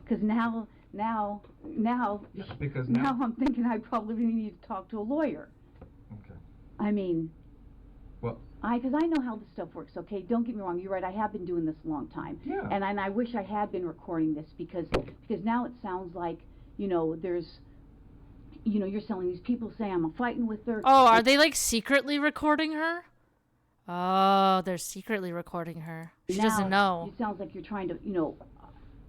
Because now Because now I'm thinking I probably need to talk to a lawyer. Okay. I mean, well, because I know how this stuff works. Okay, don't get me wrong. You're right. I have been doing this a long time. Yeah. And I wish I had been recording this because now it sounds like, you know, there's, you know, you're telling these people saying I'm fighting with her. Oh, are they like secretly recording her? Oh, they're secretly recording her. She doesn't know. It sounds like you're trying to, you know,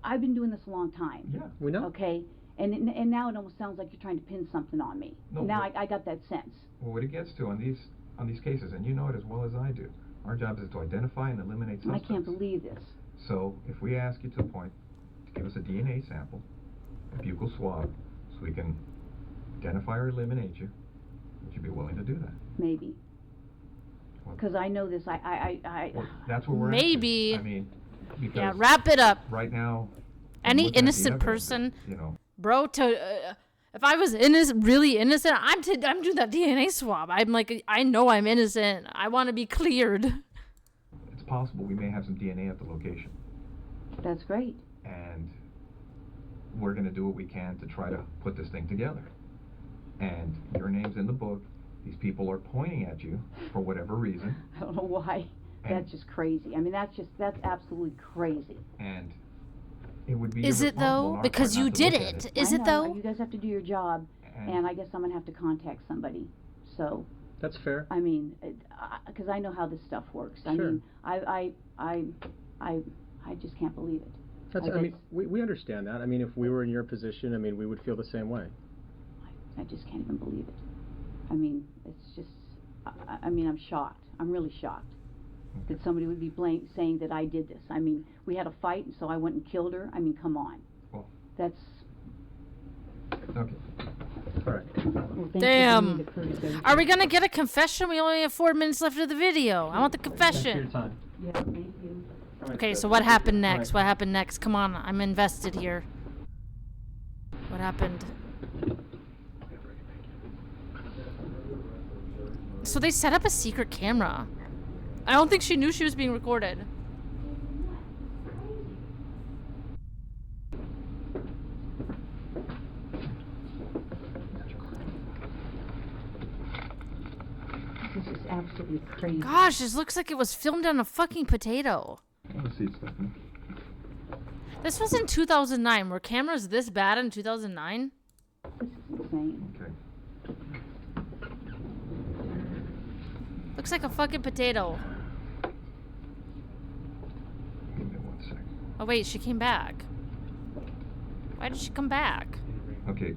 I've been doing this a long time. Yeah, we know. Okay, and now it almost sounds like you're trying to pin something on me. No, now I got that sense. Well, what it gets to on these cases, and you know it as well as I do, our job is to identify and eliminate suspects. I can't believe this. So if we ask you to the point to give us a DNA sample, a buccal swab, so we can identify or eliminate you, would you be willing to do that? Maybe. Because I know this. Well, that's what we're maybe. asking. I mean, because yeah, wrap it up. Right now, any looking at the innocent evidence, person, you know, bro. If I was really innocent, I'm doing that DNA swab. I'm like, I know I'm innocent. I want to be cleared. it's possible we may have some DNA at the location, That's great. and we're going to do what we can to try to put this thing together. And your name's in the book. These people are pointing at you for whatever reason. I don't know why. That's just crazy. I mean, that's absolutely crazy. And it would be. Is it though? Because you did it. Is it though? You guys have to do your job, and I guess I'm gonna have to contact somebody. So. That's fair. I mean, because I know how this stuff works. I mean, I just can't believe it. I mean, we understand that. I mean, if we were in your position, I mean, we would feel the same way. I just can't even believe it. I mean, it's just, I mean, I'm shocked. I'm really shocked that somebody would be saying that I did this. I mean, we had a fight, and so I went and killed her. I mean, come on. Well, that's... Okay. All right. Well, damn. Are we going to get a confession? We only have 4 minutes left of the video. I want the confession. Thanks for your time. Yeah, thank you. Okay, so what happened next? What happened next? Come on, I'm invested here. What happened? So they set up a secret camera. I don't think she knew she was being recorded. This is absolutely crazy. Gosh, this looks like it was filmed on a fucking potato. Let's see, Stephanie. This was in 2009. Were cameras this bad in 2009? This is insane. Okay. Looks like a fucking potato. Give me 1 second. Oh wait, she came back. Why did she come back? Okay.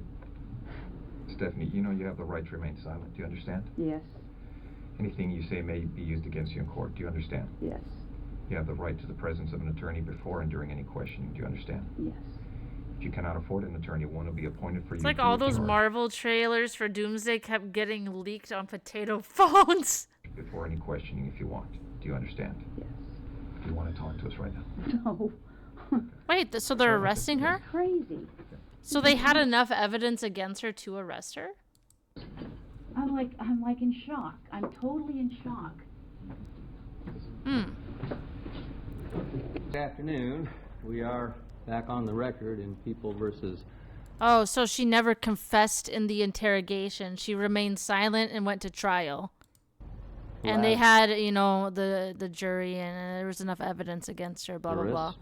Stephanie, you know you have the right to remain silent. Do you understand? Yes. Anything you say may be used against you in court. Do you understand? Yes. You have the right to the presence of an attorney before and during any questioning. Do you understand? Yes. If you cannot afford an attorney, one will be appointed for you. It's like all those Marvel trailers for Doomsday kept getting leaked on potato phones. Before any questioning if you want. Do you understand? Yes. Do you want to talk to us right now? No. Wait, so they're arresting her? Crazy. So they had enough evidence against her to arrest her? I'm like in shock. I'm totally in shock. This afternoon, we are back on the record in People versus... Oh, so she never confessed in the interrogation. She remained silent and went to trial. And they had, the jury, and there was enough evidence against her, blah, blah, blah.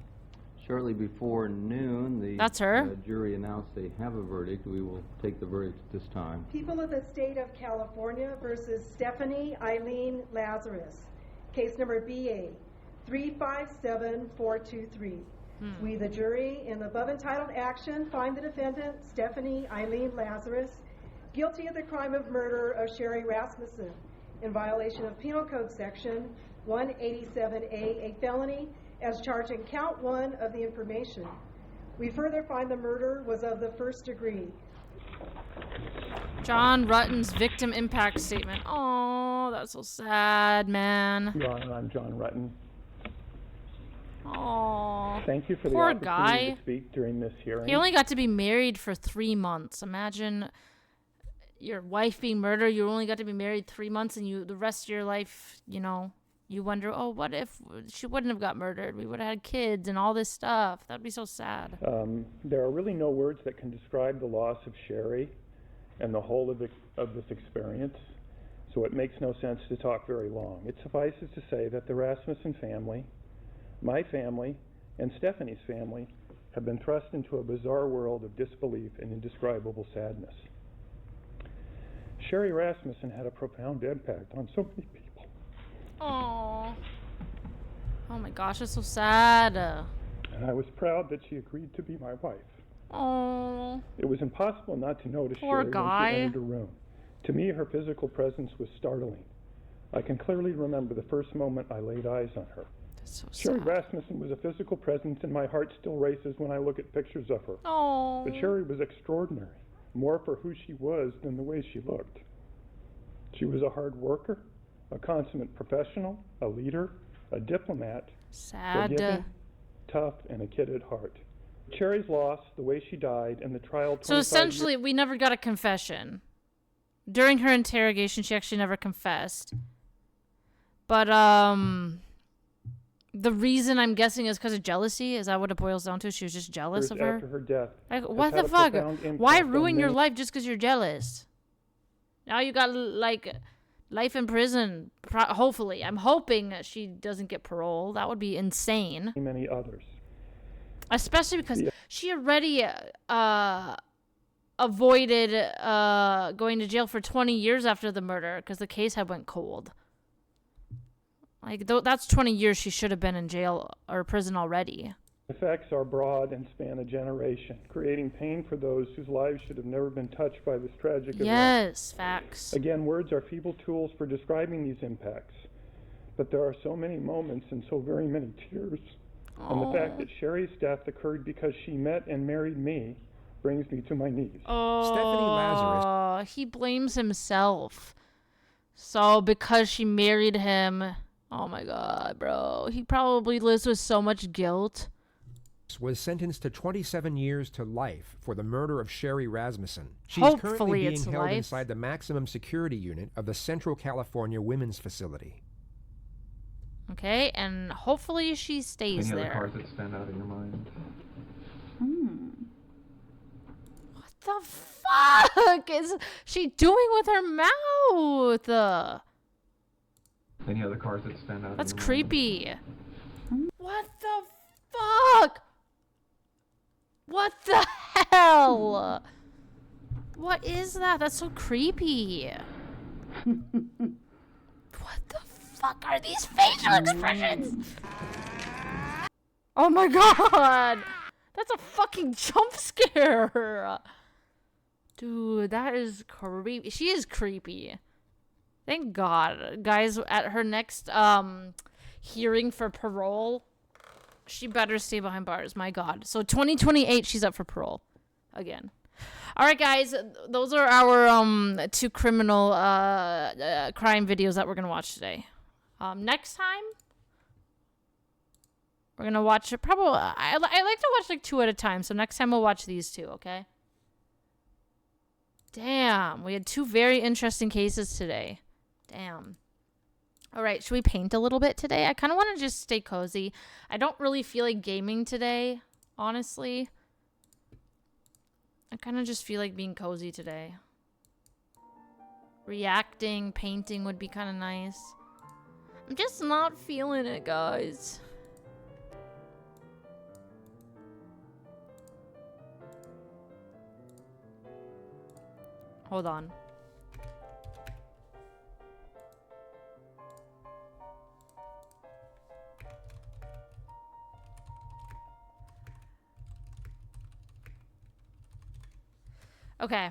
Shortly before noon, the That's her. Jury announced they have a verdict. We will take the verdict at this time. People of the State of California versus Stephanie Eileen Lazarus. Case number BA 357423. We, the jury, in the above entitled action, find the defendant, Stephanie Eileen Lazarus, guilty of the crime of murder of Sherry Rasmussen in violation of Penal Code Section 187A, a felony, as charged in count 1 of the information. We further find the murder was of the first degree. John Rutten's victim impact statement. Oh, that's so sad, man. Your Honor, I'm John Rutten. Oh, thank you for the poor opportunity guy. to speak during this hearing. He only got to be married for 3 months. Imagine your wife being murdered. You only got to be married 3 months, and the rest of your life, you wonder, oh, what if she wouldn't have got murdered? We would have had kids and all this stuff. That'd be so sad. There are really no words that can describe the loss of Sherry and the whole of this experience, so it makes no sense to talk very long. It suffices to say that the Rasmussen family, my family, and Stephanie's family have been thrust into a bizarre world of disbelief and indescribable sadness. Sherry Rasmussen had a profound impact on so many people. Oh my gosh, that's so sad. And I was proud that she agreed to be my wife. Oh. It was impossible not to notice Poor Sherry guy. when she entered a room. To me, her physical presence was startling. I can clearly remember the first moment I laid eyes on her. That's so Sherry sad. Rasmussen was a physical presence, and my heart still races when I look at pictures of her. Oh. But Sherry was extraordinary, more for who she was than the way she looked. She was a hard worker, a consummate professional, a leader, a diplomat, Sad. forgiving, tough, and a kid at heart. Sherry's loss, the way she died, and the trial... So essentially, we never got a confession. During her interrogation, she actually never confessed. But, the reason I'm guessing is because of jealousy. Is that what it boils down to? She was just jealous of her? After her death, Like, has what had the a fuck? profound Why impact on ruin your many- life just because you're jealous? Now you got, like, life in prison. Hopefully. I'm hoping that she doesn't get parole. That would be insane. Many others. Especially because she already avoided going to jail for 20 years after the murder because the case had went cold. Like, that's 20 years she should have been in jail or prison already. Effects are broad and span a generation, creating pain for those whose lives should have never been touched by this tragic event. Yes, facts. Again, words are feeble tools for describing these impacts, but there are so many moments and so very many tears. And the fact that Sherry's death occurred because she met and married me brings me to my knees. Oh, Stephanie Lazarus. He blames himself. So because she married him, oh my God, bro. He probably lives with so much guilt. Was sentenced to 27 years to life for the murder of Sherry Rasmussen. She's Hopefully currently it's being held life. inside the maximum security unit of the Central California Women's Facility. Okay, and hopefully she stays Any there. other cards that stand out in your mind? What the fuck is she doing with her mouth? Any other cards that stand out? That's in your creepy. What the fuck? What the hell? What is that? That's so creepy. What the fuck are these facial expressions? Oh my God. That's a fucking jump scare. Dude, that is creepy. She is creepy. Thank God. Guys, at her next hearing for parole, she better stay behind bars. My God. So 2028, she's up for parole again. All right, guys, those are our 2 criminal crime videos that we're gonna watch today. Next time, we're gonna watch probably. I like to watch like 2 at a time. So next time we'll watch these 2. Okay. Damn, we had 2 very interesting cases today. Damn. All right, should we paint a little bit today? I kind of want to just stay cozy. I don't really feel like gaming today, honestly. I kind of just feel like being cozy today. Reacting, painting would be kind of nice. I'm just not feeling it, guys. Hold on. Okay.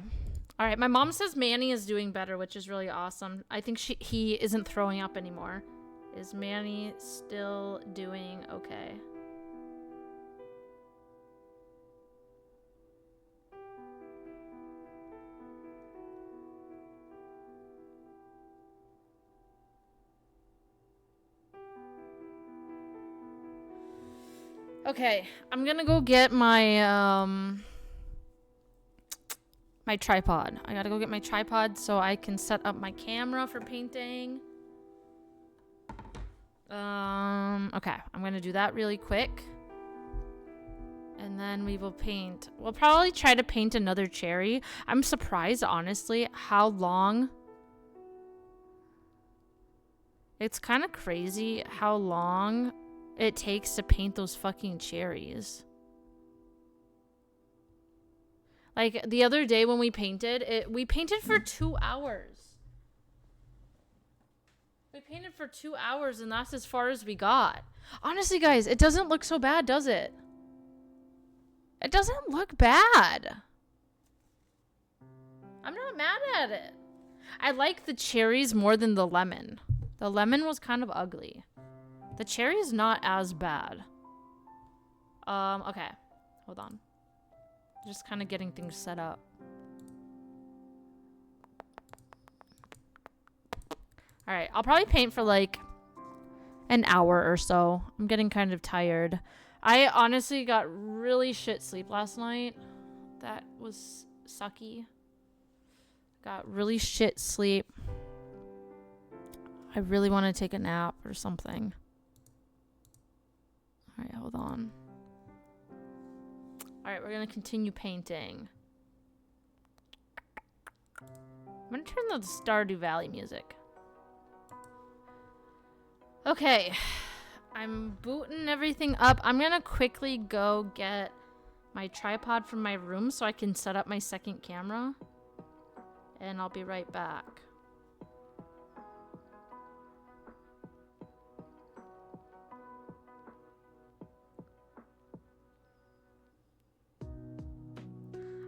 All right. My mom says Manny is doing better, which is really awesome. I think he isn't throwing up anymore. Is Manny still doing okay? Okay, I'm gonna go get my my tripod. I gotta go get my tripod so I can set up my camera for painting. Okay, I'm gonna do that really quick. And then we will paint. We'll probably try to paint another cherry. I'm surprised, honestly, how long. It's kind of crazy how long it takes to paint those fucking cherries. Like the other day when we painted, we painted for 2 hours. We painted for 2 hours and that's as far as we got. Honestly, guys, it doesn't look so bad, does it? It doesn't look bad. I'm not mad at it. I like the cherries more than the lemon. The lemon was kind of ugly. The cherry is not as bad. Okay. Hold on. Just kind of getting things set up. Alright, I'll probably paint for like an hour or so. I'm getting kind of tired. I honestly got really shit sleep last night. That was sucky. Got really shit sleep. I really want to take a nap or something. Alright, hold on. Alright, we're going to continue painting. I'm going to turn the Stardew Valley music. Okay. I'm booting everything up. I'm going to quickly go get my tripod from my room so I can set up my second camera. And I'll be right back.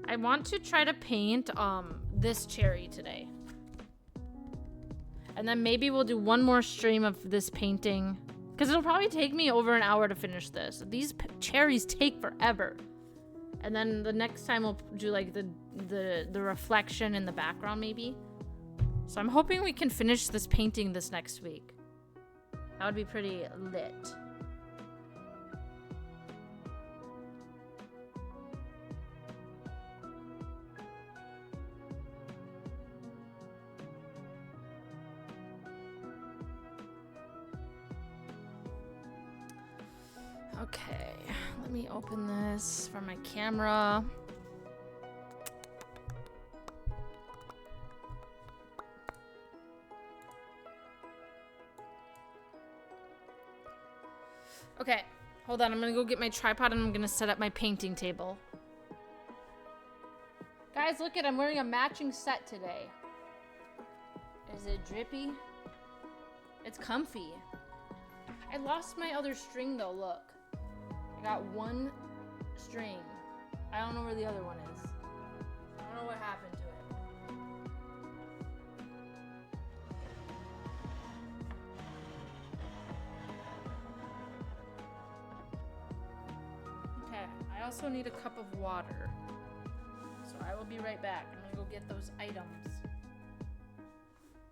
I want to try to paint this cherry today. And then maybe we'll do one more stream of this painting. Because it'll probably take me over an hour to finish this. These cherries take forever. And then the next time we'll do like the reflection in the background maybe. So I'm hoping we can finish this painting this next week. That would be pretty lit. Okay, let me open this from my camera. Okay, hold on. I'm gonna go get my tripod and I'm gonna set up my painting table. Guys, look at, I'm wearing a matching set today. Is it drippy? It's comfy. I lost my other string though, look. I got one string. I don't know where the other one is. I don't know what happened to it. Okay, I also need a cup of water. So I will be right back. I'm gonna go get those items.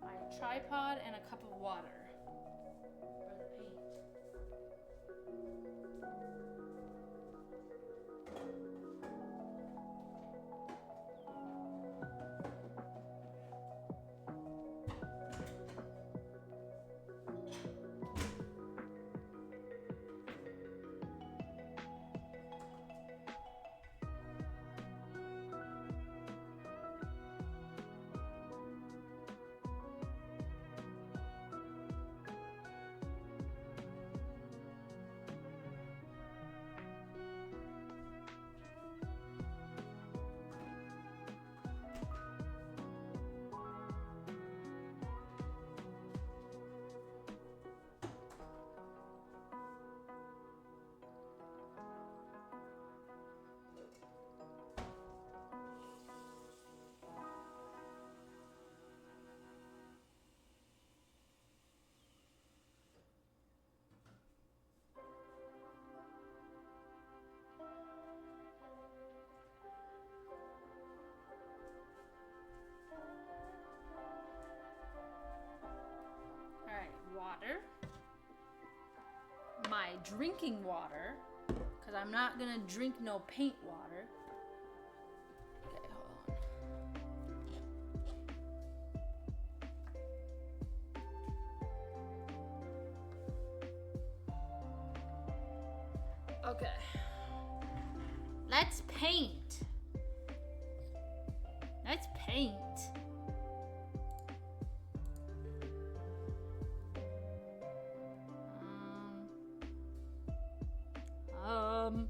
My tripod and a cup of water. For the paint. my drinking water, because I'm not gonna drink no paint water. Okay, hold on. Okay. Let's paint. Let's paint. Um.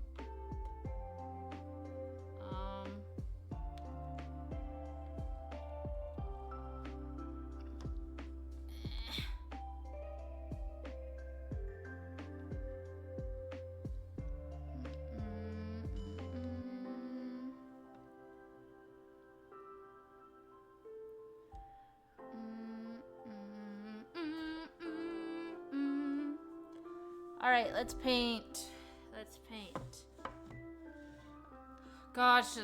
All right, let's paint. Let's paint. Gosh,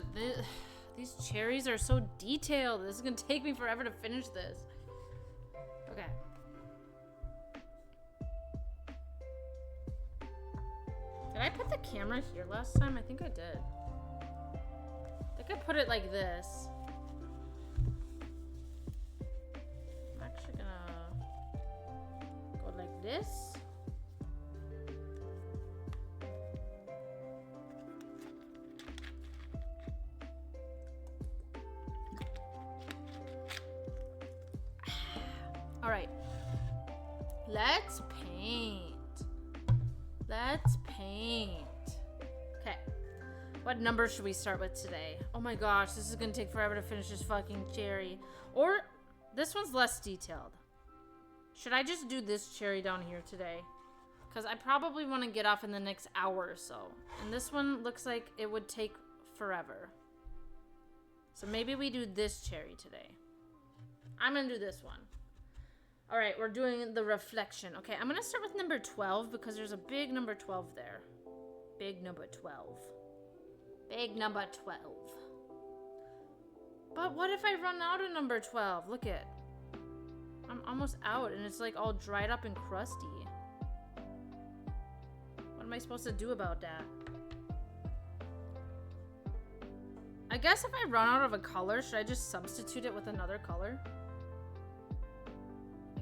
these cherries are so detailed. This is gonna take me forever to finish this. Okay. Did I put the camera here last time? I think I did. I think I put it like this. I'm actually gonna go like this. All right, let's paint. Let's paint. Okay, what number should we start with today? Oh my gosh, this is gonna take forever to finish this fucking cherry. Or this one's less detailed. Should I just do this cherry down here today? Because I probably want to get off in the next hour or so. And this one looks like it would take forever. So maybe we do this cherry today. I'm gonna do this one. All right, we're doing the reflection. Okay, I'm gonna start with number 12 because there's a big number 12 there. Big number 12. Big number 12. But what if I run out of number 12? Look it. I'm almost out and it's like all dried up and crusty. What am I supposed to do about that? I guess if I run out of a color, should I just substitute it with another color?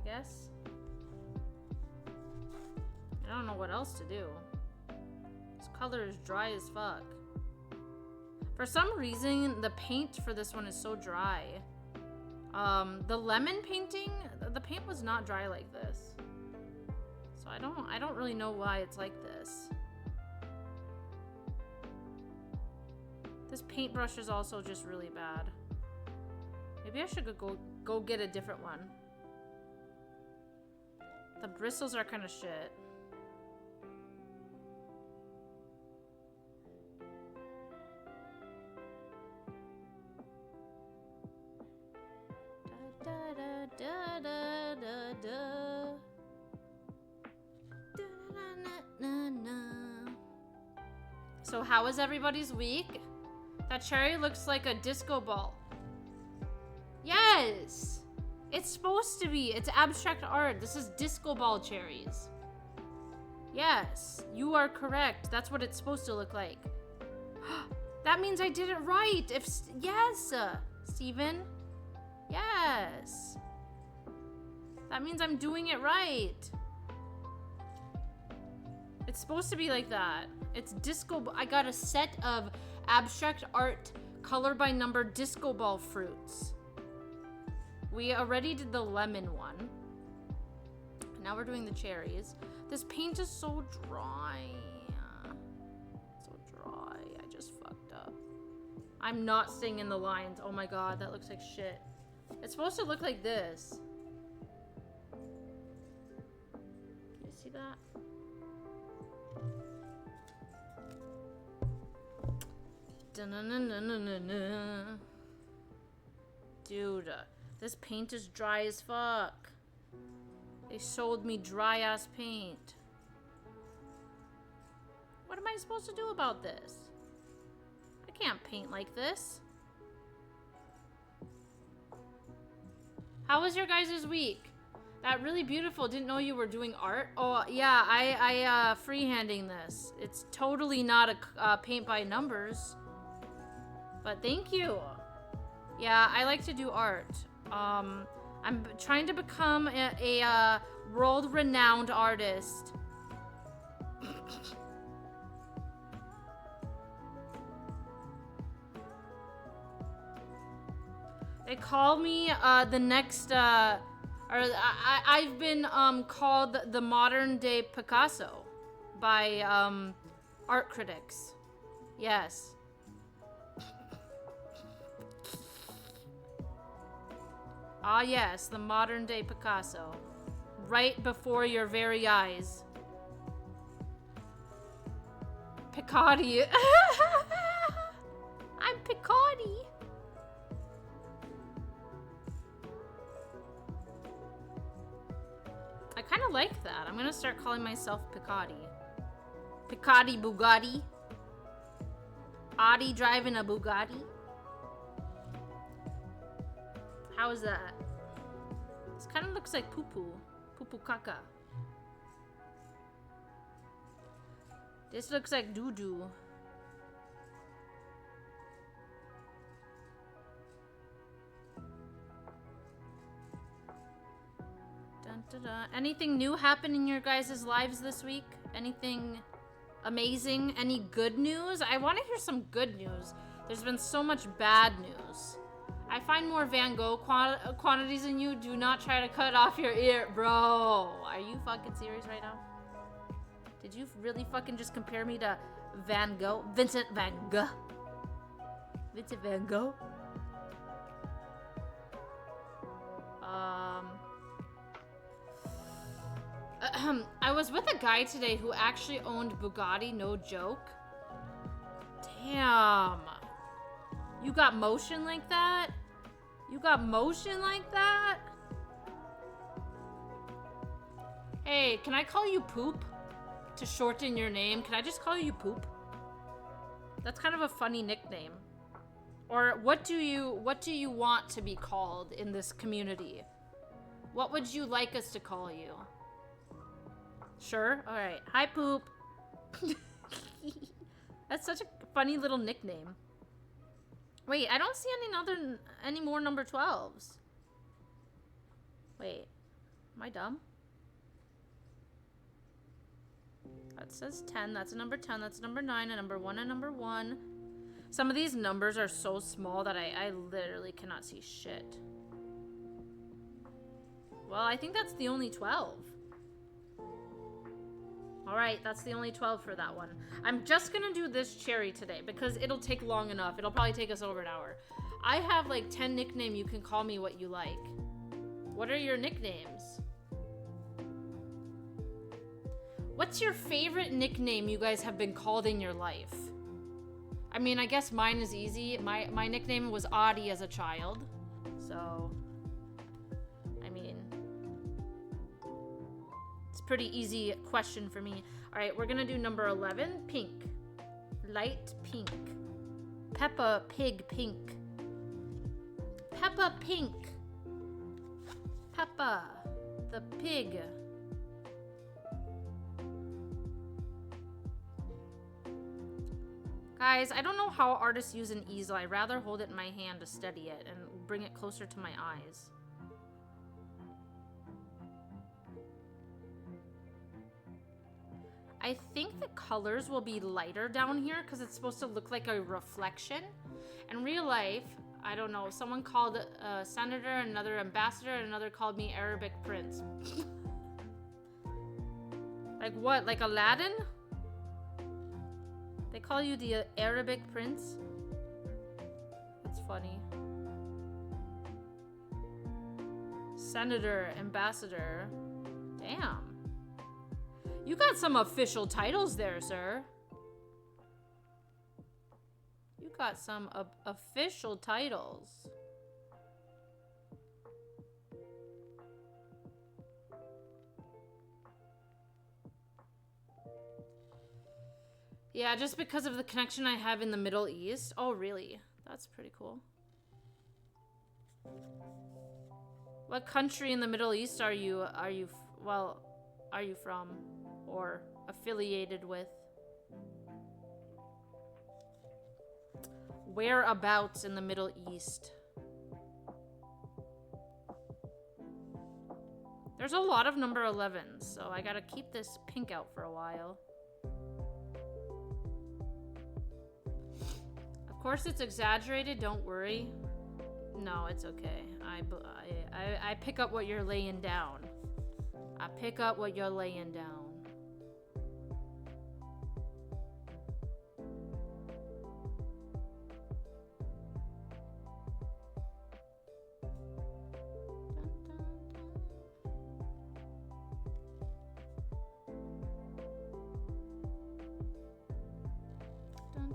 Guess. I don't know what else to do. This color is dry as fuck. For some reason, the paint for this one is so dry. The lemon painting, the paint was not dry like this. So I don't really know why it's like this. This paintbrush is also just really bad. Maybe I should go get a different one. The bristles are kind of shit. Da, da, da, da, da, da. Da, na, na, na, na. So how was everybody's week? That cherry looks like a disco ball. Yes! It's supposed to be. It's abstract art. This is disco ball cherries. Yes, you are correct. That's what it's supposed to look like. That means I did it right. Yes, Steven. Yes. That means I'm doing it right. It's supposed to be like that. It's disco. I got a set of abstract art color by number disco ball fruits. We already did the lemon one. Now we're doing the cherries. This paint is so dry. So dry. I just fucked up. I'm not staying in the lines. Oh my god, that looks like shit. It's supposed to look like this. Can you see that? Dun-dun-dun-dun-dun-dun. Dude. This paint is dry as fuck. They sold me dry ass paint. What am I supposed to do about this? I can't paint like this. How was your guys' week? That really beautiful. Didn't know you were doing art. Oh, yeah, I freehanding this. It's totally not a paint by numbers. But thank you. Yeah, I like to do art. I'm trying to become a world-renowned artist. They call me the next I've been called the modern day Picasso by art critics. Yes. Ah yes, the modern day Picasso. Right before your very eyes. Picardy. I'm Picardy. I kind of like that. I'm gonna start calling myself Picardy. Picardy Bugatti. Audie driving a Bugatti. How is that? This kind of looks like poo-poo. Poo-poo caca. This looks like doo-doo. Anything new happen in your guys' lives this week? Anything amazing? Any good news? I want to hear some good news. There's been so much bad news. I find more Van Gogh quantities in you. Do not try to cut off your ear. Bro, are you fucking serious right now? Did you really fucking just compare me to Van Gogh? Vincent Van Gogh. Vincent Van Gogh? I was with a guy today who actually owned Bugatti, no joke. Damn. You got motion like that? You got motion like that? Hey, can I call you Poop? To shorten your name, can I just call you Poop? That's kind of a funny nickname. Or what do you want to be called in this community? What would you like us to call you? Sure? Alright. Hi, Poop. That's such a funny little nickname. Wait, I don't see any more number 12s. Wait. Am I dumb? That says 10. That's a number 10. That's a number 9. A number 1. A number 1. Some of these numbers are so small that I literally cannot see shit. Well, I think that's the only 12. Alright, that's the only 12 for that one. I'm just gonna do this cherry today because it'll take long enough. It'll probably take us over an hour. I have like 10 nicknames. You can call me what you like. What are your nicknames? What's your favorite nickname you guys have been called in your life? I mean, I guess mine is easy. My nickname was Audrey as a child. So, I mean, it's a pretty easy question for me. All right, we're gonna do number 11, pink. Light pink. Peppa Pig pink. Peppa Pink. Peppa the pig. Guys, I don't know how artists use an easel. I'd rather hold it in my hand to steady it and bring it closer to my eyes. I think the colors will be lighter down here because it's supposed to look like a reflection. In real life, I don't know, someone called a senator, another ambassador, and another called me Arabic prince. Like what, like Aladdin? They call you the Arabic prince? That's funny. Senator, ambassador. Damn. You got some official titles there, sir. You got some official titles. Yeah, just because of the connection I have in the Middle East. Oh, really? That's pretty cool. What country in the Middle East are you from or affiliated with? Whereabouts in the Middle East? There's a lot of number 11s, so I gotta keep this pink out for a while. Of course it's exaggerated, don't worry. No, it's okay. I pick up what you're laying down. I pick up what you're laying down.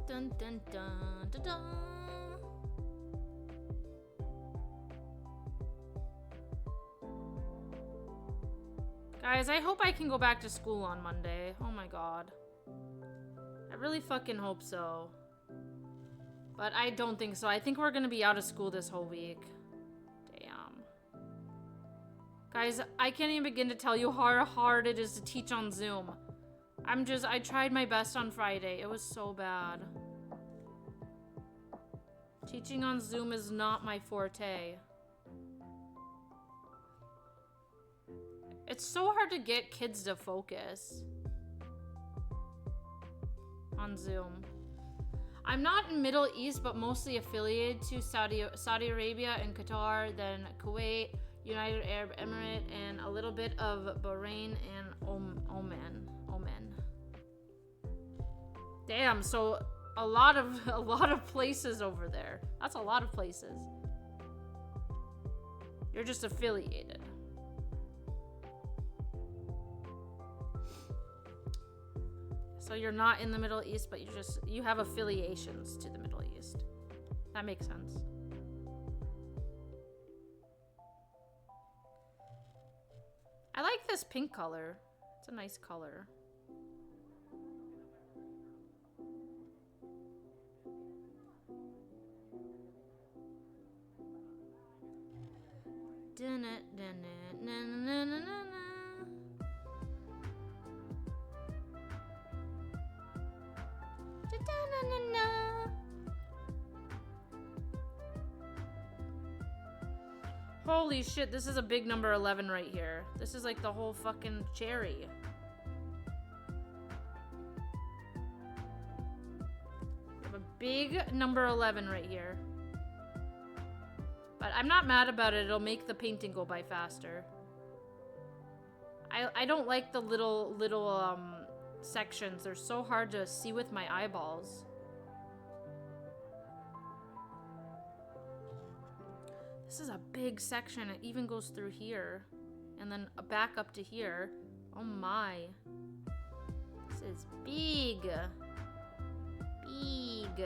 Dun dun dun dun dun. Guys, I hope I can go back to school on Monday. Oh my god. I really fucking hope so. But I don't think so. I think we're gonna be out of school this whole week. Damn. Guys, I can't even begin to tell you how hard it is to teach on Zoom. I tried my best on Friday. It was so bad. Teaching on Zoom is not my forte. It's so hard to get kids to focus on Zoom. I'm not in Middle East, but mostly affiliated to Saudi Arabia and Qatar, then Kuwait, United Arab Emirates, and a little bit of Bahrain and Oman. Damn, so a lot of places over there. That's a lot of places. You're just affiliated. So you're not in the Middle East, but you have affiliations to the Middle East. That makes sense. I like this pink color. It's a nice color. Holy shit, this is a big number 11 right here. This is like the whole fucking cherry. We have a big number 11 right here. But I'm not mad about it. It'll make the painting go by faster. I don't like the little sections. They're so hard to see with my eyeballs. This is a big section. It even goes through here. And then back up to here. Oh my. This is big. Big.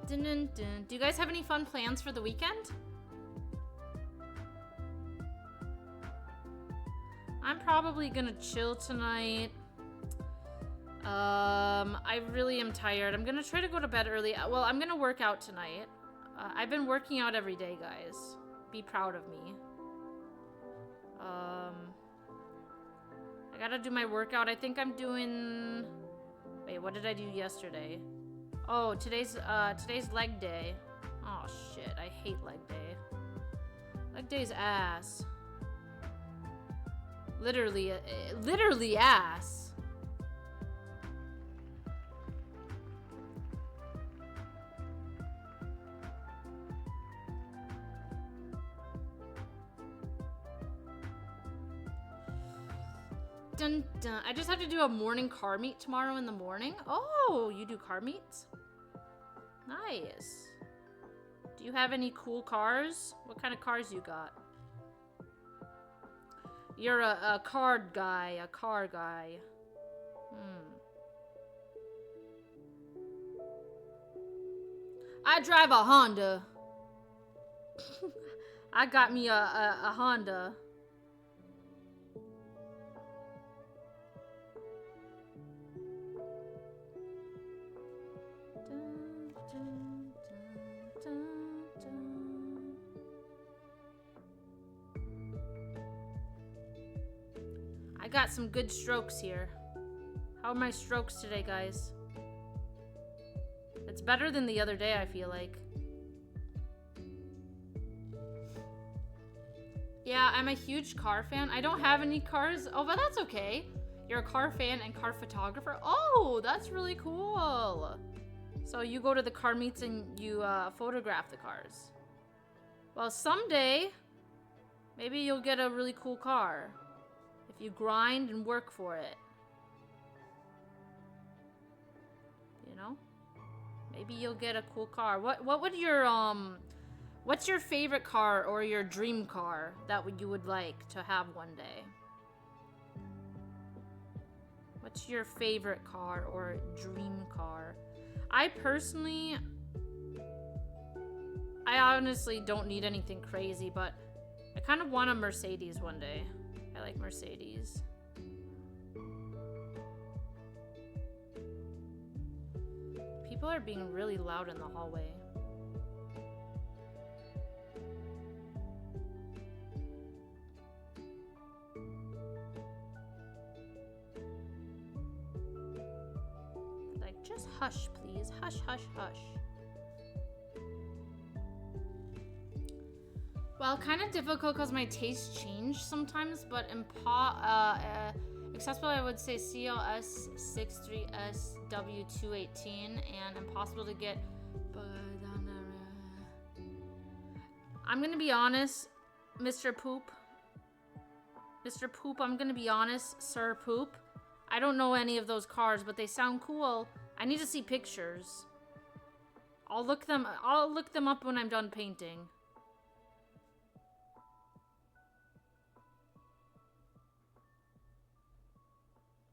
Dun, dun, dun. Do you guys have any fun plans for the weekend? I'm probably gonna chill tonight. I really am tired. I'm gonna try to go to bed early. Well, I'm gonna work out tonight. I've been working out every day, guys. Be proud of me. I gotta do my workout. I think I'm doing... Wait, what did I do yesterday? Oh, today's leg day. Oh shit, I hate leg day. Leg day's ass. Literally ass. Dun, dun. I just have to do a morning car meet tomorrow in the morning. Oh, you do car meets? Nice. Do you have any cool cars? What kind of cars you got? You're a car guy. I drive a Honda. I got me a Honda. I got some good strokes here. How are my strokes today, guys? It's better than the other day, I feel like. Yeah, I'm a huge car fan. I don't have any cars. Oh, but that's okay. You're a car fan and car photographer? Oh, that's really cool. So you go to the car meets and you photograph the cars. Well, someday, maybe you'll get a really cool car. If you grind and work for it. You know? Maybe you'll get a cool car. What would your, what's your favorite car or your dream car that you would like to have one day? What's your favorite car or dream car? I honestly don't need anything crazy, but I kind of want a Mercedes one day. I like Mercedes. People are being really loud in the hallway. Like, just hush, please. Hush, hush, hush. Well, kind of difficult because my tastes change sometimes, but accessible, I would say CLS 63SW218 and impossible to get. I'm gonna be honest, Mr. Poop. Mr. Poop, I'm gonna be honest, Sir Poop. I don't know any of those cars, but they sound cool. I need to see pictures. I'll look them up when I'm done painting.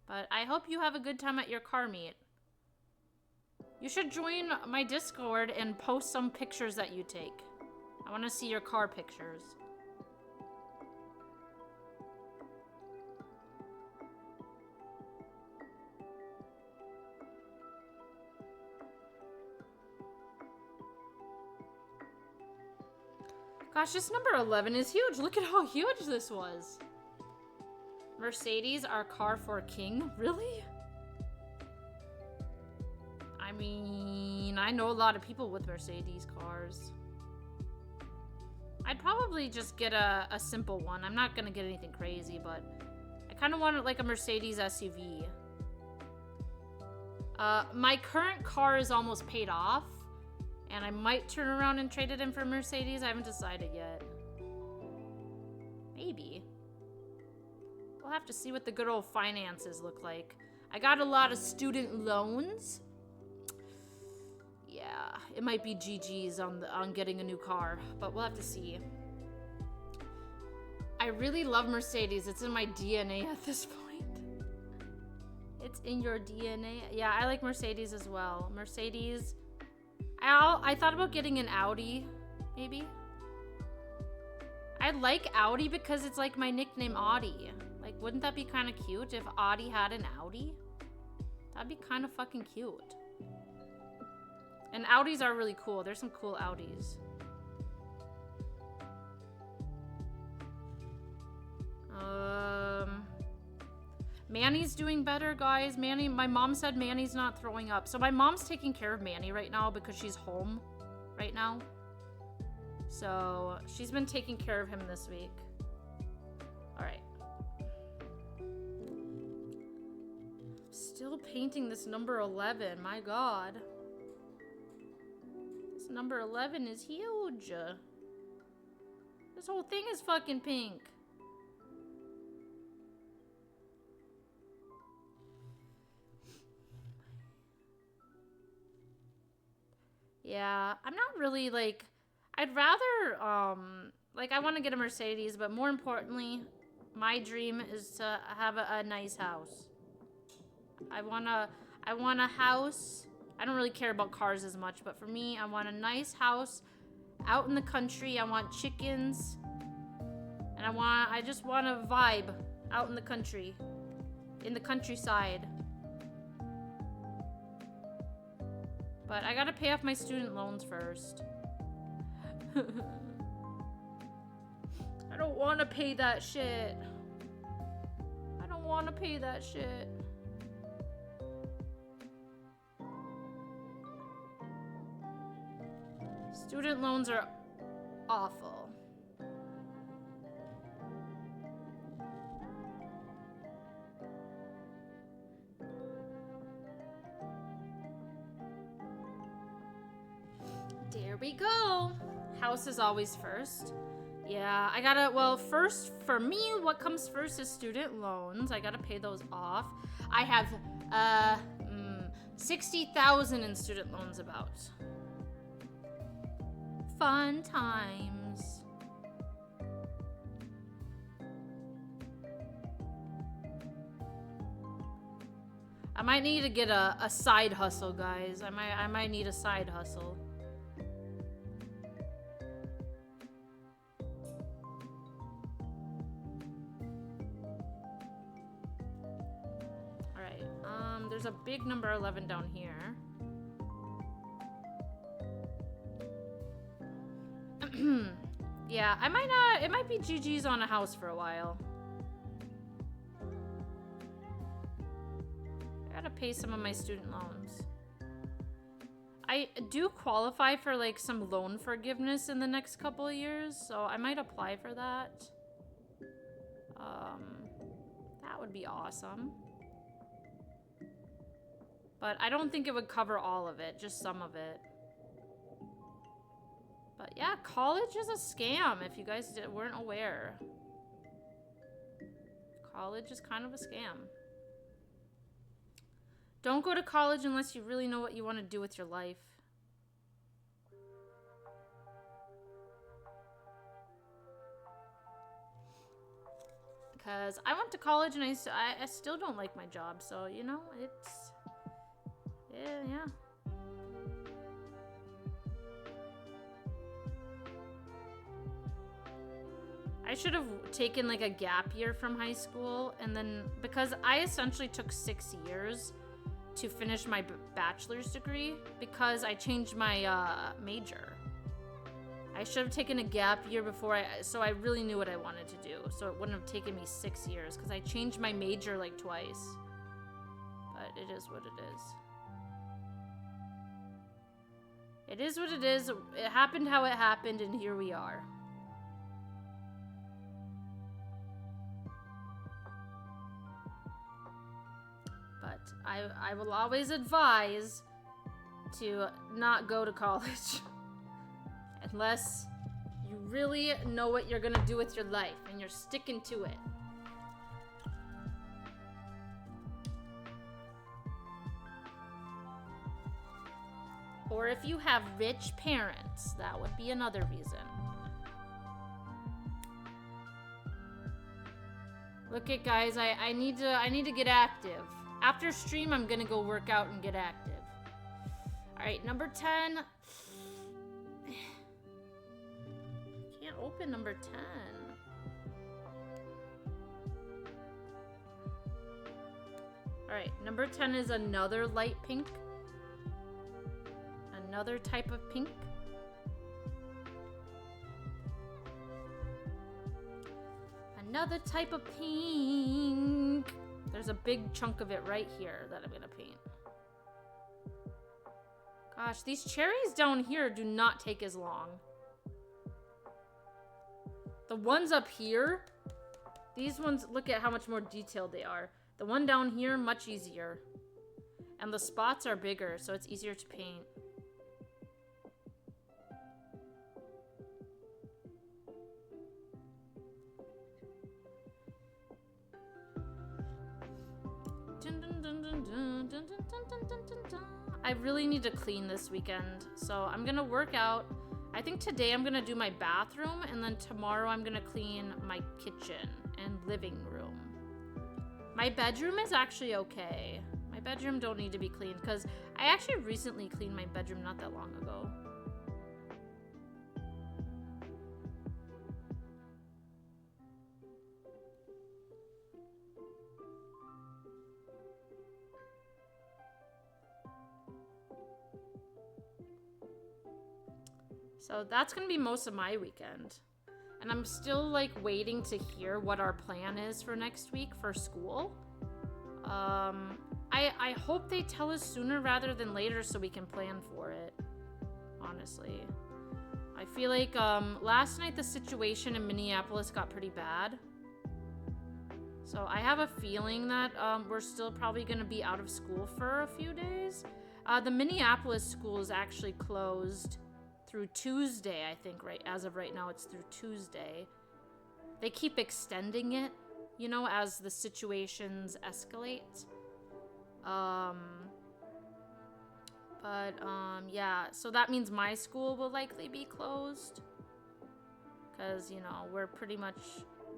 But I hope you have a good time at your car meet. You should join my Discord and post some pictures that you take. I want to see your car pictures. Gosh, this number 11 is huge. Look at how huge this was. Mercedes, our car for a king? Really? I mean, I know a lot of people with Mercedes cars. I'd probably just get a simple one. I'm not gonna get anything crazy, but I kind of want it like a Mercedes SUV. My current car is almost paid off, and I might turn around and trade it in for Mercedes. I haven't decided yet. Maybe. We'll have to see what the good old finances look like. I got a lot of student loans. Yeah, it might be GG's on getting a new car, but we'll have to see. I really love Mercedes. It's in my DNA at this point. It's in your DNA. Yeah, I like Mercedes as well. Mercedes. I thought about getting an Audi, maybe. I like Audi because it's like my nickname, Audie. Like, wouldn't that be kind of cute if Audie had an Audi? That'd be kind of fucking cute. And Audis are really cool. There's some cool Audis. Manny's doing better, guys. Manny, my mom said Manny's not throwing up. So my mom's taking care of Manny right now because she's home right now. So she's been taking care of him this week. All right. Still painting this number 11. My God. This number 11 is huge. This whole thing is fucking pink. Yeah, I'm not really like, I'd rather, like I want to get a Mercedes, but more importantly, my dream is to have a nice house. I want a house. I don't really care about cars as much, but for me, I want a nice house out in the country. I want chickens, and I just want a vibe out in the country, in the countryside. But I gotta pay off my student loans first. I don't want to pay that shit. I don't want to pay that shit. Student loans are awful. There we go. House is always first. Yeah, I gotta, well, first, for me, what comes first is student loans. I gotta pay those off. I have, 60,000 in student loans about. Fun times. I might need to get a side hustle, guys. I might need a side hustle. There's a big number 11 down here. Yeah, I might not, it might be GG's on a house for a while. I gotta pay some of my student loans. I do qualify for like some loan forgiveness in the next couple of years, so I might apply for that. That would be awesome. But I don't think it would cover all of it, just some of it. But yeah, college is a scam if you guys weren't aware. College is kind of a scam. Don't go to college unless you really know what you want to do with your life. Because I went to college and I still don't like my job, so you know, it's... Yeah. I should have taken like a gap year from high school, and then because I essentially took 6 years to finish my bachelor's degree because I changed my major. I should have taken a gap year before so I really knew what I wanted to do, so it wouldn't have taken me 6 years because I changed my major like twice. But it is what it is. It is what it is. It happened how it happened, and here we are. But I will always advise to not go to college unless you really know what you're gonna do with your life and you're sticking to it. Or if you have rich parents, that would be another reason. Look at guys, I need to get active. After stream, I'm gonna go work out and get active. All right, number 10. Can't open number 10. All right, number 10 is another light pink. Another type of pink. Another type of pink. There's a big chunk of it right here that I'm gonna paint. Gosh, these cherries down here do not take as long. The ones up here, these ones, look at how much more detailed they are. The one down here, much easier. And the spots are bigger, so it's easier to paint. I really need to clean this weekend, so I'm gonna work out. I think today I'm gonna do my bathroom, and then tomorrow I'm gonna clean my kitchen and living room. My bedroom is actually okay. My bedroom don't need to be cleaned because I actually recently cleaned my bedroom not that long ago. So that's gonna be most of my weekend. And I'm still like waiting to hear what our plan is for next week for school. I hope they tell us sooner rather than later so we can plan for it. Honestly. I feel like last night the situation in Minneapolis got pretty bad. So I have a feeling that we're still probably going to be out of school for a few days. The Minneapolis school is actually closed through Tuesday, I think, right? As of right now, it's through Tuesday. They keep extending it, you know, as the situations escalate. Yeah, so that means my school will likely be closed. Because, you know, we're pretty much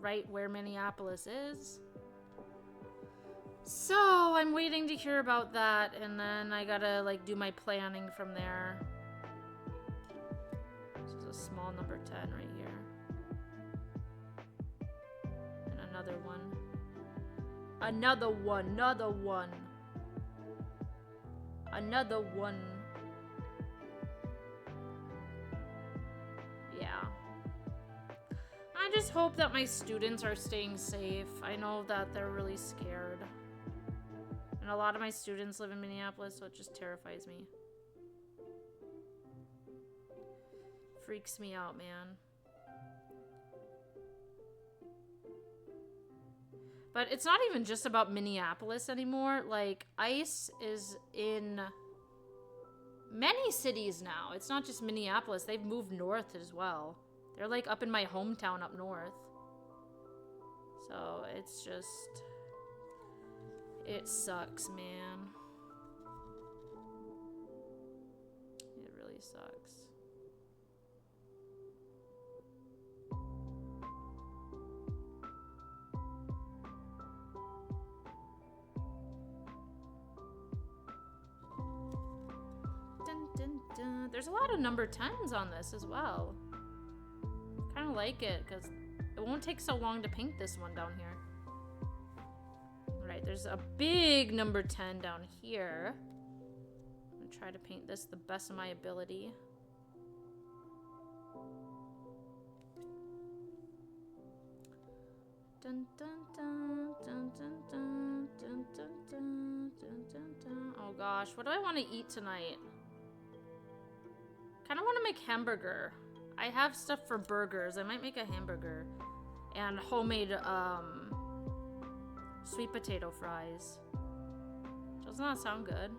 right where Minneapolis is. So, I'm waiting to hear about that, and then I gotta, like, do my planning from there. This is a small number 10 right here. And another one. Another one, another one. Another one. Yeah. I just hope that my students are staying safe. I know that they're really scared. And a lot of my students live in Minneapolis, so it just terrifies me. Freaks me out, man. But it's not even just about Minneapolis anymore. Like, ICE is in many cities now. It's not just Minneapolis. They've moved north as well. They're like up in my hometown up north. So it's just... It sucks, man. It really sucks. Dun, dun, dun. There's a lot of number 10s on this as well. Kind of like it because it won't take so long to paint this one down here. Alright, there's a big number 10 down here. I'm gonna try to paint this the best of my ability. Dun, dun, dun, dun, dun, dun, dun, dun, dun, dun, dun, dun. Oh gosh, what do I want to eat tonight? Kind of want to make hamburger. I have stuff for burgers. I might make a hamburger. And homemade, sweet potato fries. Doesn't that sound good?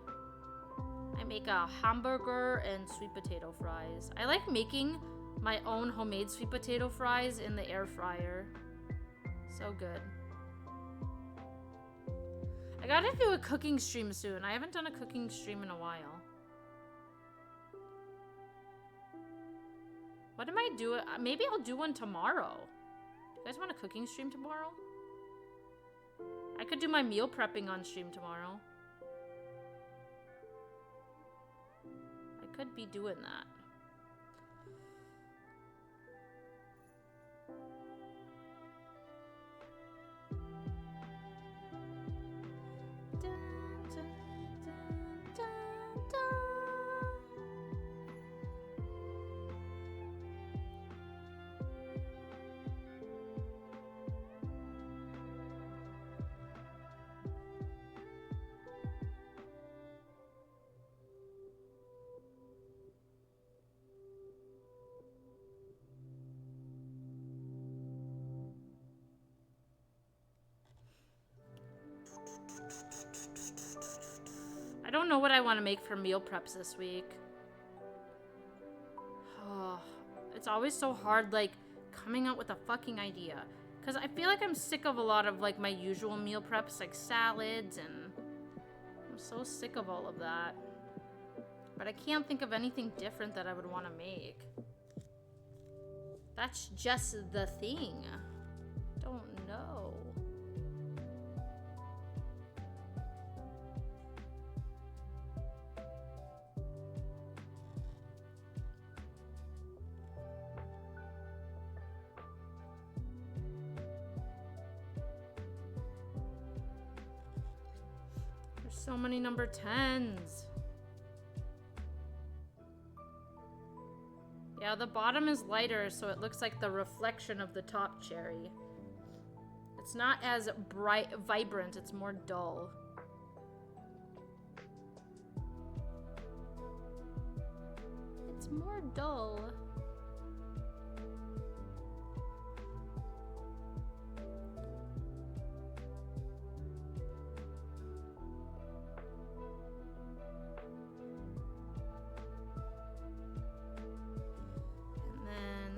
I make a hamburger and sweet potato fries. I like making my own homemade sweet potato fries in the air fryer. So good. I gotta do a cooking stream soon. I haven't done a cooking stream in a while. What am I doing? Maybe I'll do one tomorrow. You guys want a cooking stream tomorrow? I could do my meal prepping on stream tomorrow. I could be doing that. I don't know what I want to make for meal preps this week. Oh, it's always so hard, like, coming up with a fucking idea. Because I feel like I'm sick of a lot of, like, my usual meal preps, like salads, and I'm so sick of all of that. But I can't think of anything different that I would want to make. That's just the thing. Don't know. So many number 10s. Yeah, the bottom is lighter, so it looks like the reflection of the top cherry. It's not as bright, vibrant, it's more dull. It's more dull.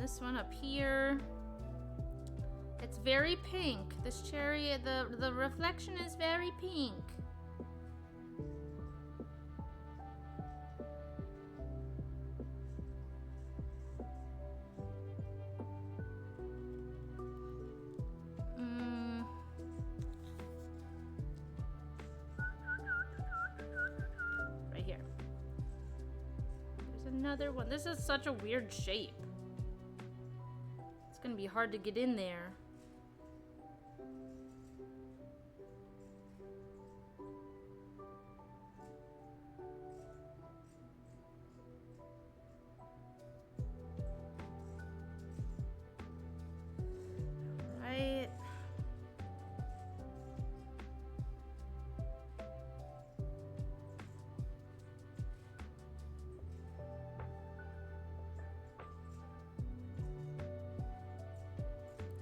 This one up here, it's very pink. This cherry, the reflection is very pink. Right here. There's another one. This is such a weird shape. It's gonna be hard to get in there. Right.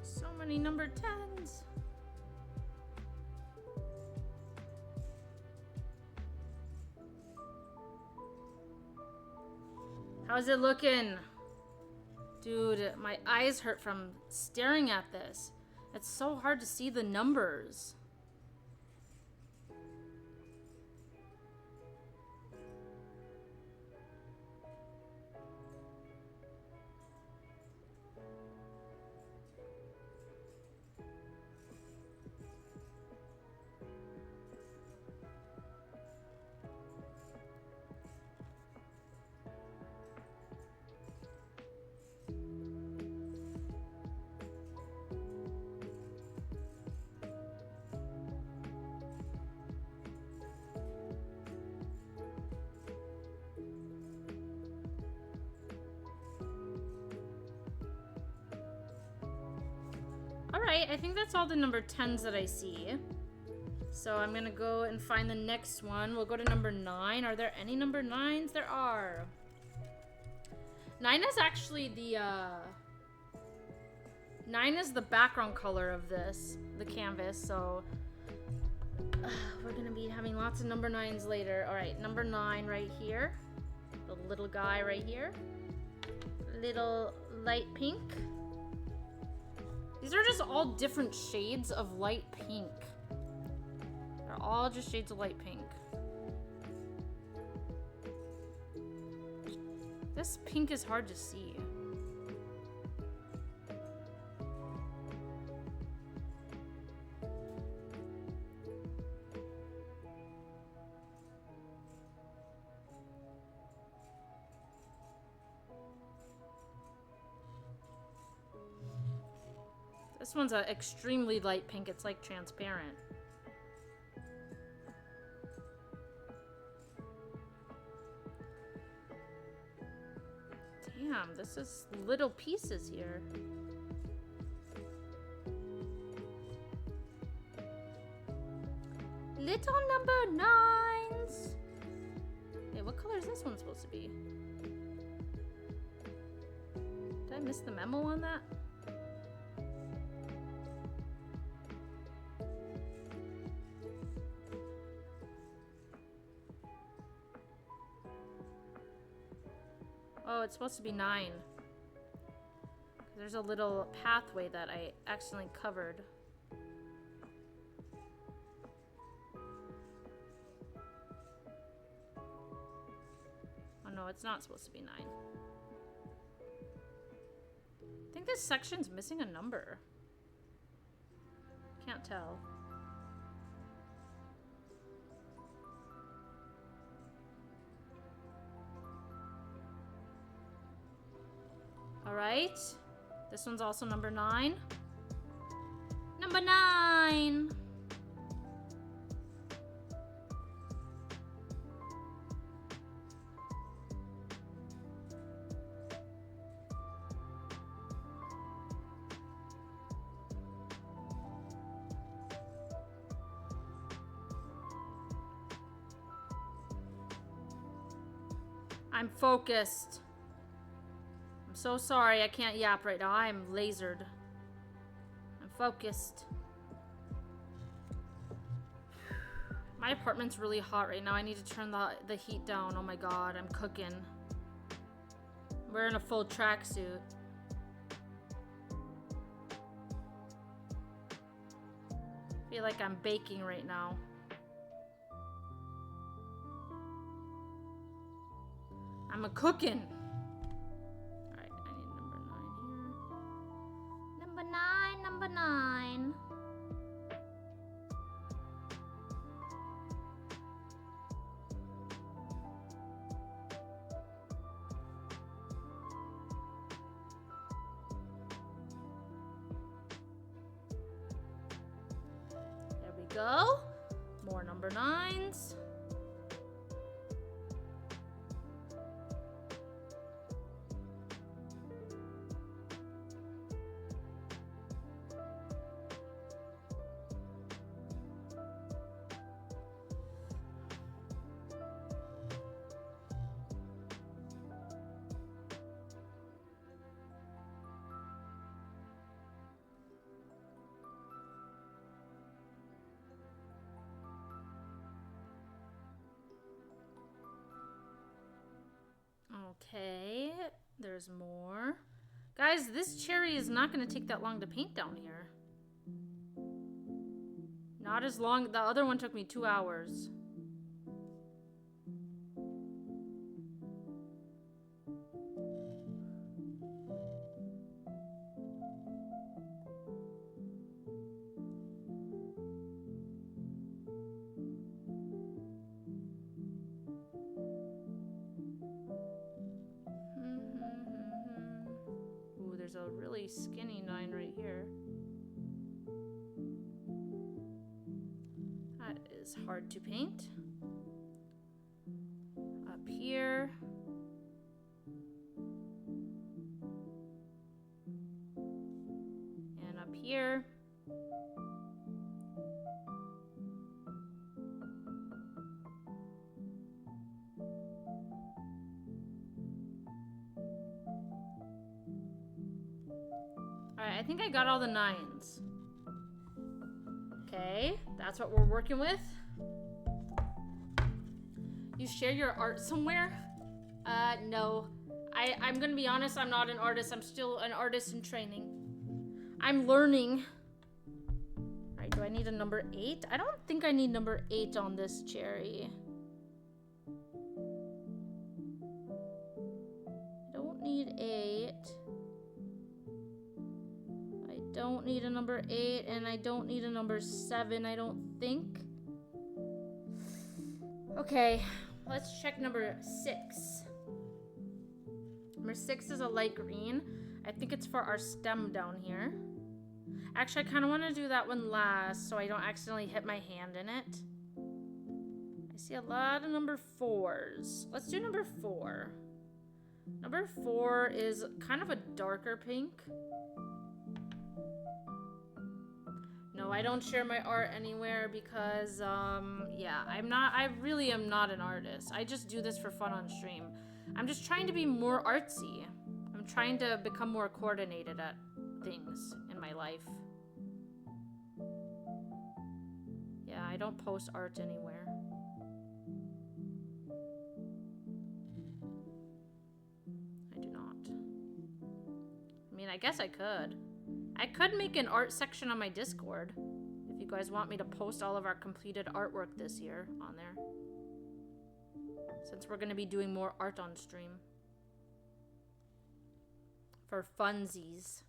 So many number 10s. How's it looking? Dude, my eyes hurt from staring at this. It's so hard to see the numbers. Alright, I think that's all the number 10s that I see. So I'm gonna go and find the next one. We'll go to number 9. Are there any number 9s? There are. 9 is actually the, 9 is the background color of this, the canvas, so we're gonna be having lots of number 9s later. Alright, number 9 right here. The little guy right here. Little light pink. These are just all different shades of light pink. They're all just shades of light pink. This pink is hard to see. This one's an extremely light pink. It's like transparent. Damn, this is little pieces here. Little number 9s. Hey, what color is this one supposed to be? Did I miss the memo on that? Oh, it's supposed to be 9. There's a little pathway that I accidentally covered. Oh no, it's not supposed to be 9. I think this section's missing a number. Can't tell. Alright. This one's also number 9. Number 9! I'm focused. I'm so sorry. I can't yap right now. I'm lasered. I'm focused. My apartment's really hot right now. I need to turn the heat down. Oh my god, I'm cooking. I'm wearing a full tracksuit. I feel like I'm baking right now. I'm a cooking. Alright, I need number 9 here. Number 9, number 9. There we go. More number 9s. Okay, there's more. Guys, this cherry is not going to take that long to paint down here. Not as long. The other one took me 2 hours. Ooh, there's a really skinny 9 right here. That is hard to paint. Up here. And up here. Alright, I think I got all the 9s. Okay, that's what we're working with. You share your art somewhere? No. I'm gonna be honest, I'm not an artist. I'm still an artist in training. I'm learning. Alright, do I need a number 8? I don't think I need number 8 on this cherry. I don't need 8. I don't need a number 8, and I don't need a number 7, I don't think. Okay, let's check number 6. Number 6 is a light green. I think it's for our stem down here. Actually, I kind of want to do that one last so I don't accidentally hit my hand in it. I see a lot of number 4s. Let's do number 4. Number 4 is kind of a darker pink. No, I don't share my art anywhere because, yeah, I really am not an artist. I just do this for fun on stream. I'm just trying to be more artsy. I'm trying to become more coordinated at things in my life. Yeah, I don't post art anywhere. I do not. I mean, I guess I could. I could make an art section on my Discord if you guys want me to post all of our completed artwork this year on there. Since we're going to be doing more art on stream. For funsies.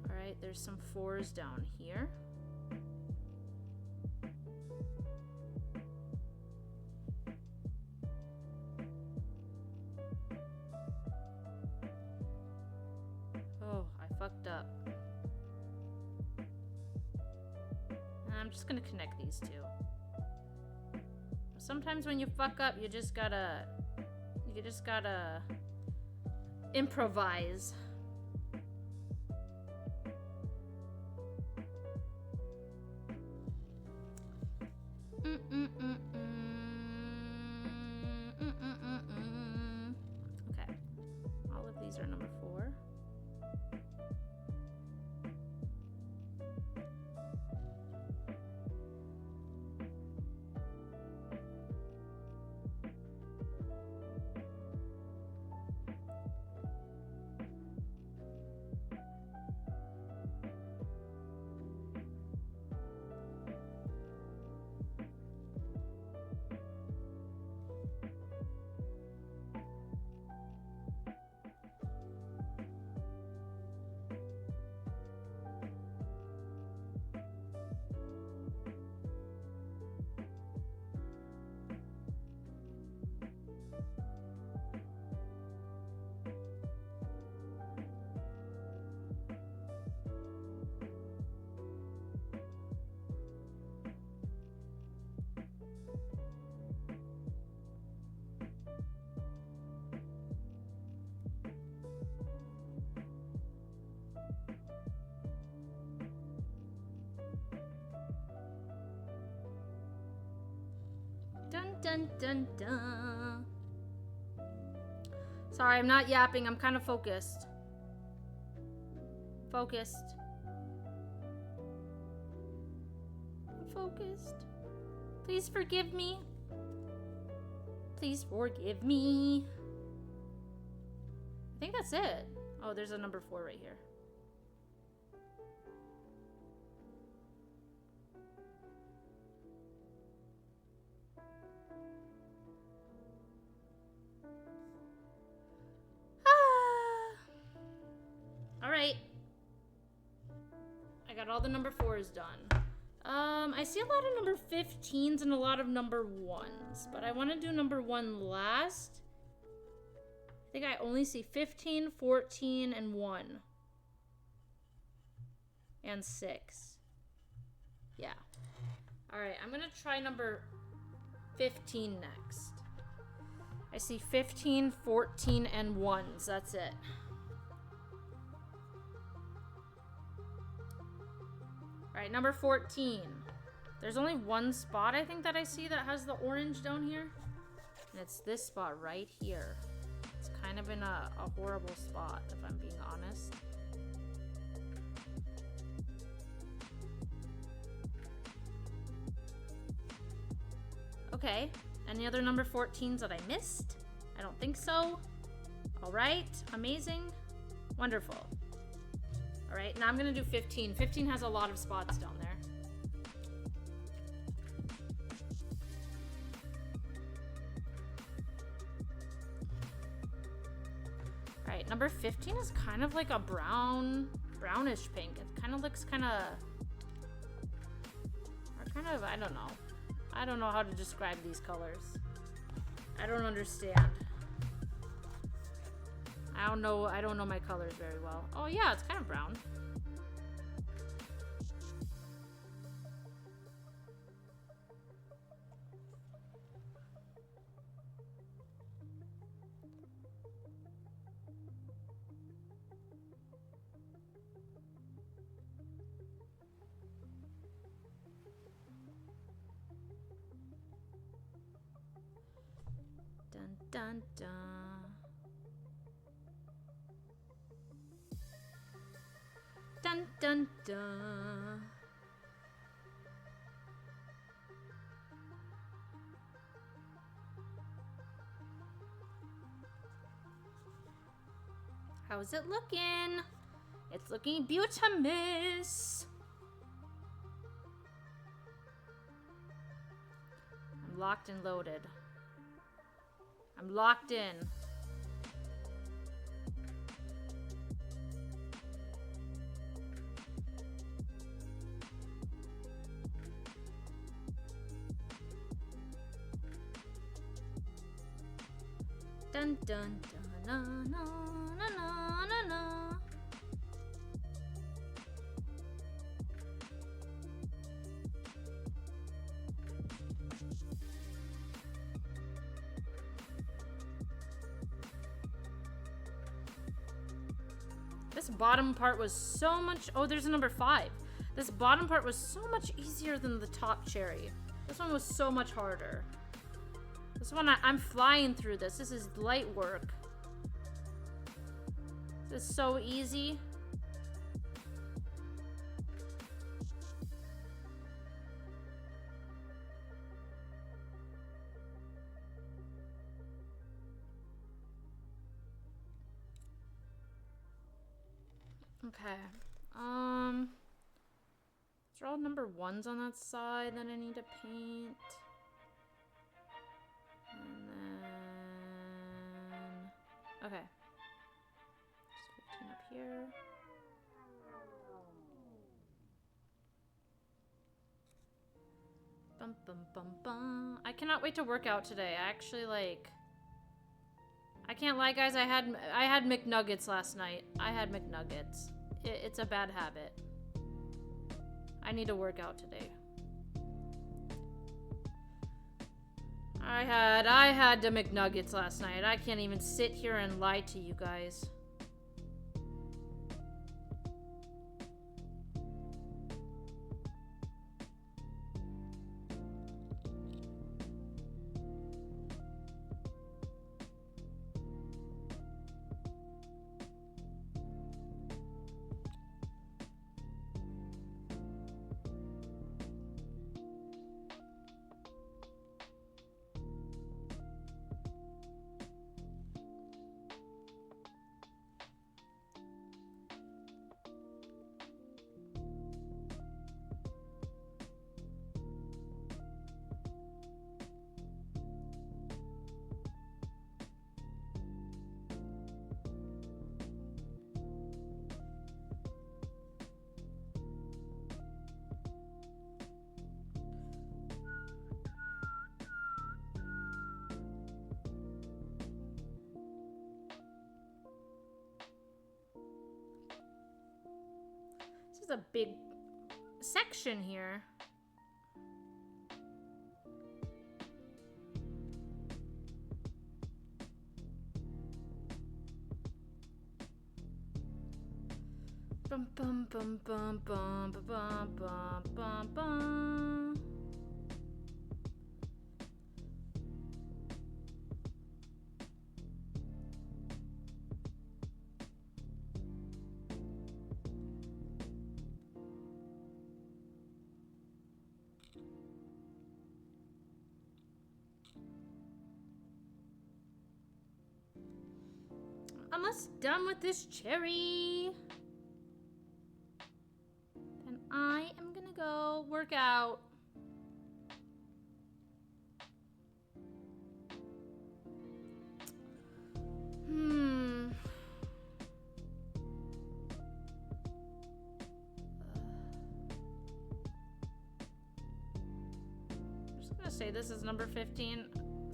Alright, there's some 4s down here. Oh, I fucked up. I'm just gonna connect these two. Sometimes when you fuck up, you just gotta improvise. Okay. All of these are number 4. Dun dun dun dun. Sorry, I'm not yapping. I'm kind of focused. Focused. I'm focused. Please forgive me. Please forgive me. I think that's it. Oh, there's a number 4 right here. All right. I got all the number 4s done. I see a lot of number 15s and a lot of number 1s, but I want to do number 1 last. I think I only see 15, 14, and 1. And 6. Yeah. All right, I'm going to try number 15 next. I see 15, 14, and 1s. That's it. All right, number 14. There's only one spot I think that I see that has the orange down here. And it's this spot right here. It's kind of in a horrible spot, if I'm being honest. Okay, any other number 14s that I missed? I don't think so. All right, amazing, wonderful. All right, now I'm gonna do 15. 15 has a lot of spots down there. All right, number 15 is kind of like a brownish pink. It kind of looks I don't know. I don't know how to describe these colors. I don't understand. I don't know my colors very well. Oh yeah, it's kind of brown. Dun dun dun. Dun dun dun. How's it looking? It's looking beautimous. I'm locked and loaded. I'm locked in. Dun dun dun na na na na na na. This bottom part was so much... Oh, there's a number 5. This bottom part was so much easier than the top cherry. This one was so much harder. This one, I'm flying through this. This is light work. This is so easy. Okay. These are all number 1s on that side that I need to paint. And then... Okay. Just 15 up here. Bum bum bum bum. I cannot wait to work out today. I actually like... I can't lie, guys. I had McNuggets last night. I had McNuggets. It's a bad habit. I need to work out today. I had the McNuggets last night. I can't even sit here and lie to you guys. A big section here. Bum bum bum bum bum bum bum bum bum. Almost done with this cherry. Then I am gonna go work out. I'm just gonna say this is number 15.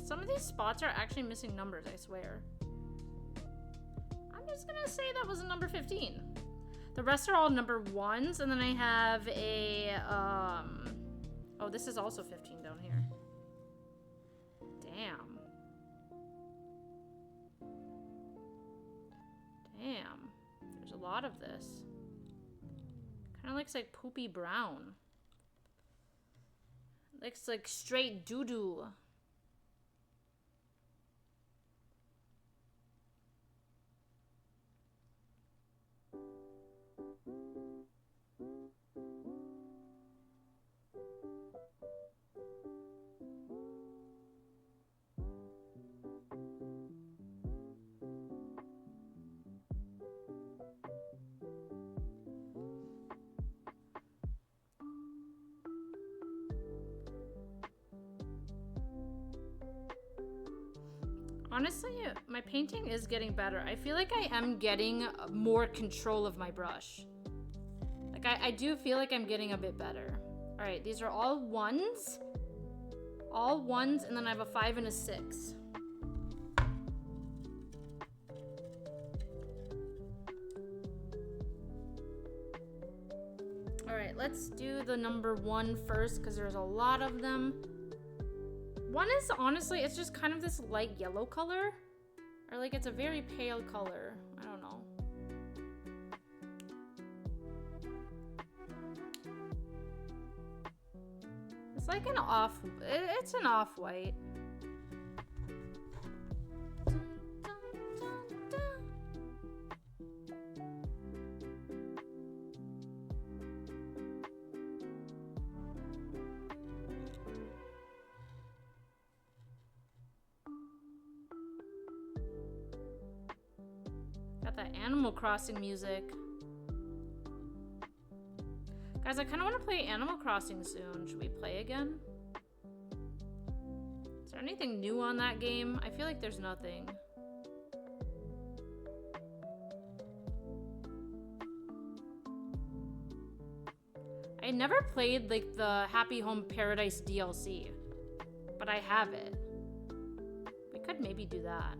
Some of these spots are actually missing numbers, I swear. I'm just gonna say that was a number 15. The rest are all number 1s, and then I have a, oh, this is also 15 down here. Damn. Damn. There's a lot of this. Kind of looks like poopy brown. Looks like straight doo-doo. Honestly, my painting is getting better. I feel like I am getting more control of my brush. Like, I do feel like I'm getting a bit better. All right, these are all 1s. All 1s, and then I have a 5 and a 6. All right, let's do the number 1 first, because there's a lot of them. 1 is, honestly, it's just kind of this light yellow color. Or like it's a very pale color. I don't know. It's like an off. It's an off-white. Got that Animal Crossing music. Guys, I kind of want to play Animal Crossing soon. Should we play again? Is there anything new on that game? I feel like there's nothing. I never played like the Happy Home Paradise DLC, but I have it. We could maybe do that.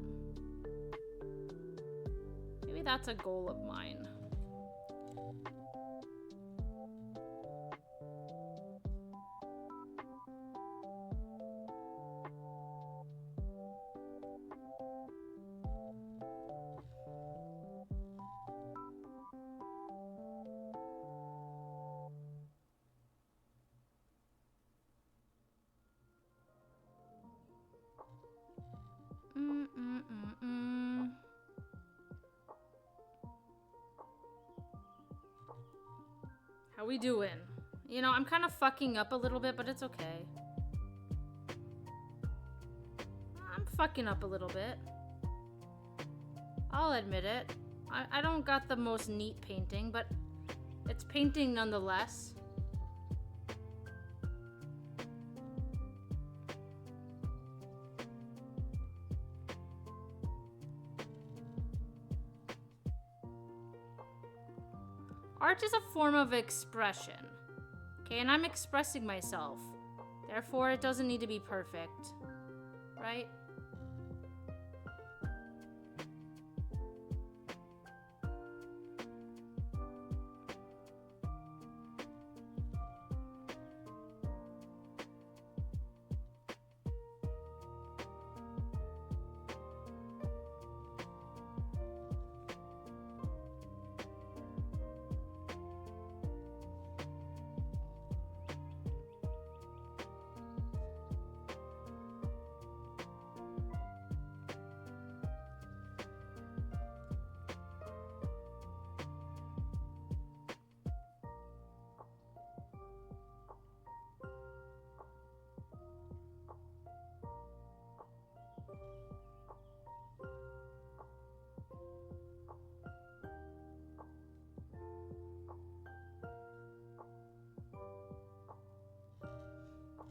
Maybe that's a goal of mine. How we doing? You know, I'm kind of fucking up a little bit, but it's okay. I'm fucking up a little bit. I'll admit it. I don't got the most neat painting, but it's painting nonetheless. Art is a form of expression, okay, and I'm expressing myself. Therefore, it doesn't need to be perfect, right?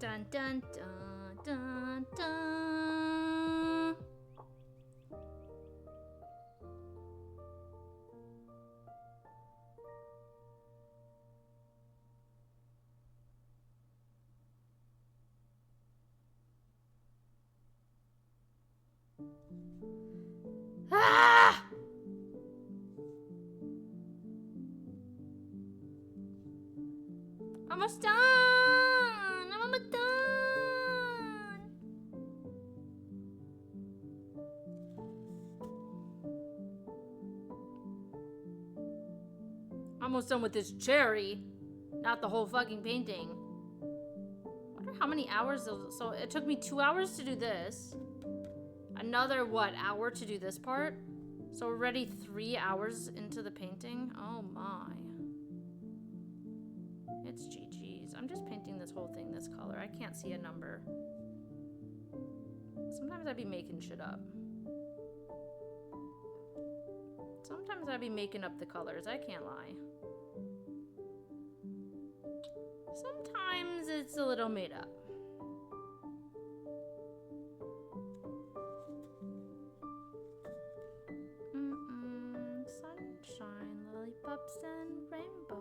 Dun dun dun dun dun. Ah! Almost done! I'm almost done! Almost done with this cherry. Not the whole fucking painting. Wonder how many hours so it took me 2 hours to do this. Another what, hour to do this part? So we're already 3 hours into the painting? Oh my. It's GG's. I'm just painting this whole thing this color. I can't see a number. Sometimes I'd be making shit up. Sometimes I'd be making up the colors. I can't lie. Sometimes it's a little made up. Sunshine, lollipops, and rainbows.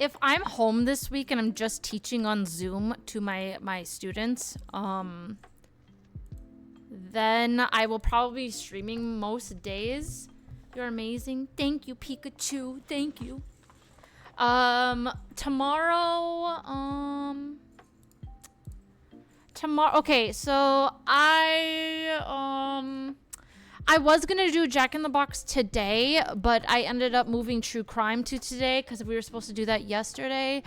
if I'm home this week and I'm just teaching on Zoom to my students, then I will probably be streaming most days. You're amazing. Thank you, Pikachu. Thank you. Tomorrow, okay, so I was gonna do Jack in the Box today, but I ended up moving True Crime to today because we were supposed to do that yesterday.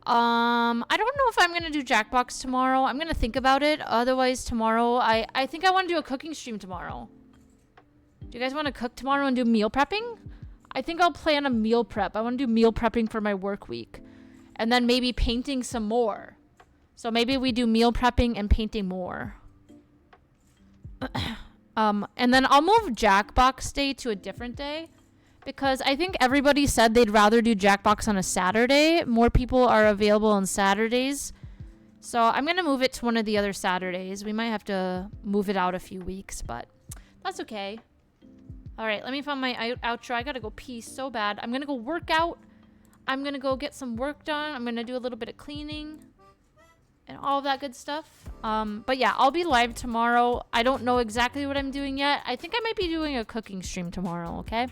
I don't know if I'm gonna do Jackbox tomorrow. I'm gonna think about it. Otherwise, tomorrow, I think I want to do a cooking stream tomorrow. Do you guys want to cook tomorrow and do meal prepping? I think I'll plan a meal prep. I want to do meal prepping for my work week. And then maybe painting some more. So maybe we do meal prepping and painting more. And then I'll move Jackbox Day to a different day. Because I think everybody said they'd rather do Jackbox on a Saturday. More people are available on Saturdays. So I'm going to move it to one of the other Saturdays. We might have to move it out a few weeks, but that's okay. All right, let me find my outro. I got to go pee so bad. I'm going to go work out. I'm going to go get some work done. I'm going to do a little bit of cleaning and all of that good stuff. But yeah, I'll be live tomorrow. I don't know exactly what I'm doing yet. I think I might be doing a cooking stream tomorrow, okay?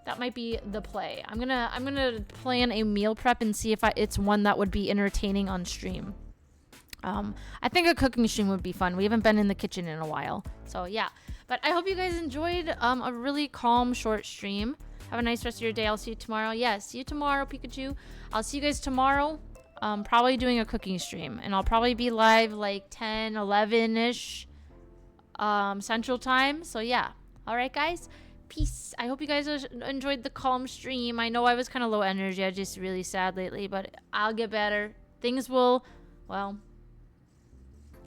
That might be the play. I'm gonna plan a meal prep and see if it's one that would be entertaining on stream. I think a cooking stream would be fun. We haven't been in the kitchen in a while. So yeah. But I hope you guys enjoyed a really calm, short stream. Have a nice rest of your day. I'll see you tomorrow. Yeah, see you tomorrow, Pikachu. I'll see you guys tomorrow. Probably doing a cooking stream. And I'll probably be live like 10, 11-ish Central Time. So yeah. All right, guys. Peace. I hope you guys enjoyed the calm stream. I know I was kind of low energy. I'm just really sad lately. But I'll get better. Things will... Well...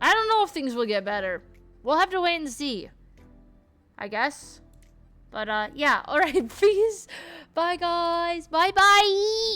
I don't know if things will get better. We'll have to wait and see. I guess. But, yeah. Alright, peace. Bye, guys. Bye-bye.